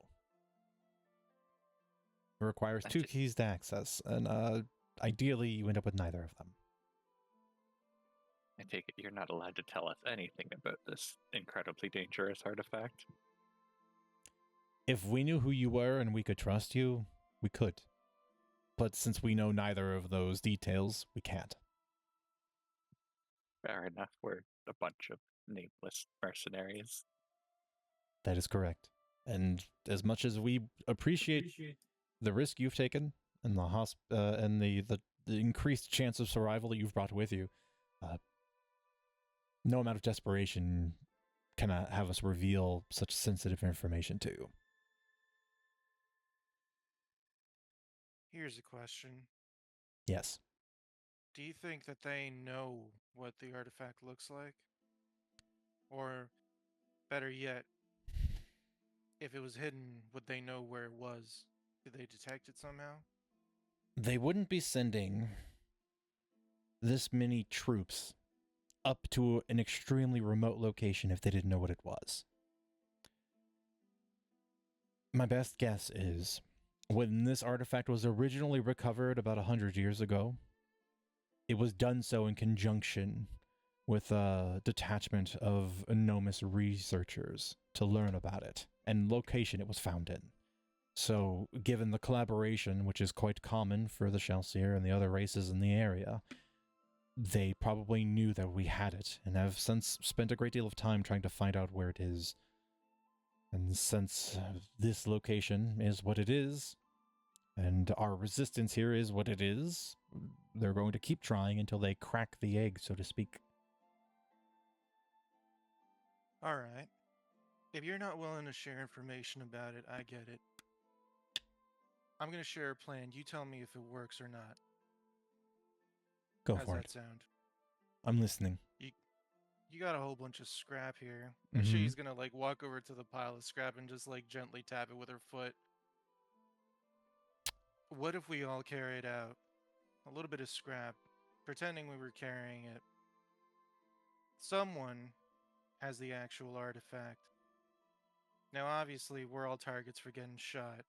It requires 2 keys to access, and ideally you end up with neither of them. I take it you're not allowed to tell us anything about this incredibly dangerous artifact. If we knew who you were and we could trust you, we could. But since we know neither of those details, we can't. Fair enough, we're a bunch of nameless mercenaries. That is correct. And as much as we appreciate the risk you've taken and the increased chance of survival that you've brought with you, no amount of desperation can have us reveal such sensitive information to you. Here's a question. Yes. Do you think that they know what the artifact looks like? Or, better yet, if it was hidden, would they know where it was? Did they detect it somehow? They wouldn't be sending this many troops up to an extremely remote location if they didn't know what it was. My best guess is when this artifact was originally recovered about 100 years ago, it was done so in conjunction with a detachment of Anomus researchers to learn about it and location it was found in. So, given the collaboration, which is quite common for the Shalsir and the other races in the area, they probably knew that we had it and have since spent a great deal of time trying to find out where it is. And since this location is what it is, and our resistance here is what it is, they're going to keep trying until they crack the egg, so to speak. Alright. If you're not willing to share information about it, I get it. I'm gonna share a plan. You tell me if it works or not. Go How's for that it. sound? I'm listening. You got a whole bunch of scrap here. Mhm. And she's gonna like walk over to the pile of scrap and just like gently tap it with her foot. What if we all carried out a little bit of scrap, pretending we were carrying it? Someone has the actual artifact. Now, obviously, we're all targets for getting shot,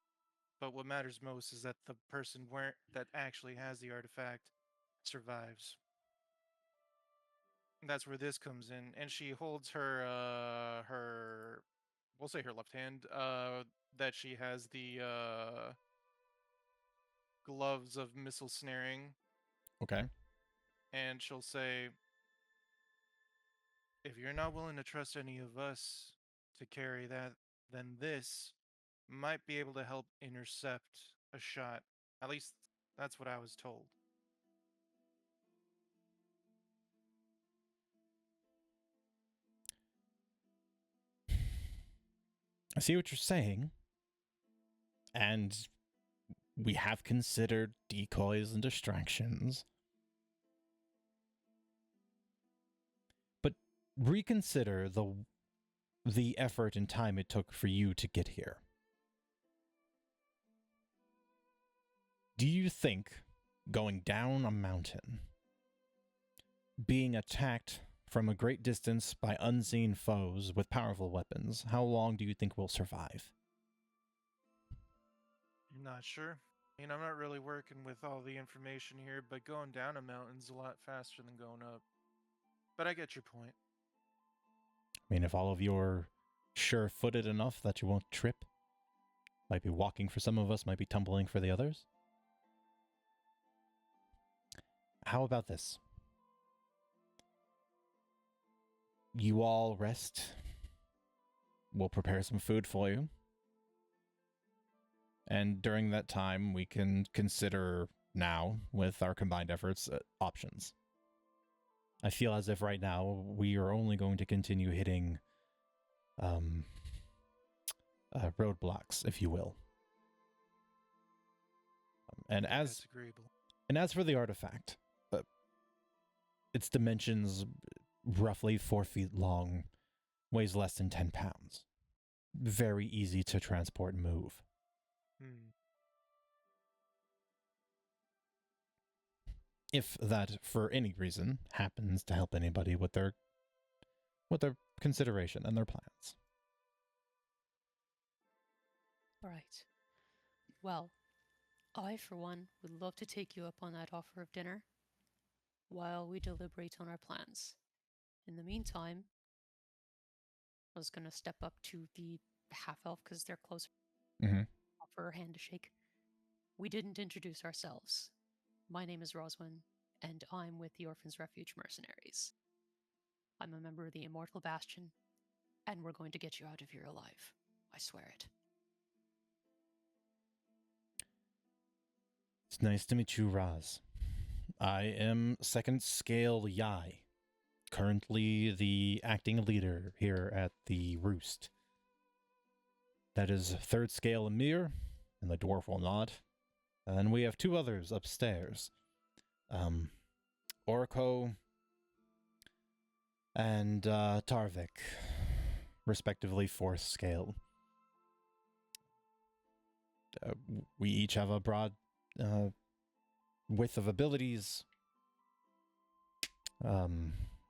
but what matters most is that the person that actually has the artifact survives. And that's where this comes in, and she holds her we'll say her left hand, that she has the gloves of missile snaring, Okay. and she'll say, if you're not willing to trust any of us to carry that, then this might be able to help intercept a shot. At least that's what I was told. I see what you're saying. And we have considered decoys and distractions. But reconsider the effort and time it took for you to get here. Do you think going down a mountain, being attacked from a great distance by unseen foes with powerful weapons, how long do you think we'll survive? I'm not sure. I mean, I'm not really working with all the information here, but going down a mountain's a lot faster than going up. But I get your point. I mean, if all of you are sure-footed enough that you won't trip, might be walking for some of us, might be tumbling for the others. How about this? You all rest. We'll prepare some food for you. And during that time, we can consider now, with our combined efforts, options. I feel as if right now we are only going to continue hitting roadblocks, if you will. And That's agreeable. And as for the artifact, its dimensions roughly 4 feet long, weighs less than 10 pounds. Very easy to transport and move. If that, for any reason, happens to help anybody with their consideration and their plans. All right. Well, I, for one, would love to take you up on that offer of dinner while we deliberate on our plans. In the meantime, I was going to step up to the half-elf because they're closer. Mm-hmm. Offer her hand to shake. We didn't introduce ourselves. My name is Roswin, and I'm with the Orphan's Refuge Mercenaries. I'm a member of the Immortal Bastion, and we're going to get you out of here alive. I swear it. It's nice to meet you, Raz. I am second scale Yai, currently the acting leader here at the Roost. That is third scale Emir, and the dwarf will nod. And we have two others upstairs. Orko and Tarvik, respectively fourth scale. We each have a broad width of abilities.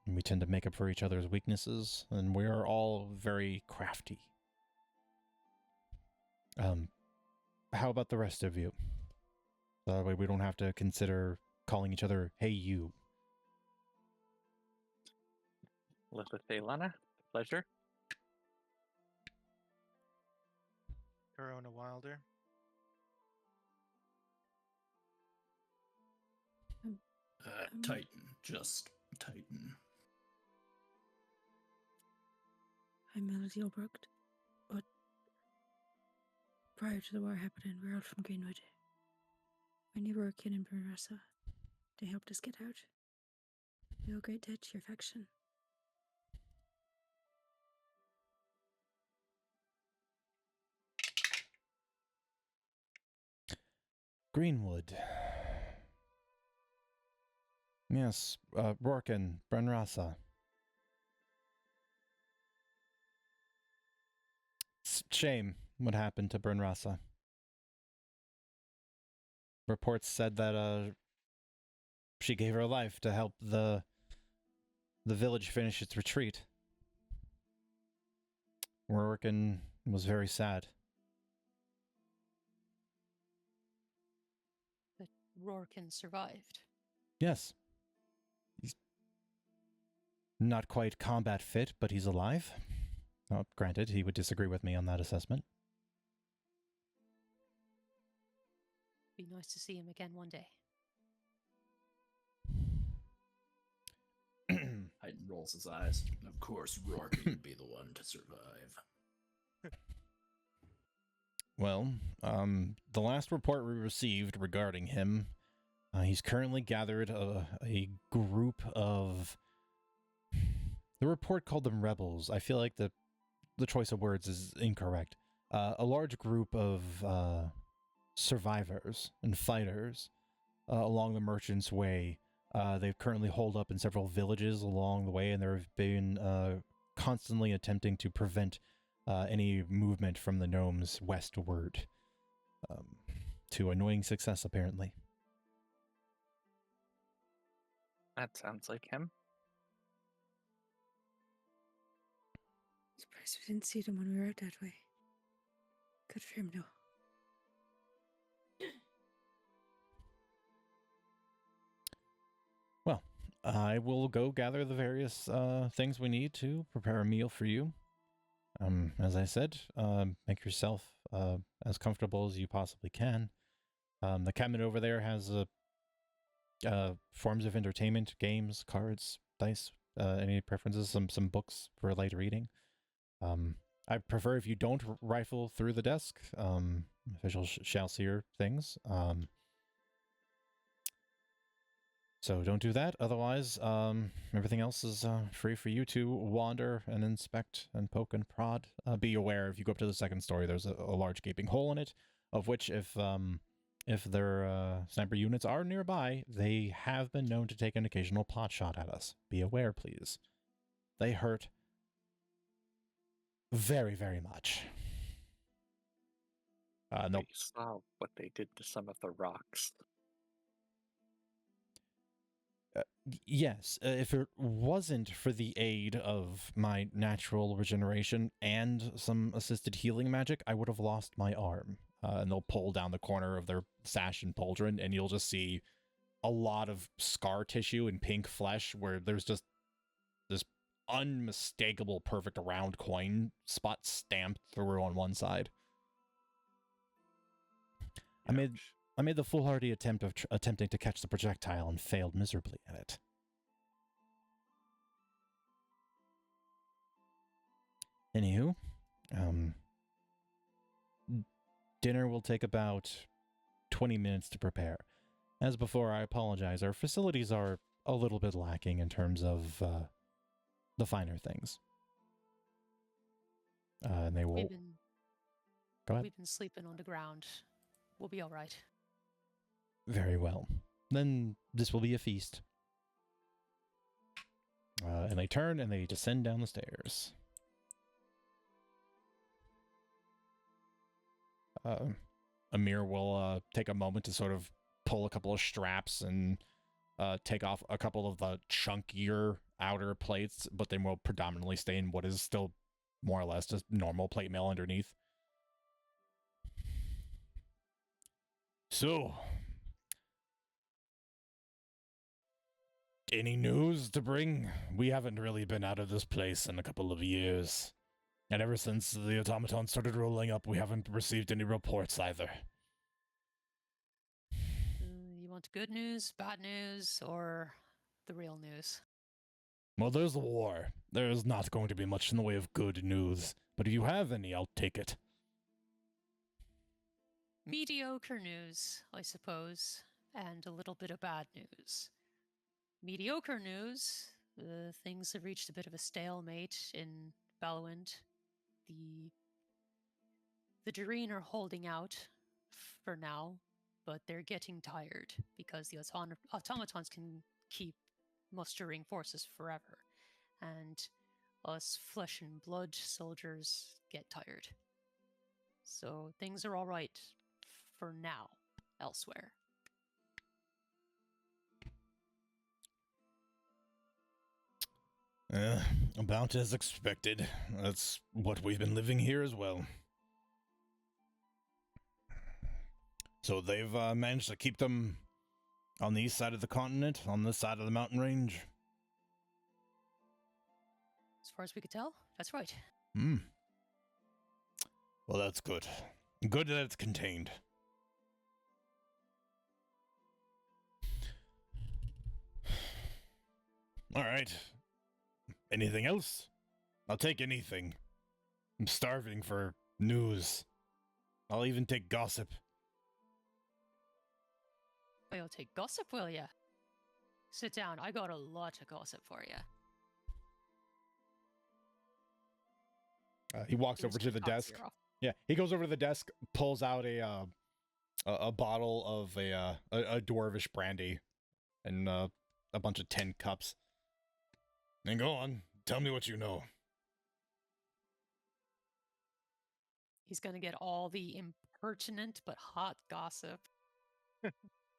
We tend to make up for each other's weaknesses, and we are all very crafty. How about the rest of you? That way we don't have to consider calling each other, hey, you. Lana, pleasure. Corona Wilder. Titan, just Titan. I'm Melody Albrecht, but prior to the war happening, we were out from Greenwood. My neighbor Kin and Brunrasa, they helped us get out. We owe great debt to your faction. Greenwood. Yes, Rorken, Brenrasa. Shame what happened to Brenrasa. Reports said that she gave her life to help the village finish its retreat. Rorken was very sad. But Rorken survived. Yes. He's not quite combat fit, but he's alive. Granted, he would disagree with me on that assessment. Be nice to see him again one day. Titan rolls his eyes. Of course, Rourke would be the one to survive. Well, the last report we received regarding him, he's currently gathered a group of... The report called them rebels. I feel like the choice of words is incorrect. A large group of survivors and fighters along the Merchant's Way. They've currently holed up in several villages along the way, and they've been constantly attempting to prevent any movement from the gnomes westward. To annoying success, apparently. That sounds like him. Surprised we didn't see them when we were out that way. Good for him, though. Well, I will go gather the various things we need to prepare a meal for you. As I said, make yourself as comfortable as you possibly can. The cabinet over there has forms of entertainment, games, cards, dice. Any preferences? Some books for light reading. I prefer if you don't rifle through the desk. Official Shalsir things. So don't do that. Otherwise, everything else is free for you to wander and inspect and poke and prod. Be aware, if you go up to the second story, there's a large gaping hole in it, of which if their sniper units are nearby, they have been known to take an occasional pot shot at us. Be aware, please. They hurt very, very much. No. You saw what they did to some of the rocks. Yes, if it wasn't for the aid of my natural regeneration and some assisted healing magic, I would have lost my arm. And they'll pull down the corner of their sash and pauldron, and you'll just see a lot of scar tissue and pink flesh where there's just this unmistakable perfect round coin spot stamped through on one side. I made the foolhardy attempt of attempting to catch the projectile and failed miserably at it. Anywho, dinner will take about 20 minutes to prepare. As before, I apologize. Our facilities are a little bit lacking in terms of the finer things. And they will We've been go ahead. we've been sleeping on the ground. We'll be all right. Very well. Then this will be a feast. And they turn and they descend down the stairs. Amir will take a moment to sort of pull a couple of straps and take off a couple of the chunkier outer plates, but they will predominantly stay in what is still more or less just normal plate mail underneath. So, any news to bring? We haven't really been out of this place in a couple of years. And ever since the automaton started rolling up, we haven't received any reports either. You want good news, bad news, or the real news? Well, there's the war. There is not going to be much in the way of good news. But if you have any, I'll take it. Mediocre news, I suppose, and a little bit of bad news. Mediocre news, things have reached a bit of a stalemate in Belwind. The Doreen are holding out for now, but they're getting tired because the automatons can keep mustering forces forever, and us flesh and blood soldiers get tired. So things are all right for now elsewhere. About as expected. That's what we've been living here as well. So they've managed to keep them on the east side of the continent, on this side of the mountain range? As far as we could tell, that's right. Hmm. Well, that's good. Good that it's contained. All right. Anything else? I'll take anything. I'm starving for news. I'll even take gossip. Oh, you'll take gossip, will ya? Sit down. I got a lot of gossip for you. He walks over to the desk. Yeah, he goes over to the desk, pulls out a bottle of a dwarvish brandy, and a bunch of tin cups. And go on, tell me what you know. He's gonna get all the impertinent but hot gossip.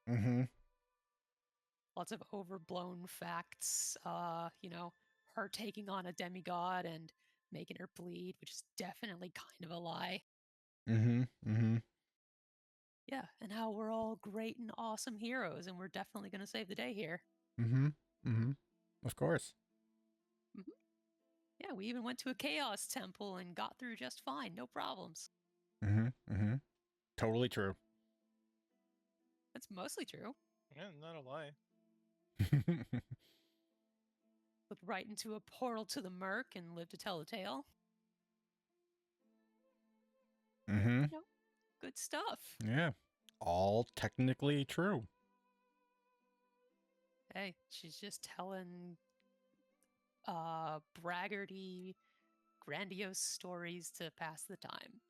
Mm-hmm. Lots of overblown facts. Her taking on a demigod and making her bleed, which is definitely kind of a lie. Mm-hmm. Mm-hmm. Yeah, and how we're all great and awesome heroes, and we're definitely gonna save the day here. Mm-hmm. Mm-hmm. Of course. Mm-hmm. Yeah, we even went to a chaos temple and got through just fine, no problems. Mm-hmm. Mm-hmm. Totally true. That's mostly true. Yeah, not a lie. Looked right into a portal to the Merc and lived to tell the tale. Mm-hmm. You know, good stuff. Yeah. All technically true. Hey, she's just telling braggarty, grandiose stories to pass the time.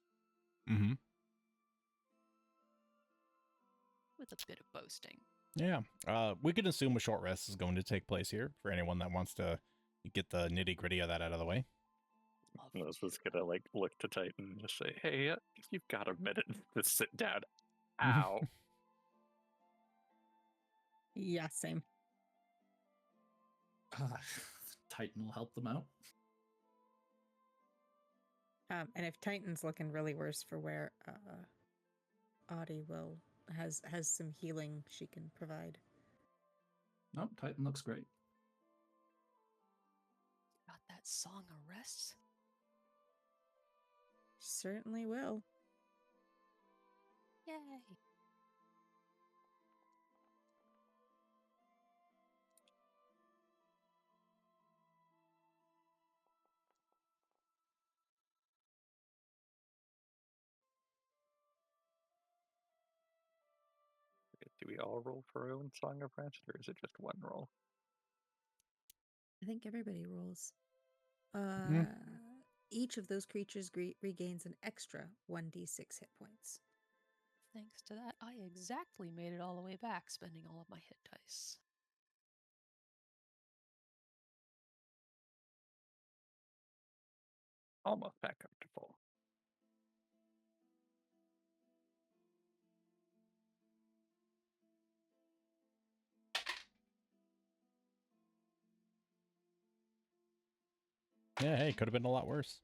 Mm-hmm. With a bit of boasting. Yeah. We can assume a short rest is going to take place here for anyone that wants to get the nitty-gritty of that out of the way. I was just gonna look to Titan and just say, "Hey, if you've got a minute to sit down." Ow. Yeah, same. Titan will help them out. And if Titan's looking really worse for wear, Audie has some healing she can provide. Nope, Titan looks great. Got that song of rest? Certainly will. Yay. Do we all roll for our own Song of Rest, or is it just one roll? I think everybody rolls. Each of those creatures regains an extra 1d6 hit points. Thanks to that, I exactly made it all the way back, spending all of my hit dice. Almost back up to full. Yeah, hey, could have been a lot worse.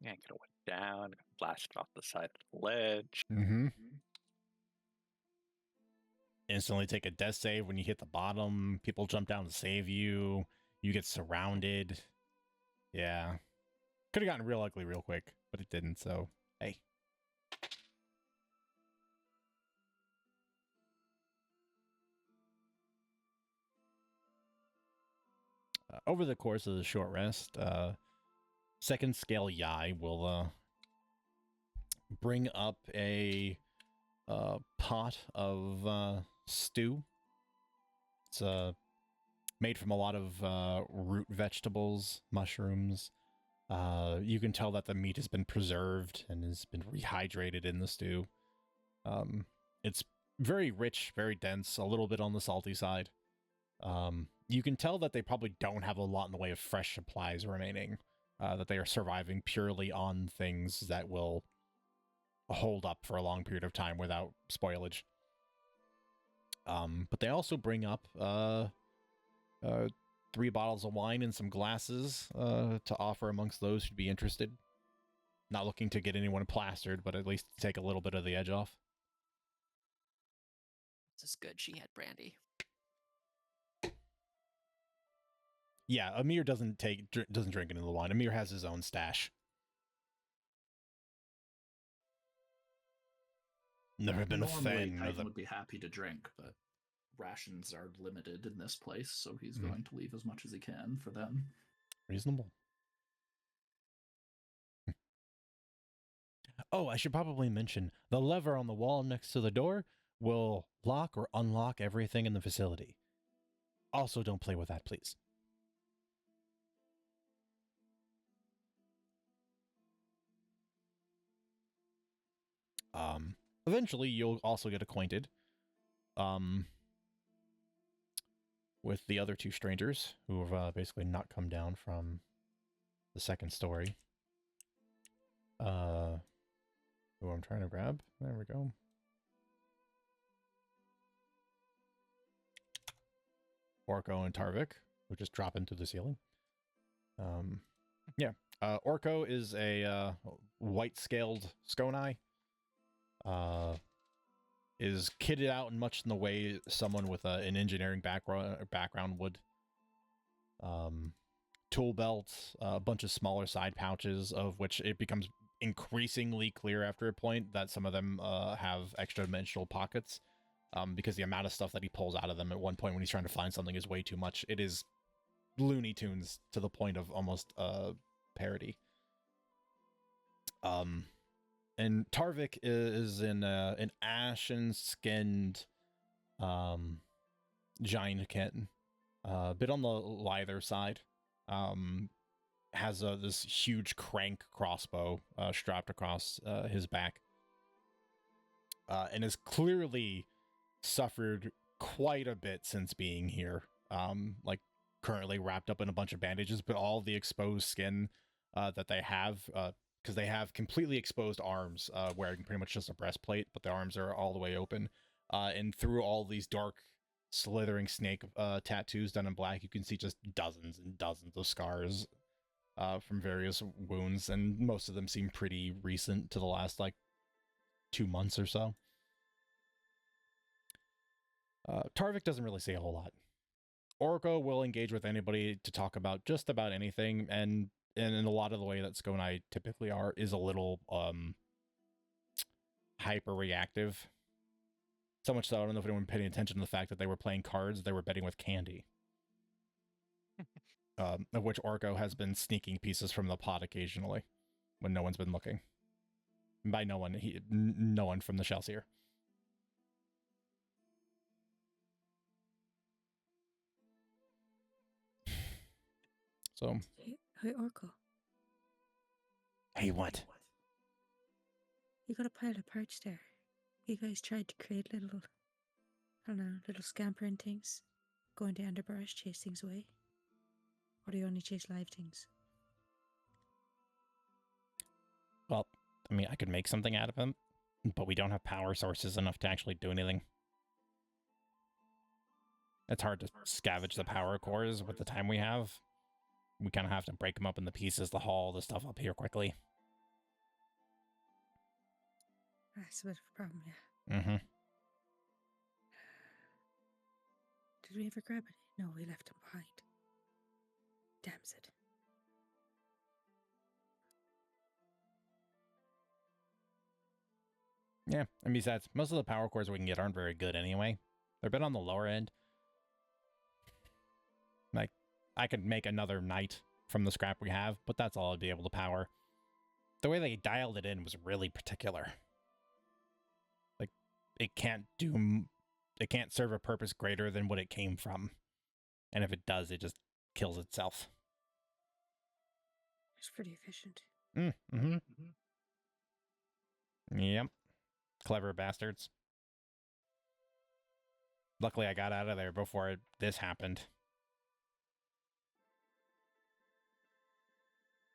Yeah, could have went down, blasted off the side of the ledge. Mm-hmm. Instantly take a death save when you hit the bottom. People jump down to save you. You get surrounded. Yeah. Could have gotten real ugly real quick, but it didn't, so hey. Over the course of the short rest, second scale Yai will bring up a pot of stew. It's made from a lot of root vegetables, mushrooms. You can tell that the meat has been preserved and has been rehydrated in the stew. It's very rich, very dense, a little bit on the salty side. You can tell that they probably don't have a lot in the way of fresh supplies remaining, that they are surviving purely on things that will hold up for a long period of time without spoilage. But they also bring up 3 bottles of wine and some glasses to offer amongst those who'd be interested. Not looking to get anyone plastered, but at least take a little bit of the edge off. This is good. She had brandy. Yeah, Amir doesn't drink any of the wine. Amir has his own stash. Never been Normally, a fan of Titan the... would be happy to drink, but rations are limited in this place, so he's going to leave as much as he can for them. Reasonable. Oh, I should probably mention, the lever on the wall next to the door will lock or unlock everything in the facility. Also, don't play with that, please. Eventually, you'll also get acquainted with the other 2 strangers who have basically not come down from the second story. Who I'm trying to grab. There we go. Orko and Tarvik, who just drop into the ceiling. Yeah. Orko is a white-scaled Skonai. Is kitted out in much in the way someone with an engineering background would. Tool belts, a bunch of smaller side pouches, of which it becomes increasingly clear after a point that some of them have extra dimensional pockets, because the amount of stuff that he pulls out of them at one point when he's trying to find something is way too much. It is Looney Tunes to the point of almost parody. And Tarvik is in an ashen-skinned giant kitten, a bit on the lither side. Has this huge crank crossbow strapped across his back, and has clearly suffered quite a bit since being here. Like currently wrapped up in a bunch of bandages, but all the exposed skin that they have, because they have completely exposed arms, wearing pretty much just a breastplate, but the arms are all the way open. And through all these dark, slithering snake tattoos done in black, you can see just dozens and dozens of scars from various wounds, and most of them seem pretty recent to the last, 2 months or so. Tarvik doesn't really say a whole lot. Orko will engage with anybody to talk about just about anything, and in a lot of the way that Skonai typically are, is a little hyper-reactive. So much so, I don't know if anyone paid attention to the fact that they were playing cards, they were betting with candy. Of which Orko has been sneaking pieces from the pot occasionally, when no one's been looking. By no one, no one from the Shalsir. So, Hey, Orko. hey, what? You got a pile of parts there. You guys tried to create little, I don't know, little scampering things. Go into underbrush, chase things away. Or do you only chase live things? Well, I mean, I could make something out of them, but we don't have power sources enough to actually do anything. It's hard to scavenge the power cores with the time we have. We kind of have to break them up into pieces to haul the stuff up here quickly. That's a bit of a problem, yeah. Mm-hmm. Did we ever grab it? No, we left him behind. Damn it. Yeah, and besides, most of the power cores we can get aren't very good anyway. They're a bit on the lower end. Like, I could make another knight from the scrap we have, but that's all I'd be able to power. The way they dialed it in was really particular. Like, it can't serve a purpose greater than what it came from. And if it does, it just kills itself. It's pretty efficient. Mm-hmm. Yep. Clever bastards. Luckily, I got out of there before this happened.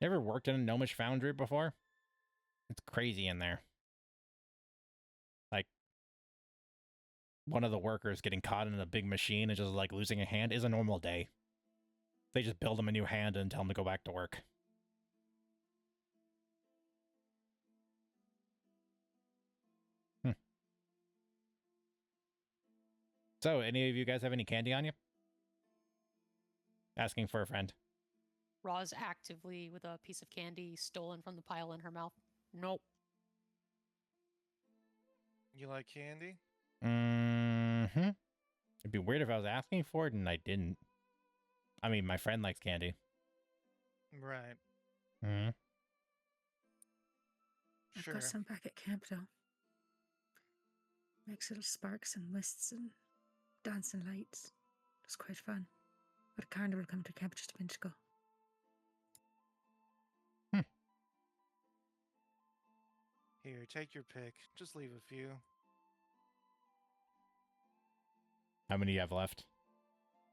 You ever worked in a gnomish foundry before? It's crazy in there. Like, one of the workers getting caught in a big machine and just like losing a hand is a normal day. They just build him a new hand and tell him to go back to work. So, any of you guys have any candy on you? Asking for a friend. Roz actively with a piece of candy stolen from the pile in her mouth. Nope. You like candy? Mm-hmm. It'd be weird if I was asking for it and I didn't. I mean, my friend likes candy. Right. Mm-hmm. I've Sure. got some back at camp, though. Makes little sparks and mists and dancing lights. It's quite fun. But a carnival come to camp just a minute ago. Here, take your pick. Just leave a few. How many do you have left?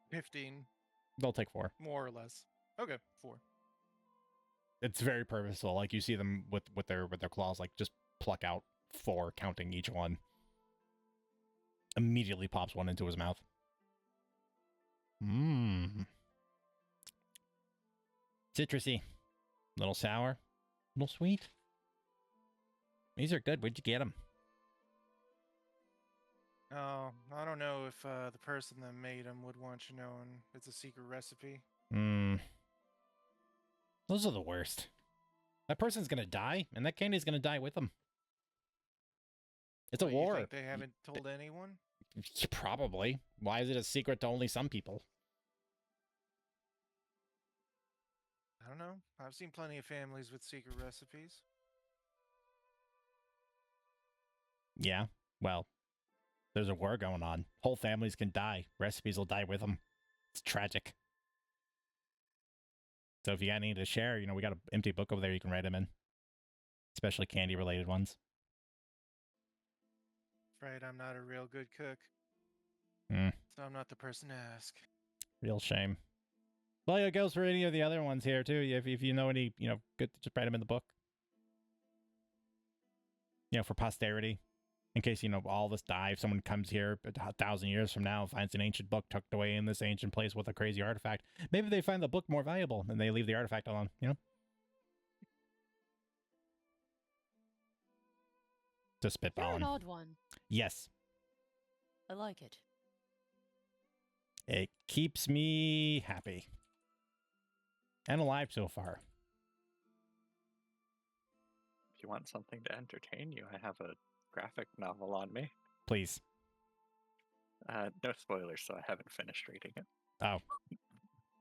15, They'll take 4. more or less. Okay, 4. It's very purposeful. Like, you see them with their claws, like, just pluck out 4, counting each one. Immediately pops one into his mouth. Mmm. Citrusy. Little sour. Little sweet. These are good. Where'd you get them? Oh, I don't know if the person that made them would want you knowing it's a secret recipe. Those are the worst. That person's gonna die, and that candy's gonna die with them. It's a What, war. You think they haven't told anyone? Probably. Why is it a secret to only some people? I don't know. I've seen plenty of families with secret recipes. Yeah, well, there's a war going on. Whole families can die. Recipes will die with them. It's tragic. So if you got any to share, we got an empty book over there you can write them in. Especially candy-related ones. Afraid I'm not a real good cook. So I'm not the person to ask. Real shame. Well, it goes for any of the other ones here, too. If you know any, good, just write them in the book. For posterity. In case, all this die, if someone comes here 1,000 years from now and finds an ancient book tucked away in this ancient place with a crazy artifact, maybe they find the book more valuable and they leave the artifact alone, Just You're spitballing. an odd one. Yes. I like it. It keeps me happy. And alive so far. If you want something to entertain you, I have a graphic novel on me. Please. No spoilers, so I haven't finished reading it. Oh.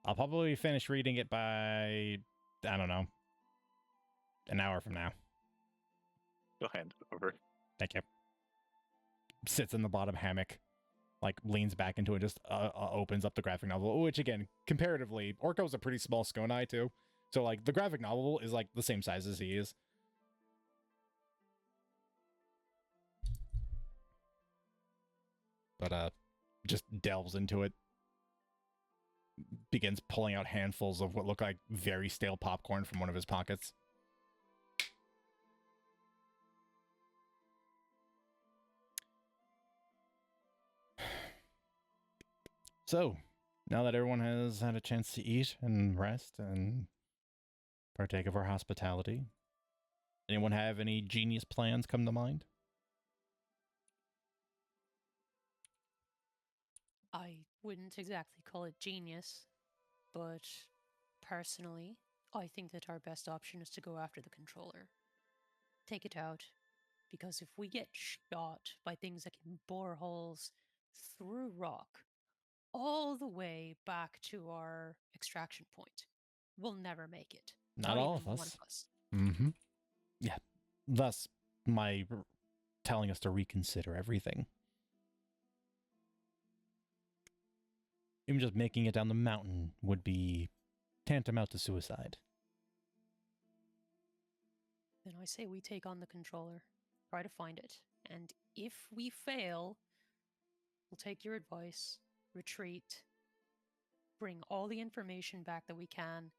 I'll probably finish reading it by, I don't know, an hour from now. You'll hand it over. Thank you. Sits in the bottom hammock. like leans back into it, just opens up the graphic novel, which again, comparatively, Orko's a pretty small Skonai too. So like the graphic novel is like the same size as he is. But just delves into it, begins pulling out handfuls of what look like very stale popcorn from one of his pockets. So, now that everyone has had a chance to eat and rest and partake of our hospitality, anyone have any genius plans come to mind? I wouldn't exactly call it genius, but personally, I think that our best option is to go after the controller. Take it out, because if we get shot by things that can bore holes through rock all the way back to our extraction point, we'll never make it. Not all even of one us. of us. Mm-hmm. Yeah. Thus, my telling us to reconsider everything. Even just making it down the mountain would be tantamount to suicide. Then I say we take on the controller, try to find it, and if we fail, we'll take your advice, retreat, bring all the information back that we can,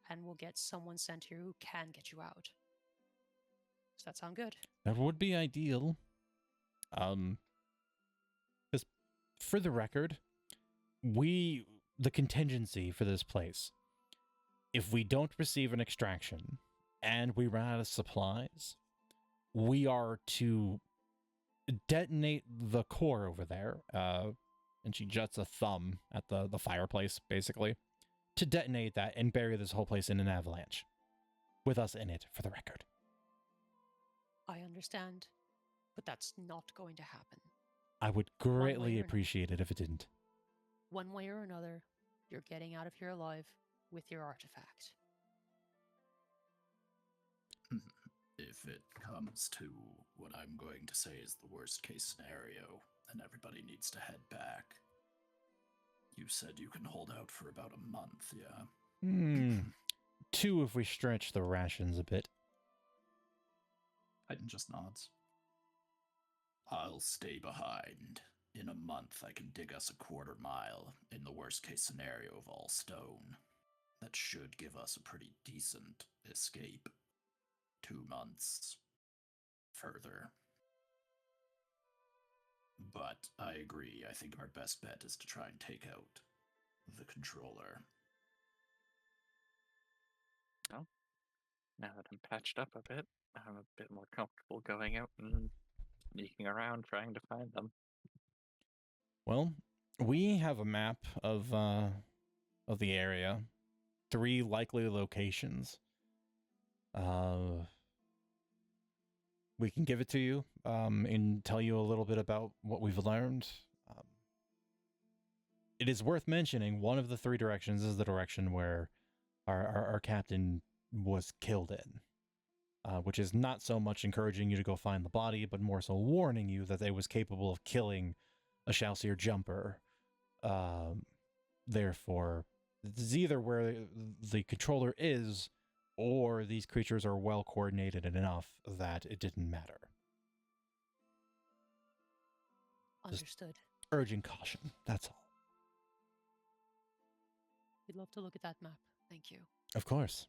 and we'll get someone sent here who can get you out. Does that sound good? That would be ideal. Because for the record, the contingency for this place, if we don't receive an extraction and we run out of supplies, we are to detonate the core over there. And she juts a thumb at the fireplace, basically, to detonate that and bury this whole place in an avalanche. With us in it, for the record. I understand, but that's not going to happen. I would greatly appreciate it if it didn't. One way or another, you're getting out of here alive with your artifact. If it comes to what I'm going to say is the worst case scenario, then everybody needs to head back. You said you can hold out for about a month, yeah? 2 if we stretch the rations a bit. Titan just nods. I'll stay behind. In a month, I can dig us a quarter-mile in the worst-case scenario of all stone. That should give us a pretty decent escape. 2 months further. But I agree, I think our best bet is to try and take out the controller. Well, now that I'm patched up a bit, I'm a bit more comfortable going out and sneaking around trying to find them. Well, we have a map of the area. 3 likely locations. We can give it to you and tell you a little bit about what we've learned. It is worth mentioning one of the 3 directions is the direction where our captain was killed in, which is not so much encouraging you to go find the body, but more so warning you that it was capable of killing a Shalsir jumper. Therefore, it's either where the controller is, or these creatures are well coordinated enough that it didn't matter. Understood. Urging caution, that's all. We'd love to look at that map. Thank you. Of course.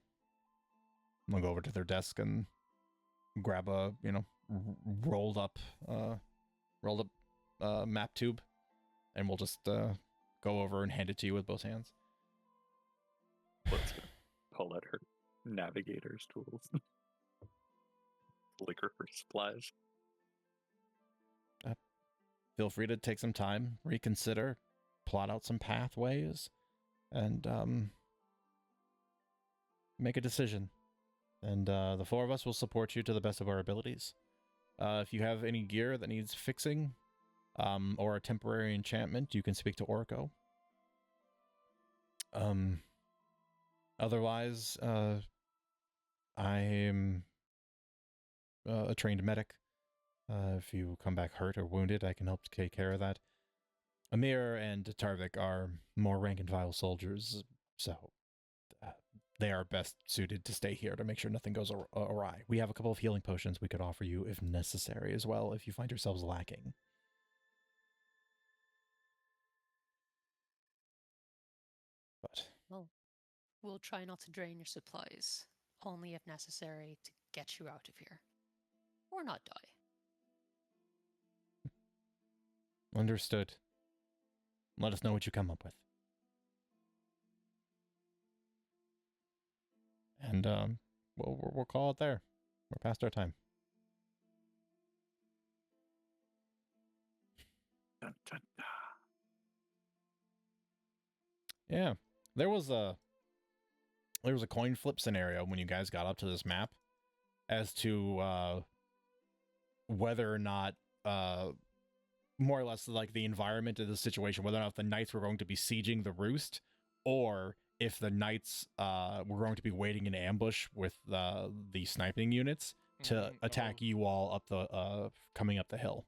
I'm gonna go over to their desk and grab a, rolled up map tube, and we'll just go over and hand it to you with both hands. Let's pull out her navigator's tools. Liquor for supplies. Feel free to take some time, reconsider, plot out some pathways, and make a decision. And the 4 of us will support you to the best of our abilities. If you have any gear that needs fixing, or a temporary enchantment, you can speak to Orko. Otherwise, I am a trained medic. If you come back hurt or wounded, I can help take care of that. Amir and Tarvik are more rank and file soldiers, so they are best suited to stay here to make sure nothing goes awry. We have a couple of healing potions we could offer you if necessary as well, if you find yourselves lacking. But Well, we'll try not to drain your supplies, only if necessary to get you out of here. Or not die. understood. Let us know what you come up with. And we'll call it there. We're past our time. Dun, dun, dun. Yeah, there was a coin flip scenario when you guys got up to this map as to whether or not more or less like the environment of the situation, whether or not the knights were going to be sieging the Roost, or if the knights were going to be waiting in ambush with the sniping units to attack you all up the coming up the hill,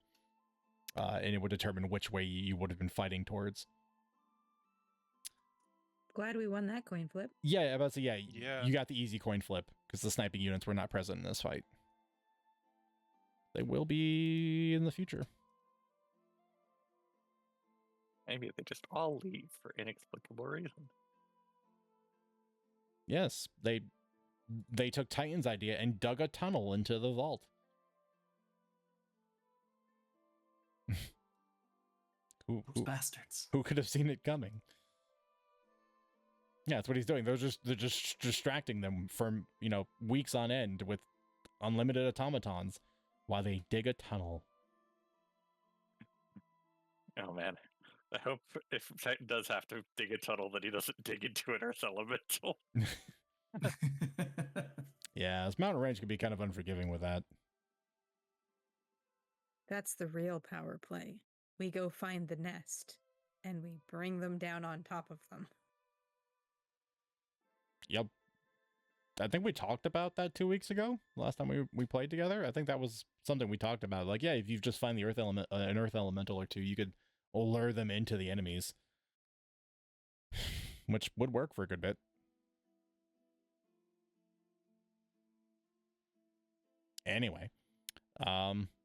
and it would determine which way you would have been fighting towards. Glad we won that coin flip. Yeah, I'm about to say, yeah, Yeah. you got the easy coin flip because the sniping units were not present in this fight. They will be in the future. Maybe they just all leave for inexplicable reason. Yes, they took Titan's idea and dug a tunnel into the vault. Those bastards. Who could have seen it coming? Yeah, that's what he's doing. They're just distracting them for, weeks on end with unlimited automatons while they dig a tunnel. Oh man. I hope if Titan does have to dig a tunnel that he doesn't dig into an earth elemental. Yeah, this mountain range can be kind of unforgiving with that. That's the real power play. We go find the nest, and we bring them down on top of them. Yep. I think we talked about that 2 weeks ago, last time we played together. I think that was something we talked about. Like, yeah, if you just find the an earth elemental or two, you could lure them into the enemies, which would work for a good bit. Anyway,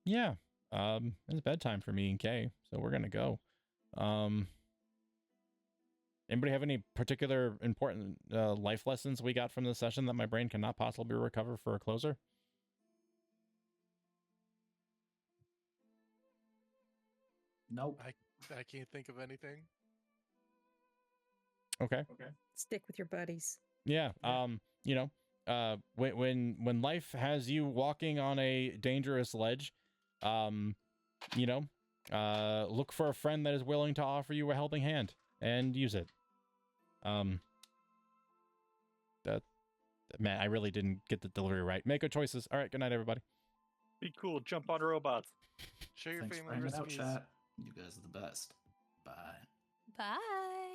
yeah, it's bedtime for me and Kay, so we're gonna go. Anybody have any particular important life lessons we got from this session that my brain cannot possibly recover for a closer? Nope. I can't think of anything. Okay. Stick with your buddies. Yeah. When life has you walking on a dangerous ledge, look for a friend that is willing to offer you a helping hand and use it. Man, I really didn't get the delivery right. Make good choices. All right. Good night, everybody. Be cool. Jump on robots. Share your Thanks for family hanging out, recipes. chat. You guys are the best. Bye. Bye.